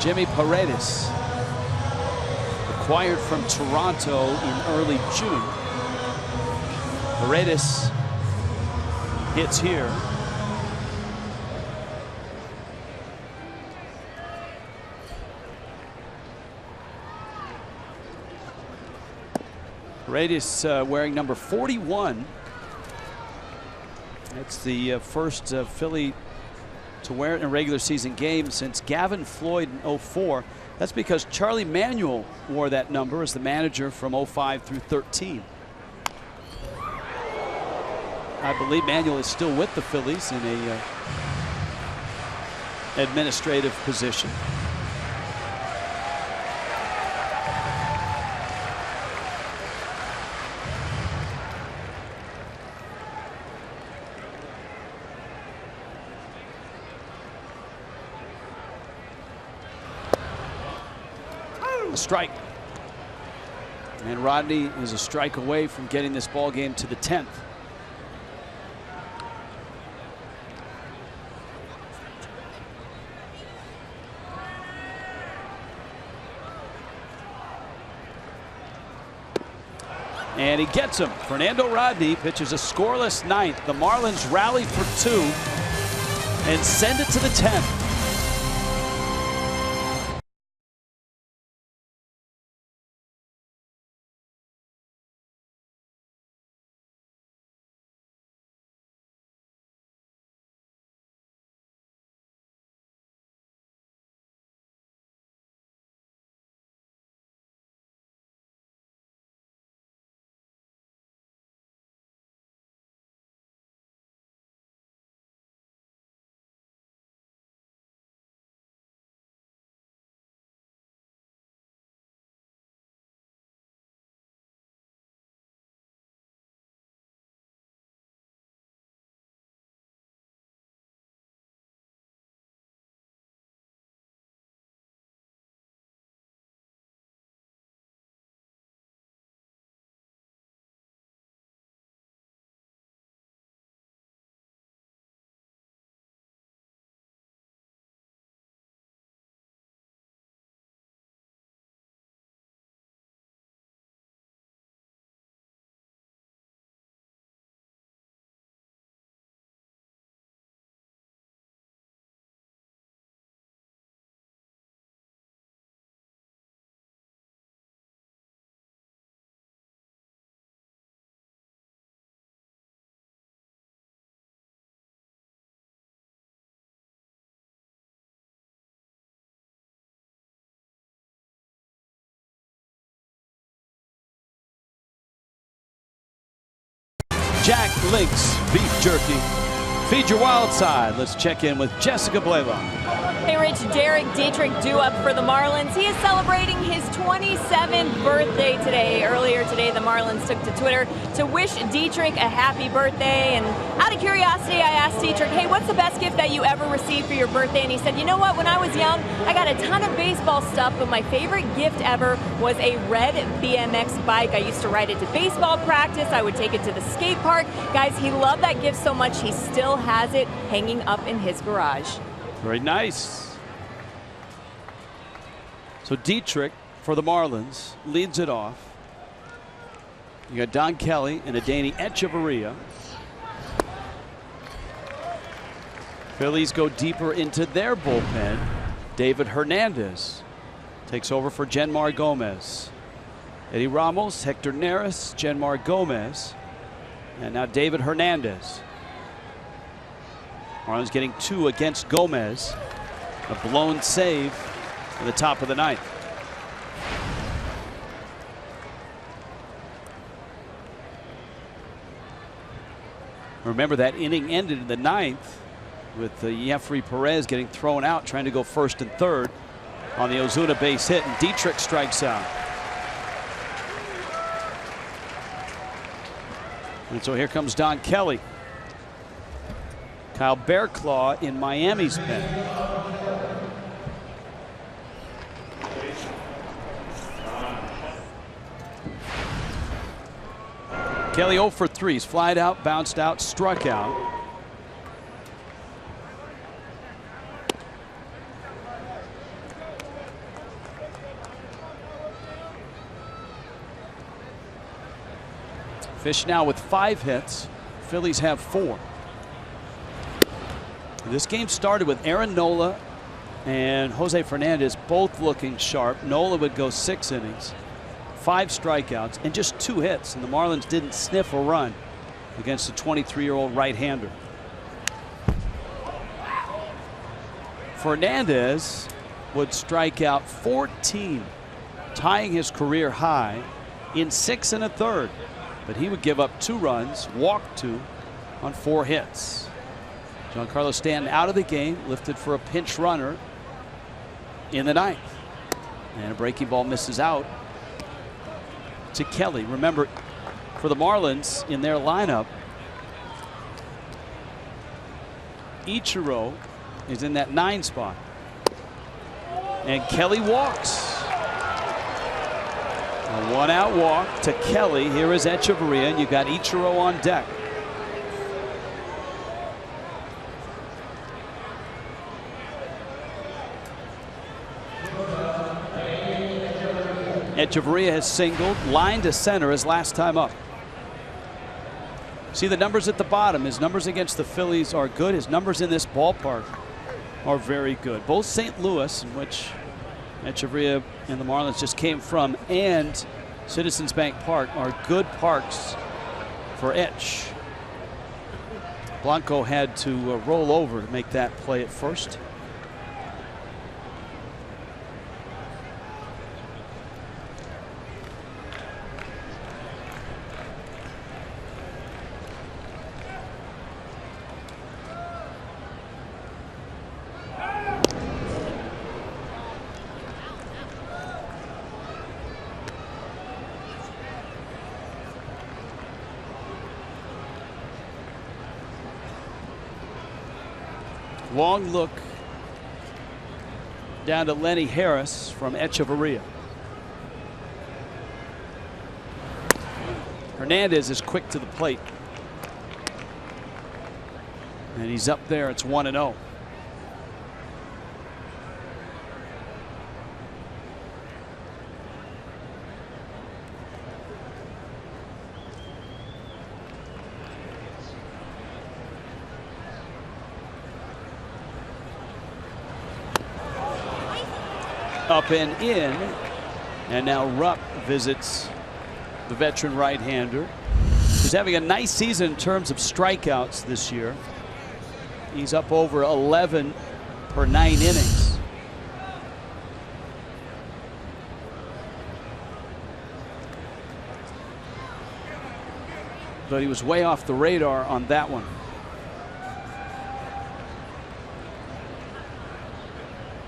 Jimmy Paredes, acquired from Toronto in early June. Paredes hits here. Paredes wearing number 41. That's the first Philly to wear it in a regular season game since Gavin Floyd in 04. That's because Charlie Manuel wore that number as the manager from 05 through 13. I believe Manuel is still with the Phillies in a administrative position. Strike, and Rodney is a strike away from getting this ball game to the 10th. And he gets him. Fernando Rodney pitches a scoreless ninth. The Marlins rally for 2 and send it to the 10th. Jack Link's beef jerky. Feed your wild side. Let's check in with Jessica Blaylock. Hey, Rich, Derek Dietrich due up for the Marlins. He is celebrating his 27th birthday today. Earlier today, the Marlins took to Twitter to wish Dietrich a happy birthday. And out of curiosity, I asked Dietrich, hey, what's the best gift that you ever received for your birthday? And he said, you know what, when I was young, I got a ton of baseball stuff, but my favorite gift ever was a red BMX bike. I used to ride it to baseball practice. I would take it to the skate park. Guys, he loved that gift so much, he still has it hanging up in his garage. Very nice. So Dietrich for the Marlins leads it off. You got Don Kelly and Adeiny Echeverria. Phillies go deeper into their bullpen. David Hernandez takes over for Genmar Gomez. Eddie Ramos, Hector Neris, Genmar Gomez, and now David Hernandez. Marlins getting 2 against Gomez. A blown save at the top of the ninth. Remember that inning ended in the ninth with Jeffrey Perez getting thrown out trying to go first and third on the Ozuna base hit, and Dietrich strikes out. And so here comes Don Kelly. Kyle Bearclaw in Miami's pen. Kelly 0 for 3. He's flied out, bounced out, struck out. Fish now with 5 hits. Phillies have 4. This game started with Aaron Nola and Jose Fernandez both looking sharp. Nola would go 6 innings, 5 strikeouts, and just 2 hits. And the Marlins didn't sniff a run against the 23-year-old right-hander. Fernandez would strike out 14, tying his career high in 6 1/3. But he would give up 2 runs, walk 2 on 4 hits. Giancarlo Stanton out of the game, lifted for a pinch runner in the ninth. And a breaking ball misses out to Kelly. Remember, for the Marlins in their lineup, Ichiro is in that 9 spot. And Kelly walks. A 1-out walk to Kelly. Here is Echeverria, and you got Ichiro on deck. Echeverria has singled, line to center his last time up. See the numbers at the bottom. His numbers against the Phillies are good. His numbers in this ballpark are very good. Both St. Louis, in which Echeverria and the Marlins just came from, and Citizens Bank Park are good parks for Etch. Blanco had to roll over to make that play at first. Long look down to Lenny Harris from Echeverria. Fernandez is quick to the plate. And he's up there. It's 1-0. Up and in, and now Rupp visits the veteran right-hander, who's having a nice season in terms of strikeouts this year. He's up over 11 per 9 innings. But he was way off the radar on that one.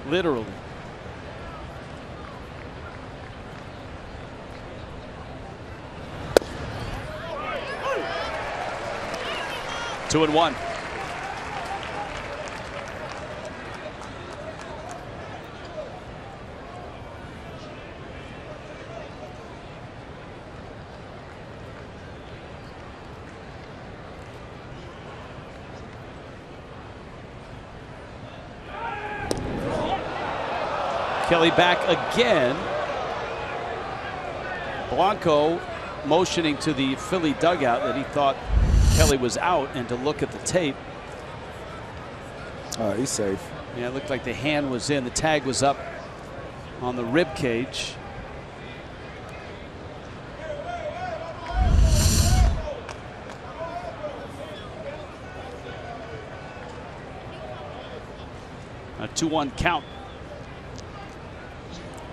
Literally. Two and one. Kelly back again. Blanco motioning to the Philly dugout that he thought Kelly was out, and to look at the tape. He's safe. Yeah, it looked like the hand was in. The tag was up on the rib cage. A 2-1 count.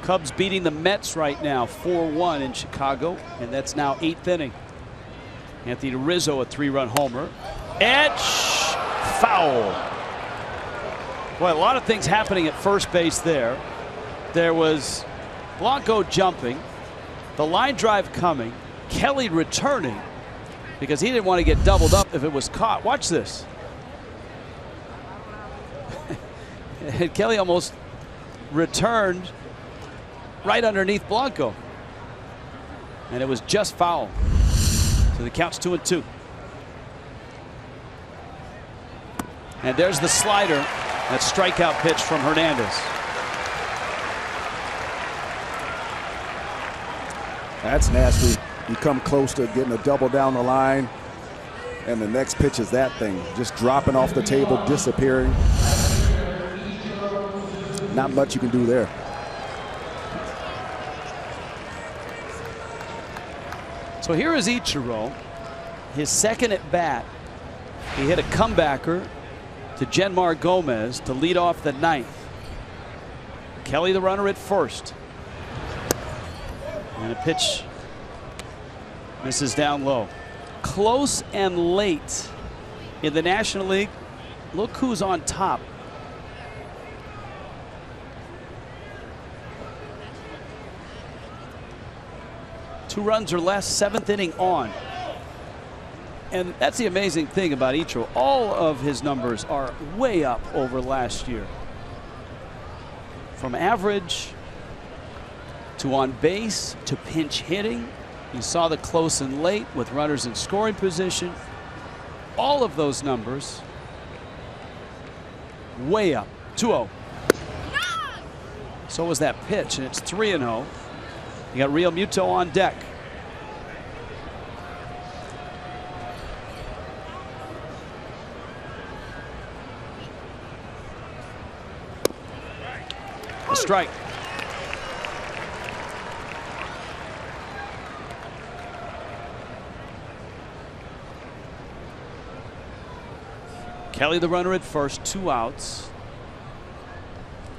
Cubs beating the Mets right now 4-1 in Chicago, and that's now 8th inning. Anthony Rizzo, a 3-run homer. Etch, foul. Boy, a lot of things happening at first base there. There was Blanco jumping, the line drive coming, Kelly returning because he didn't want to get doubled up if it was caught. Watch this. And Kelly almost returned right underneath Blanco, and it was just foul. So the count's 2-2. And there's the slider. That strikeout pitch from Hernandez. That's nasty. You come close to getting a double down the line, and the next pitch is that thing. Just dropping off the table, disappearing. Not much you can do there. So here is Ichiro, his second at bat. He hit a comebacker to Genmar Gomez to lead off the 9th. Kelly the runner at first. And a pitch misses down low. Close and late in the National League. Look who's on top. Two runs or less, 7th inning on. And that's the amazing thing about Ichiro. All of his numbers are way up over last year. From average to on base to pinch hitting. You saw the close and late with runners in scoring position. All of those numbers way up. 2-0. So was that pitch, and it's 3-0. You got Real Muto on deck. A strike. Kelly the runner at first, 2 outs.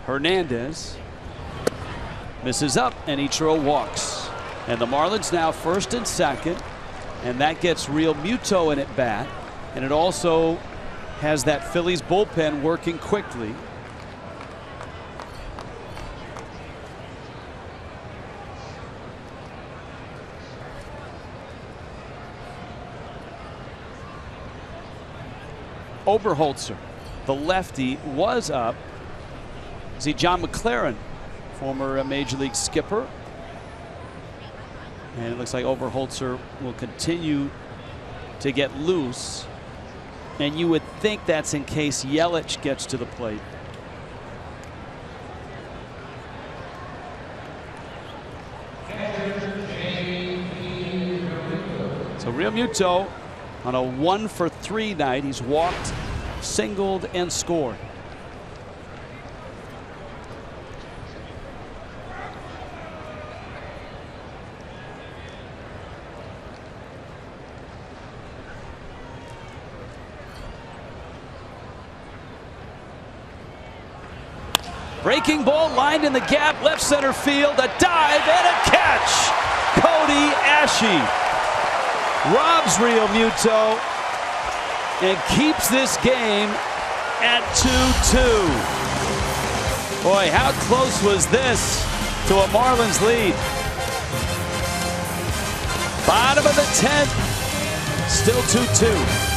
Hernandez misses up, and Ichiro walks. And the Marlins now first and second, and that gets Real Muto in at bat. And it also has that Phillies bullpen working quickly. Oberholzer, the lefty, was up. See John McLaren, former Major League skipper. And it looks like Oberholzer will continue to get loose. And you would think that's in case Yelich gets to the plate. So Real Muto on a 1-for-3 night. He's walked, singled, and scored. Breaking ball lined in the gap, left center field, a dive and a catch. Cody Asche robs Real Muto and keeps this game at 2-2. Boy, how close was this to a Marlins lead? Bottom of the 10th, still 2-2.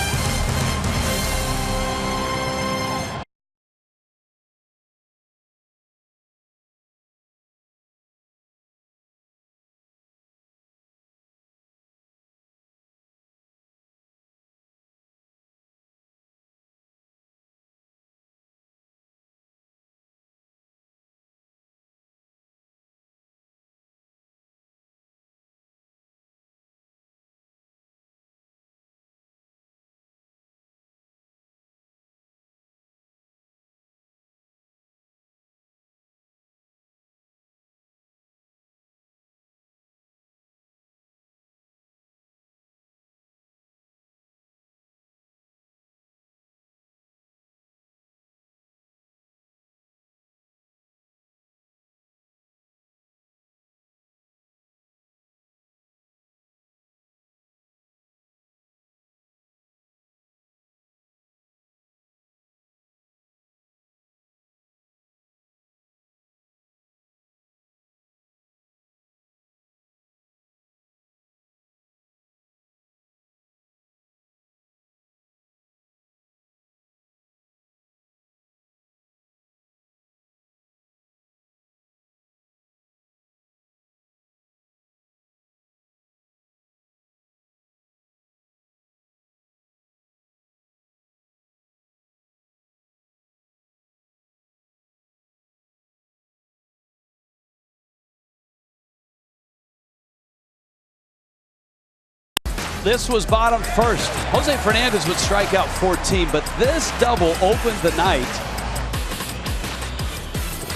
This was bottom first. Jose Fernandez would strike out 14, but this double opened the night.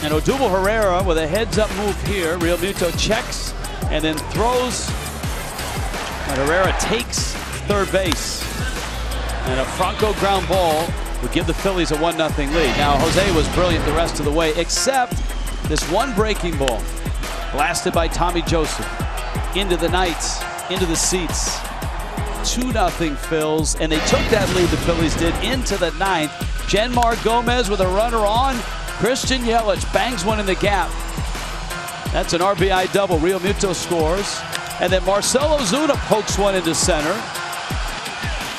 And Odubel Herrera with a heads-up move here. Real Muto checks and then throws. And Herrera takes third base. And a Franco ground ball would give the Phillies a 1-0 lead. Now, Jose was brilliant the rest of the way, except this one breaking ball blasted by Tommy Joseph into the nights, into the seats. 2-0 Phils, and they took that lead, the Phillies did, into the 9th. Jenmar Gomez with a runner on. Christian Yelich bangs one in the gap. That's an RBI double. Real Muto scores. And then Marcell Ozuna pokes one into center.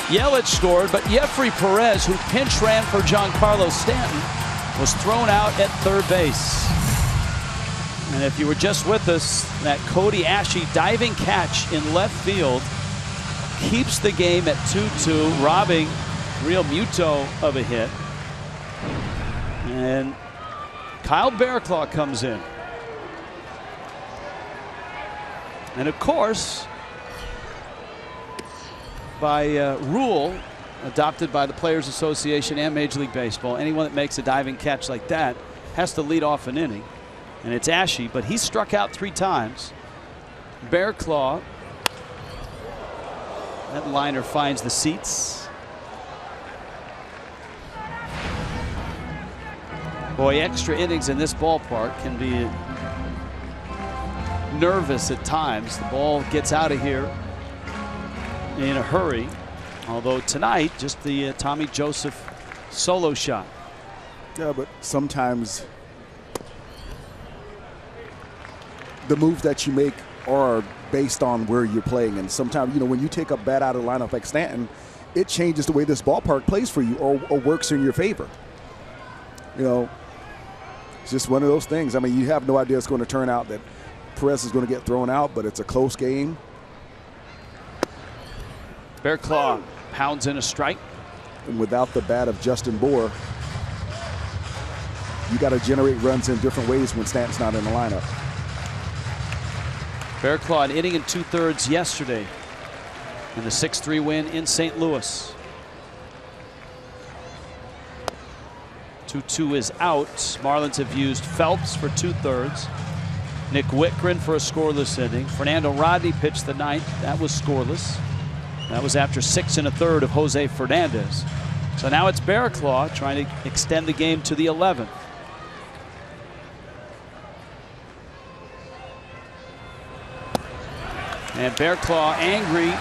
Yelich scored, but Jeffrey Perez, who pinch ran for Giancarlo Stanton, was thrown out at third base. And if you were just with us, that Cody Asche diving catch in left field keeps the game at 2-2, robbing Real Muto of a hit. And Kyle Barraclough comes in. And of course, by rule adopted by the Players Association and Major League Baseball, anyone that makes a diving catch like that has to lead off an inning. And it's Ashy, but he struck out 3 times. Bear Claw. That liner finds the seats. Boy, extra innings in this ballpark can be nervous at times. The ball gets out of here in a hurry. Although tonight, just the Tommy Joseph solo shot. Yeah, but sometimes the moves that you make are based on where you're playing. And sometimes, you know, when you take a bat out of the lineup like Stanton, it changes the way this ballpark plays for you or works in your favor. You know, it's just one of those things. I mean, you have no idea it's going to turn out that Perez is going to get thrown out, but it's a close game. Bear Claw pounds in a strike. And without the bat of Justin Bour, you got to generate runs in different ways when Stanton's not in the lineup. Bear Claw an inning and 2/3 yesterday in the 6-3 win in St. Louis. 2-2 is out. Marlins have used Phelps for 2/3. Nick Whitgren for a scoreless inning. Fernando Rodney pitched the 9th. That was scoreless. That was after 6 1/3 of Jose Fernandez. So now it's Bear Claw trying to extend the game to the 11th. And Bear Claw angry.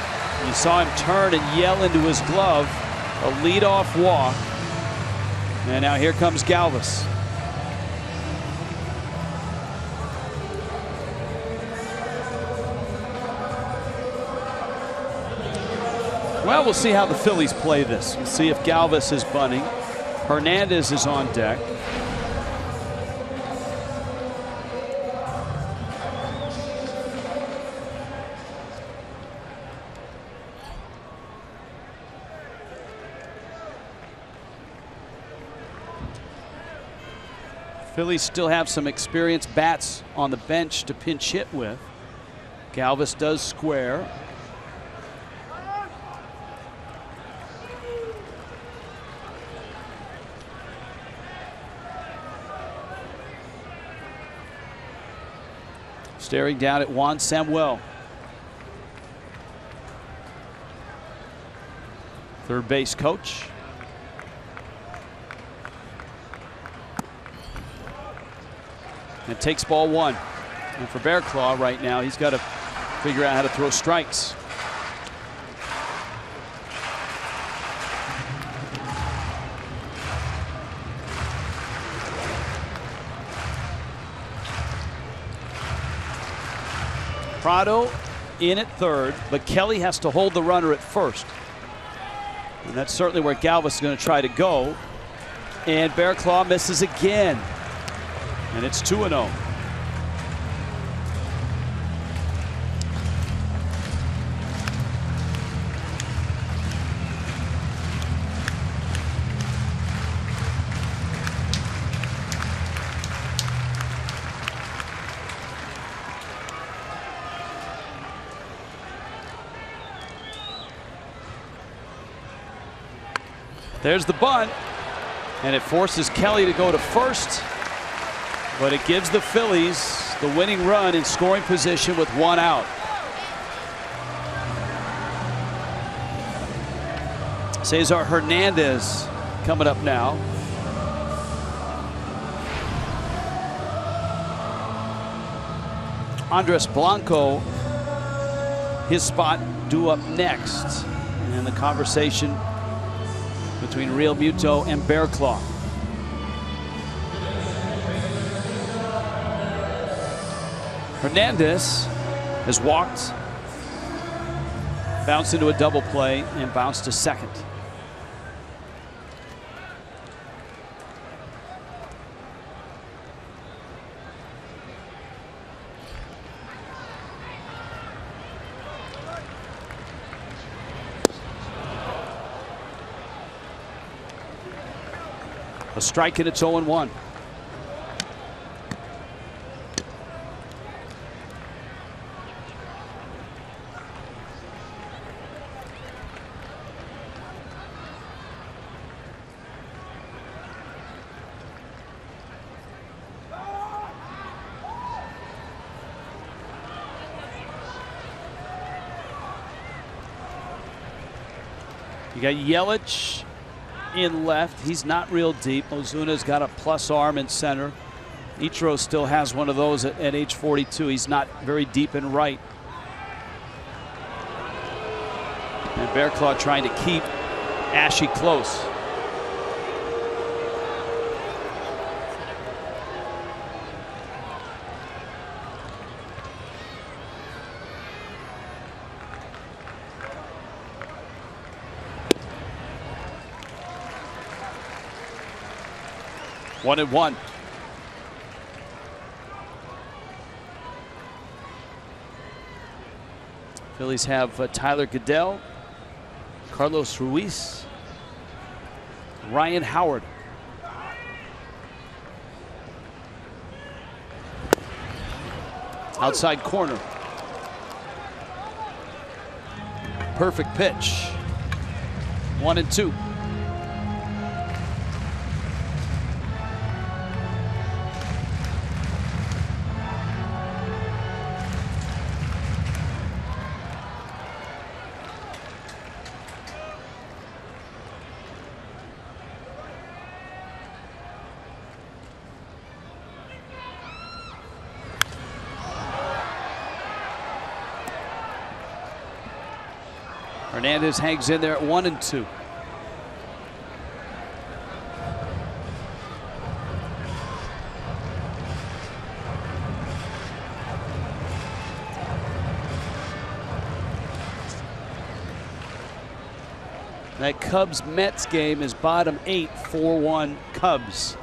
You saw him turn and yell into his glove. A leadoff walk. And now here comes Galvis. Well, we'll see how the Phillies play this. We'll see if Galvis is bunting. Hernandez is on deck. Phillies still have some experienced bats on the bench to pinch hit with. Galvis does square. Staring down at Juan Samuel. Third base coach. And takes ball 1. And for Bear Claw right now, he's got to figure out how to throw strikes. Prado in at third, but Kelly has to hold the runner at first. And that's certainly where Galvis is going to try to go. And Bear Claw misses again. And it's 2-0. There's the bunt, and it forces Kelly to go to first, but it gives the Phillies the winning run in scoring position with 1 out. Cesar Hernandez coming up now. Andres Blanco, his spot due up next, and the conversation between Real Muto and Bear Claw. Hernandez has walked, bounced into a double play, and bounced to second. A strike and it's 0-1. got Yelich in left. He's not real deep. Ozuna's got a plus arm in center. Ichiro still has one of those at age 42. He's not very deep in right. And Bearclaw trying to keep Ashy close. One and one. Phillies have Tyler Goodell, Carlos Ruiz, Ryan Howard. Outside corner. Perfect pitch. 1-2. Fernandez hangs in there at 1-2. That Cubs-Mets game is bottom 8, 4-1 Cubs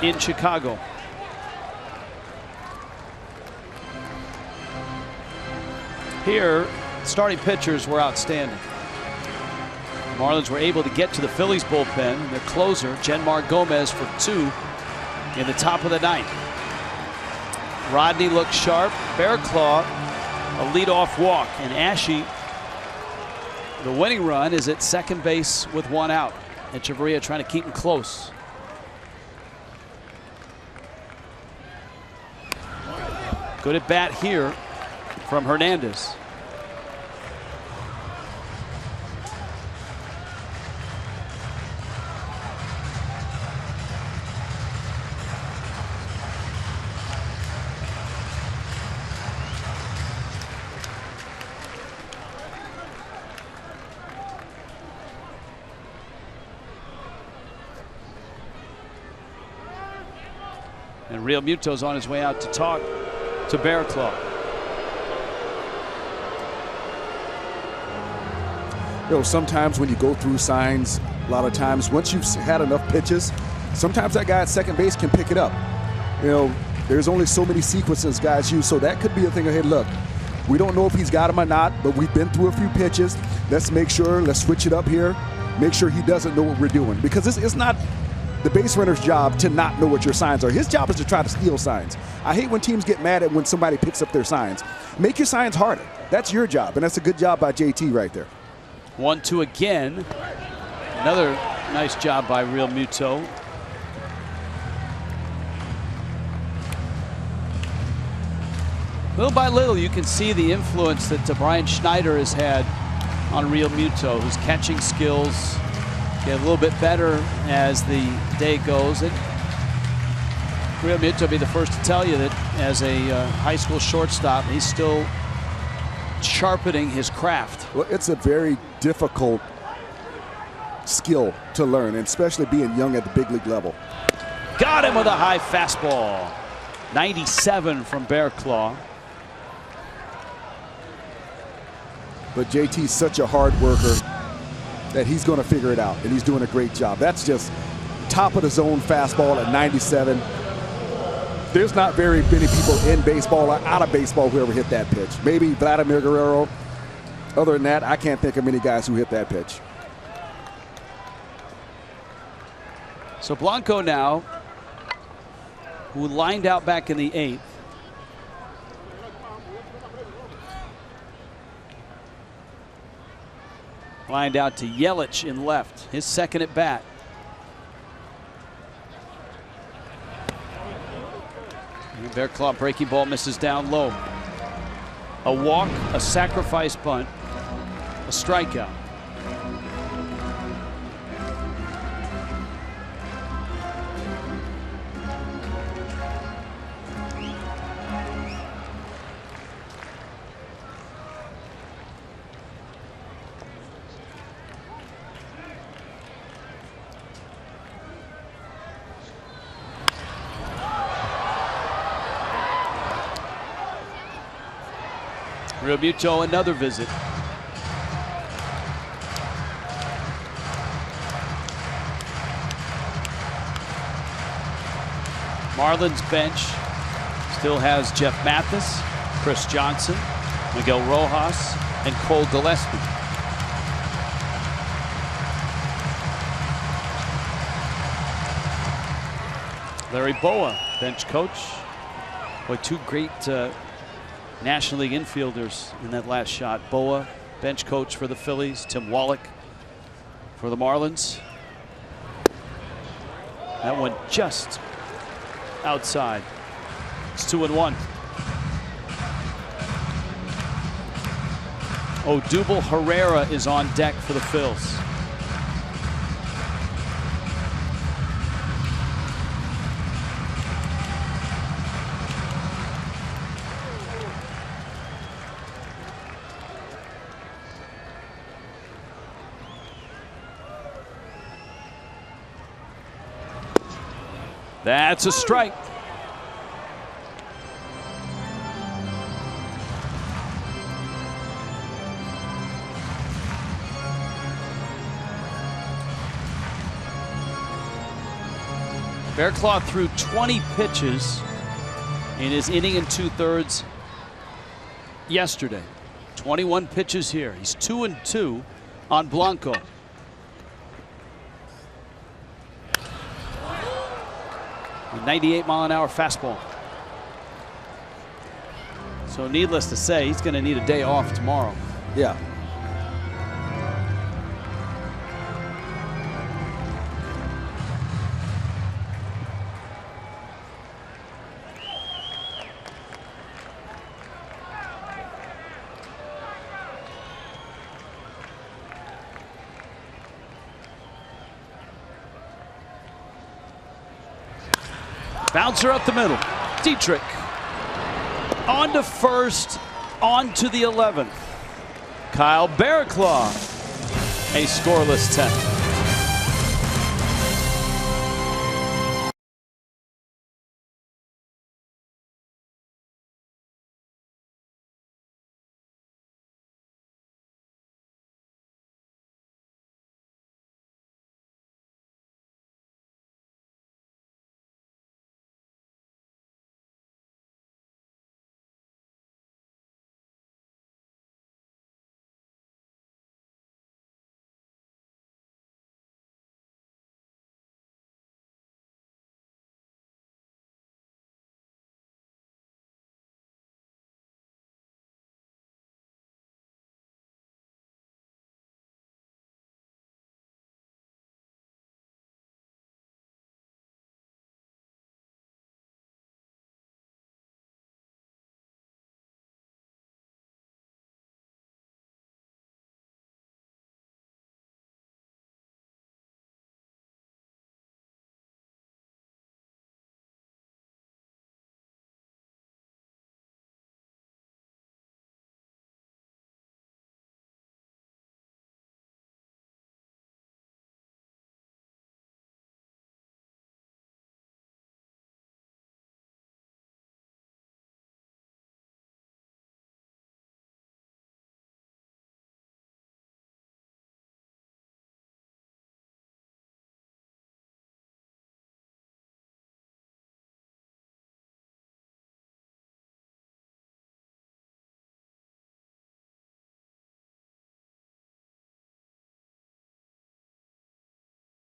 in Chicago. Here, starting pitchers were outstanding. The Marlins were able to get to the Phillies bullpen. Their closer, Genmar Gomez, for 2 in the top of the 9th. Rodney looked sharp. Bearclaw, a leadoff walk. And Ashy, the winning run, is at second base with 1 out. And Chavarria trying to keep him close. Good at bat here from Hernandez. And Real Muto's on his way out to talk to Bearclaw. You know, sometimes when you go through signs, a lot of times once you've had enough pitches, sometimes that guy at second base can pick it up. You know, there's only so many sequences guys use, so that could be a thing ahead. Look, we don't know if he's got him or not, but we've been through a few pitches. Let's make sure, let's switch it up here. Make sure he doesn't know what we're doing, because it's not the base runner's job to not know what your signs are. His job is to try to steal signs. I hate when teams get mad at when somebody picks up their signs. Make your signs harder. That's your job, and that's a good job by JT right there. 1-2 again. Another nice job by Real Muto. Little by little, you can see the influence that Brian Schneider has had on Real Muto, whose catching skills get a little bit better as the day goes. And Real Muto will be the first to tell you that as a high school shortstop, he's still sharpening his craft. Well, it's a very difficult skill to learn, and especially being young at the big league level. Got him with a high fastball. 97 from Bearclaw. But JT's such a hard worker that he's going to figure it out, and he's doing a great job. That's just top of the zone fastball at 97. There's not very many people in baseball or out of baseball who ever hit that pitch. Maybe Vladimir Guerrero. Other than that, I can't think of many guys who hit that pitch. So Blanco now, who lined out back in the 8th. Lined out to Yelich in left, his second at bat. Bearclaw breaking ball misses down low. A walk, a sacrifice bunt. a strikeout. Realmuto, another visit. Marlins bench still has Jeff Mathis, Chris Johnson, Miguel Rojas, and Cole Gillespie. Larry Boa, bench coach. Boy, two great National League infielders in that last shot. Boa, bench coach for the Phillies. Tim Wallach for the Marlins. That one just outside. It's 2-1. Odubel Herrera is on deck for the Phils. That's a strike. Faircloth threw 20 pitches in his inning and 2/3 yesterday. 21 pitches here. He's 2-2 on Blanco. A 98-mile-an-hour fastball. So needless to say, he's going to need a day off tomorrow. Yeah. Bouncer up the middle. Dietrich on to first, on to the 11th. Kyle Barraclough, a scoreless 10th.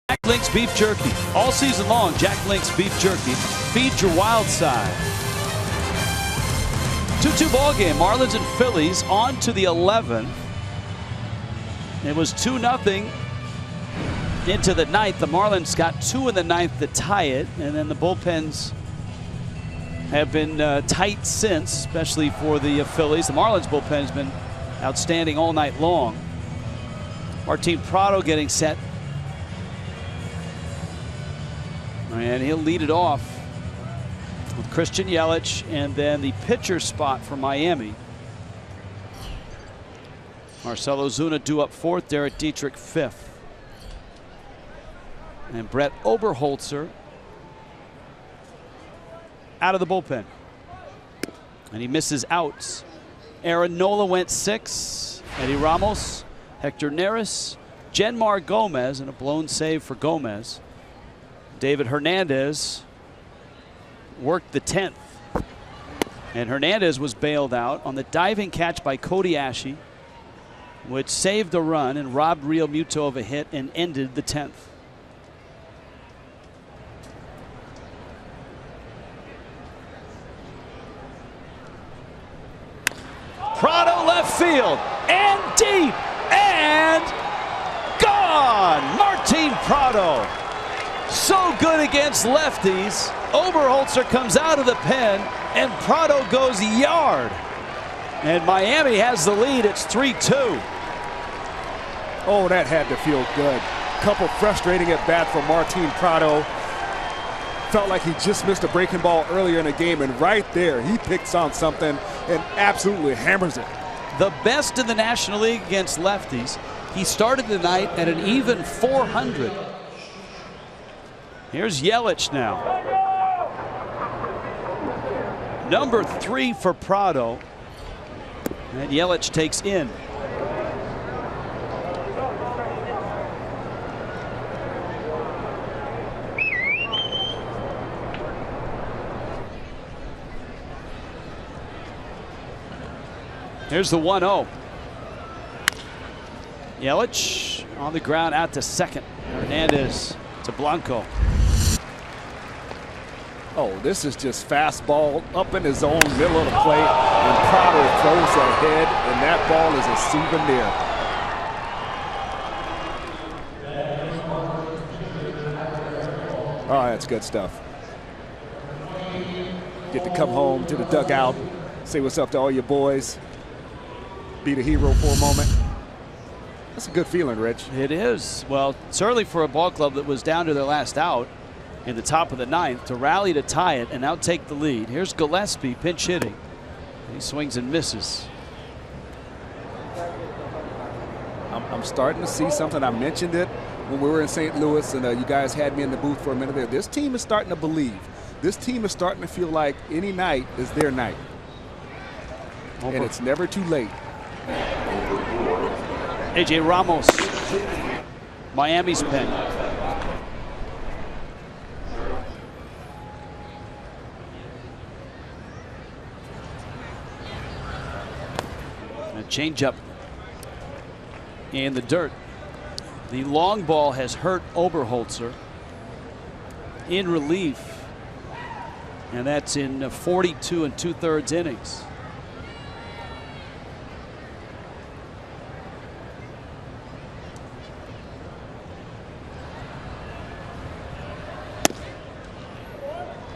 Jack Link's Beef Jerky. All season long, Jack Link's Beef Jerky. Feed your wild side. 2-2 ball game. Marlins and Phillies on to the 11th. It was 2-0 into the 9th. The Marlins got 2 in the 9th to tie it, and then the bullpens have been tight since, especially for the Phillies. The Marlins bullpen has been outstanding all night long. Martin Prado getting set. And he'll lead it off with Christian Yelich, and then the pitcher spot for Miami. Marcell Ozuna due up fourth, Derek Dietrich fifth. And Brett Oberholzer out of the bullpen. And he misses outs. Aaron Nola went 6. Eddie Ramos, Hector Neris, Jenmar Gomez, and a blown save for Gomez. David Hernandez worked the 10th. And Hernandez was bailed out on the diving catch by Cody Ashe, which saved a run and robbed Real Muto of a hit and ended the 10th. Prado left field and deep and gone. Martin Prado, so good against lefties. Oberholzer comes out of the pen and Prado goes yard. And Miami has the lead. It's 3-2. Oh, that had to feel good. Couple frustrating at bat for Martin Prado. Felt like he just missed a breaking ball earlier in the game, and right there he picks on something and absolutely hammers it. The best in the National League against lefties. He started the night at an even 400. Here's Yelich now. Number 3 for Prado. And Yelich takes in. Here's the 1-0. Yelich on the ground out to second. Hernandez to Blanco. Oh, this is just fastball up in his own middle of the plate, and Prado throws ahead, and that ball is a souvenir. Oh, that's good stuff. Get to come home to the dugout, say what's up to all your boys, be the hero for a moment. That's a good feeling, Rich. It is. Well, certainly for a ball club that was down to their last out in the top of the 9th, to rally to tie it and now take the lead. Here's Gillespie pinch hitting. He swings and misses. I'm starting to see something. I mentioned it when we were in St. Louis, and you guys had me in the booth for a minute there. This team is starting to believe. This team is starting to feel like any night is their night. And it's never too late. A.J. Ramos, Miami's pen. A changeup in the dirt. The long ball has hurt Oberholzer in relief, and that's in 42 2/3 innings.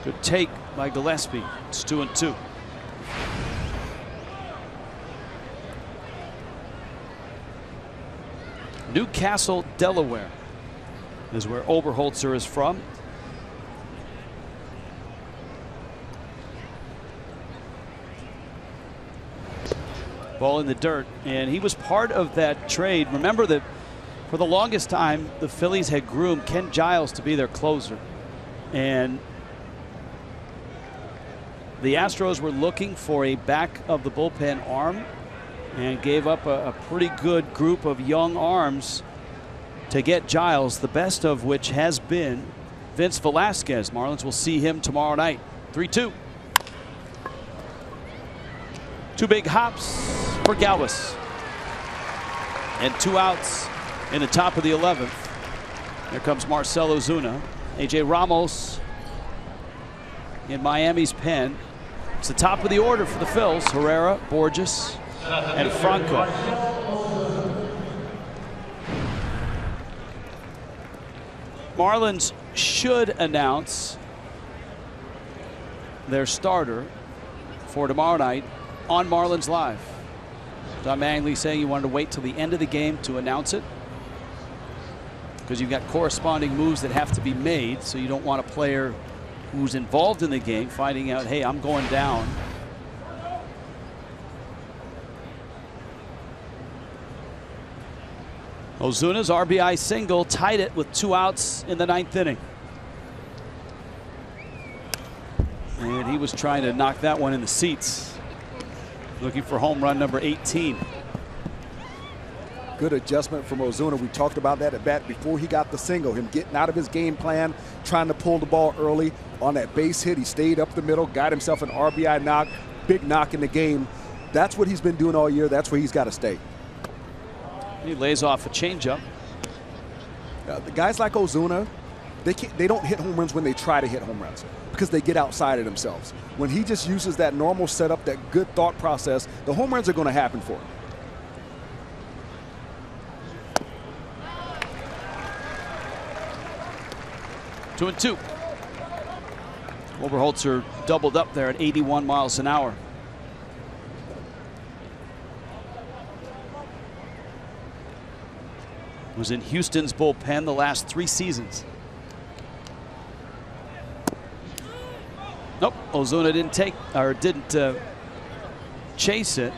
Good take by Gillespie. It's 2-2. Newcastle, Delaware is where Oberholzer is from. Ball in the dirt, and he was part of that trade. Remember that for the longest time, the Phillies had groomed Ken Giles to be their closer, and the Astros were looking for a back of the bullpen arm and gave up a pretty good group of young arms to get Giles, the best of which has been Vince Velasquez. Marlins will see him tomorrow night. 3-2. 2 big hops for Galvis. And 2 outs in the top of the 11th. Here comes Marcell Ozuna. A.J. Ramos in Miami's pen. It's the top of the order for the Phils. Herrera, Borges, and Franco. Marlins should announce their starter for tomorrow night on Marlins Live. Don Mangley saying he wanted to wait till the end of the game to announce it. because you've got corresponding moves that have to be made, so you don't want a player who's involved in the game finding out, hey, I'm going down. Ozuna's RBI single tied it with 2 outs in the 9th inning. And he was trying to knock that one in the seats, looking for home run number 18. Good adjustment from Ozuna. We talked about that at bat before he got the single. Him getting out of his game plan, trying to pull the ball early. On that base hit, he stayed up the middle, got himself an RBI knock, big knock in the game. That's what he's been doing all year. That's where he's got to stay. He lays off a changeup. The guys like Ozuna, they don't hit home runs when they try to hit home runs because they get outside of themselves. When he just uses that normal setup, that good thought process, the home runs are going to happen for him. Two and two. Oberholzer doubled up there at 81 miles an hour. Was in Houston's bullpen the last 3 seasons. Nope, Ozuna didn't chase it,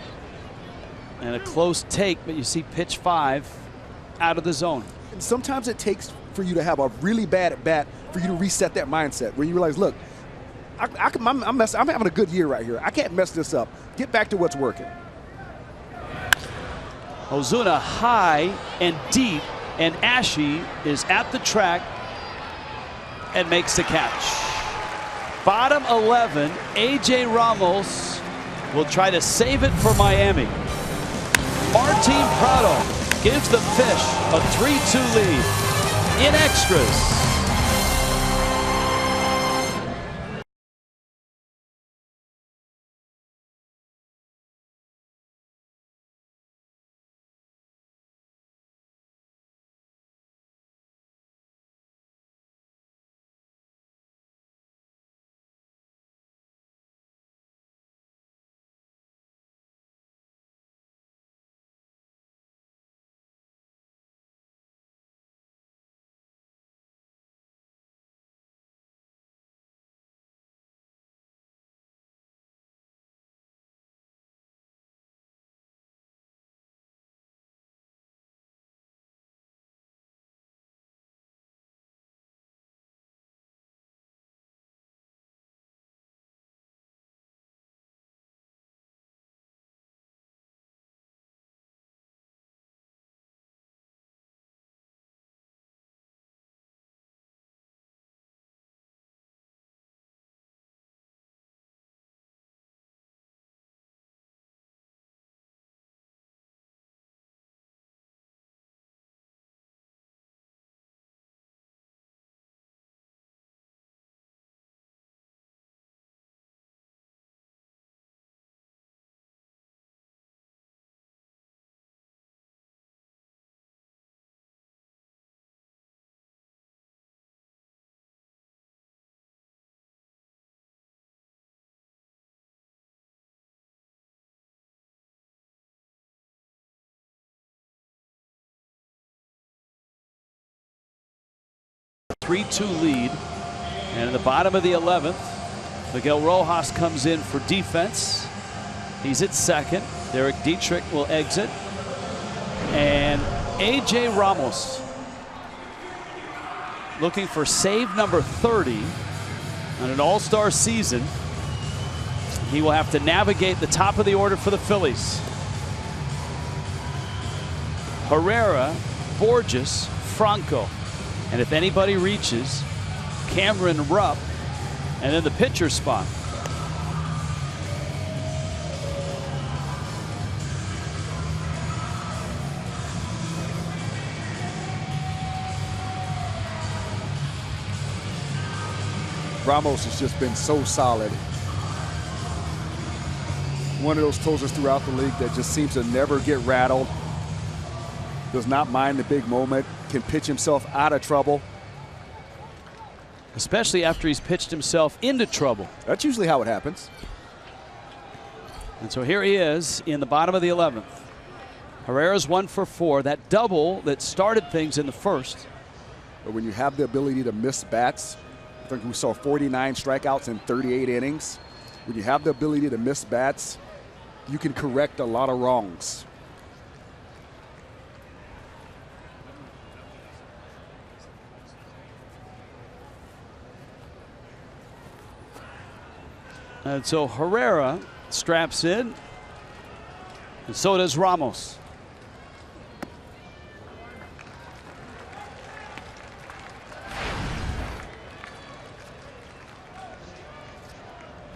and a close take, but you see pitch 5 out of the zone. And sometimes it takes for you to have a really bad at bat for you to reset that mindset where you realize, look, I'm having a good year right here. I can't mess this up. Get back to what's working. Ozuna high and deep, and Ashe is at the track and makes the catch. Bottom 11, A.J. Ramos will try to save it for Miami. Martin Prado gives the Fish a 3-2 lead in extras. A 3-2 lead, and in the bottom of the 11th, Miguel Rojas comes in for defense. He's at second. Derek Dietrich will exit, and A.J. Ramos looking for save number 30 on an all-star season. He will have to navigate the top of the order for the Phillies. Herrera, Borges, Franco. And if anybody reaches, Cameron Rupp, and then the pitcher spot. Ramos has just been so solid. One of those closers throughout the league that just seems to never get rattled. Does not mind the big moment. Can pitch himself out of trouble. Especially after he's pitched himself into trouble. That's usually how it happens. And so here he is in the bottom of the 11th. Herrera's 1 for 4. That double that started things in the first But when you have the ability to miss bats, I think we saw 49 strikeouts in 38 innings. When you have the ability to miss bats, you can correct a lot of wrongs. And so Herrera straps in, and so does Ramos.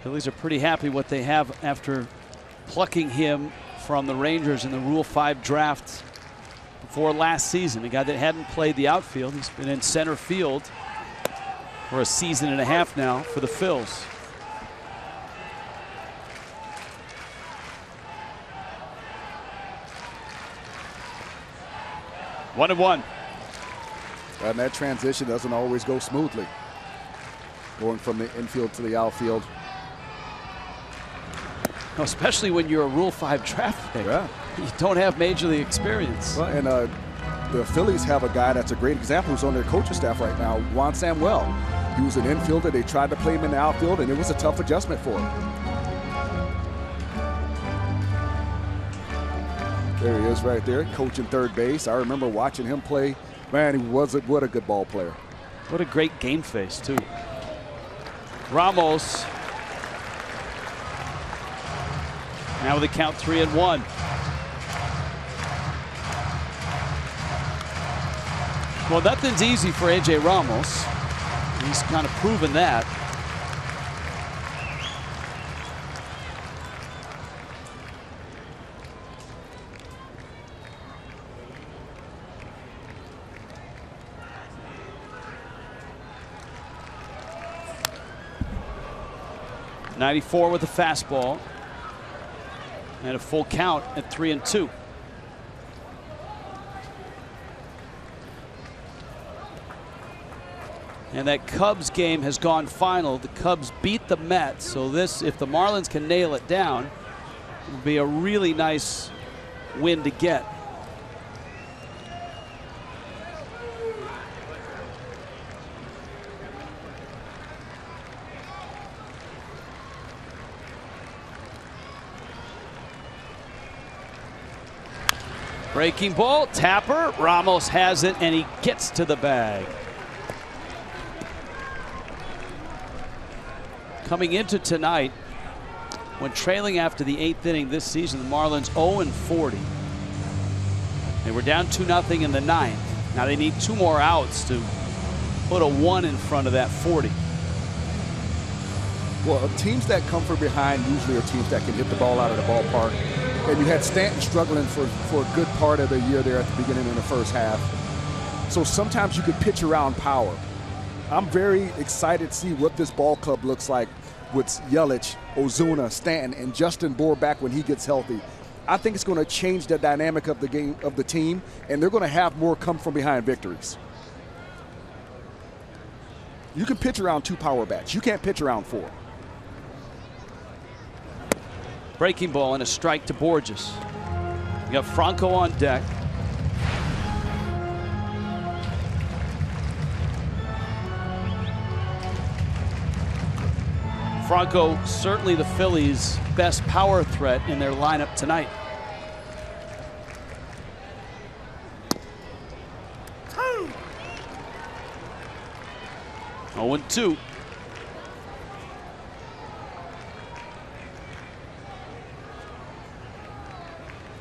Phillies are pretty happy what they have after plucking him from the Rangers in the Rule 5 draft before last season. A guy that hadn't played the outfield. He's been in center field for a season and a half now for the Phils. One and one. And that transition doesn't always go smoothly. Going from the infield to the outfield. Especially when you're a Rule 5 draft pick. Yeah. You don't have major league experience. Well, and the Phillies have a guy that's a great example who's on their coaching staff right now, Juan Samuel. He was an infielder. They tried to play him in the outfield, and it was a tough adjustment for him. There he is right there, coaching third base. I remember watching him play. Man, what a good ball player. What a great game face, too. Ramos. Now with the count 3-1. Well, nothing's easy for A.J. Ramos. He's kind of proven that. .94 with a fastball. And a full count at 3-2. And that Cubs game has gone final. The Cubs beat the Mets. So this, if the Marlins can nail it down, it would be a really nice win to get. Breaking ball, Tapper. Ramos has it, and he gets to the bag. Coming into tonight, when trailing after the 8th inning this season, the Marlins 0-40. They were down 2-0 in the 9th. Now they need 2 more outs to put a 1 in front of that 40. Well, teams that come from behind usually are teams that can hit the ball out of the ballpark. And you had Stanton struggling for a good part of the year there at the beginning of the first half. So sometimes you could pitch around power. I'm very excited to see what this ball club looks like with Yelich, Ozuna, Stanton, and Justin Bour back when he gets healthy. I think it's going to change the dynamic of the game, of the team, and they're going to have more come from behind victories. You can pitch around 2 power bats. You can't pitch around 4. Breaking ball and a strike to Borges. You got Franco on deck. Franco certainly the Phillies' best power threat in their lineup tonight. Oh, 0-2.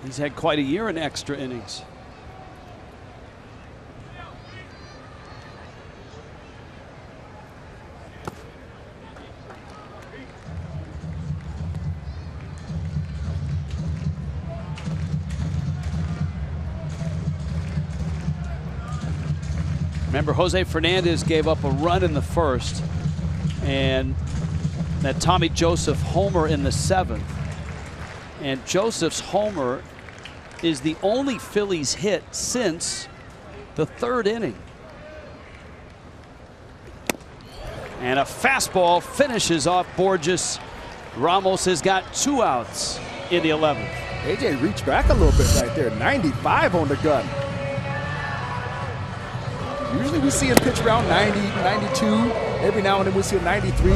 He's had quite a year in extra innings. Remember, Jose Fernandez gave up a run in the first, and that Tommy Joseph homer in the 7th. And Joseph's homer is the only Phillies hit since the 3rd inning. And a fastball finishes off Borges. Ramos has got 2 outs in the 11th. AJ reached back a little bit right there. 95 on the gun. Usually we see him pitch around 90, 92. Every now and then we see a 93.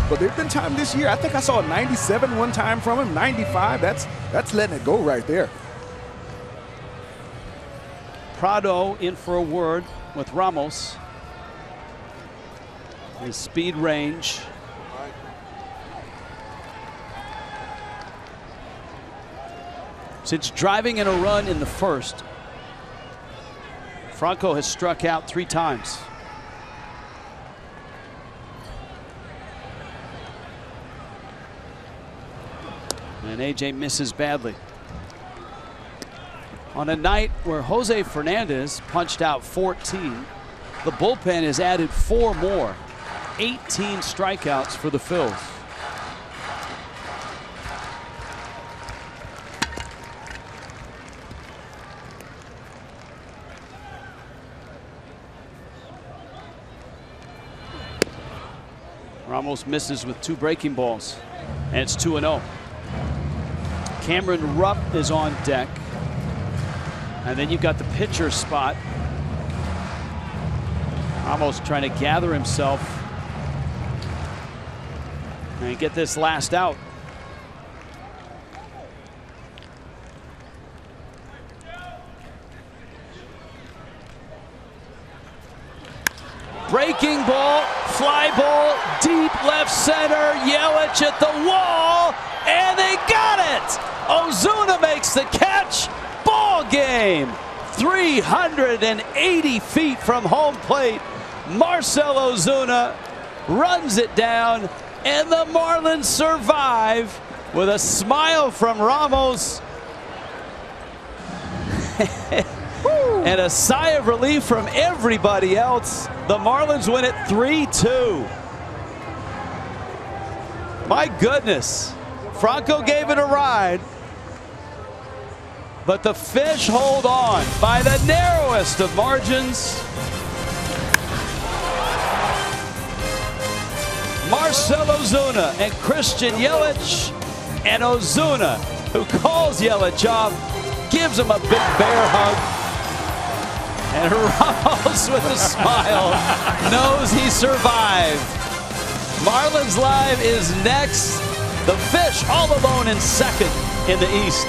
But there's been time this year. I think I saw a 97 one time from him, 95. That's letting it go right there. Prado in for a word with Ramos. His speed range. Since driving in a run in the first, Franco has struck out 3 times. And AJ misses badly. On a night where Jose Fernandez punched out 14, the bullpen has added 4 more. 18 strikeouts for the Phils. Ramos misses with 2 breaking balls, and it's 2-0. Cameron Rupp is on deck. And then you've got the pitcher spot. Ramos trying to gather himself and get this last out. Breaking ball, fly ball, deep left center. Yelich at the wall, and they got it. Ozuna makes the catch. Ball game. 380 feet from home plate. Marcell Ozuna runs it down, and the Marlins survive with a smile from Ramos and a sigh of relief from everybody else. The Marlins win it 3-2. My goodness. Franco gave it a ride, but the Fish hold on by the narrowest of margins. Marcell Ozuna and Christian Yelich, and Ozuna, who calls Yelich off, gives him a big bear hug. And Ramos, with a smile, knows he survived. Marlins Live is next. The Fish all alone in second in the East.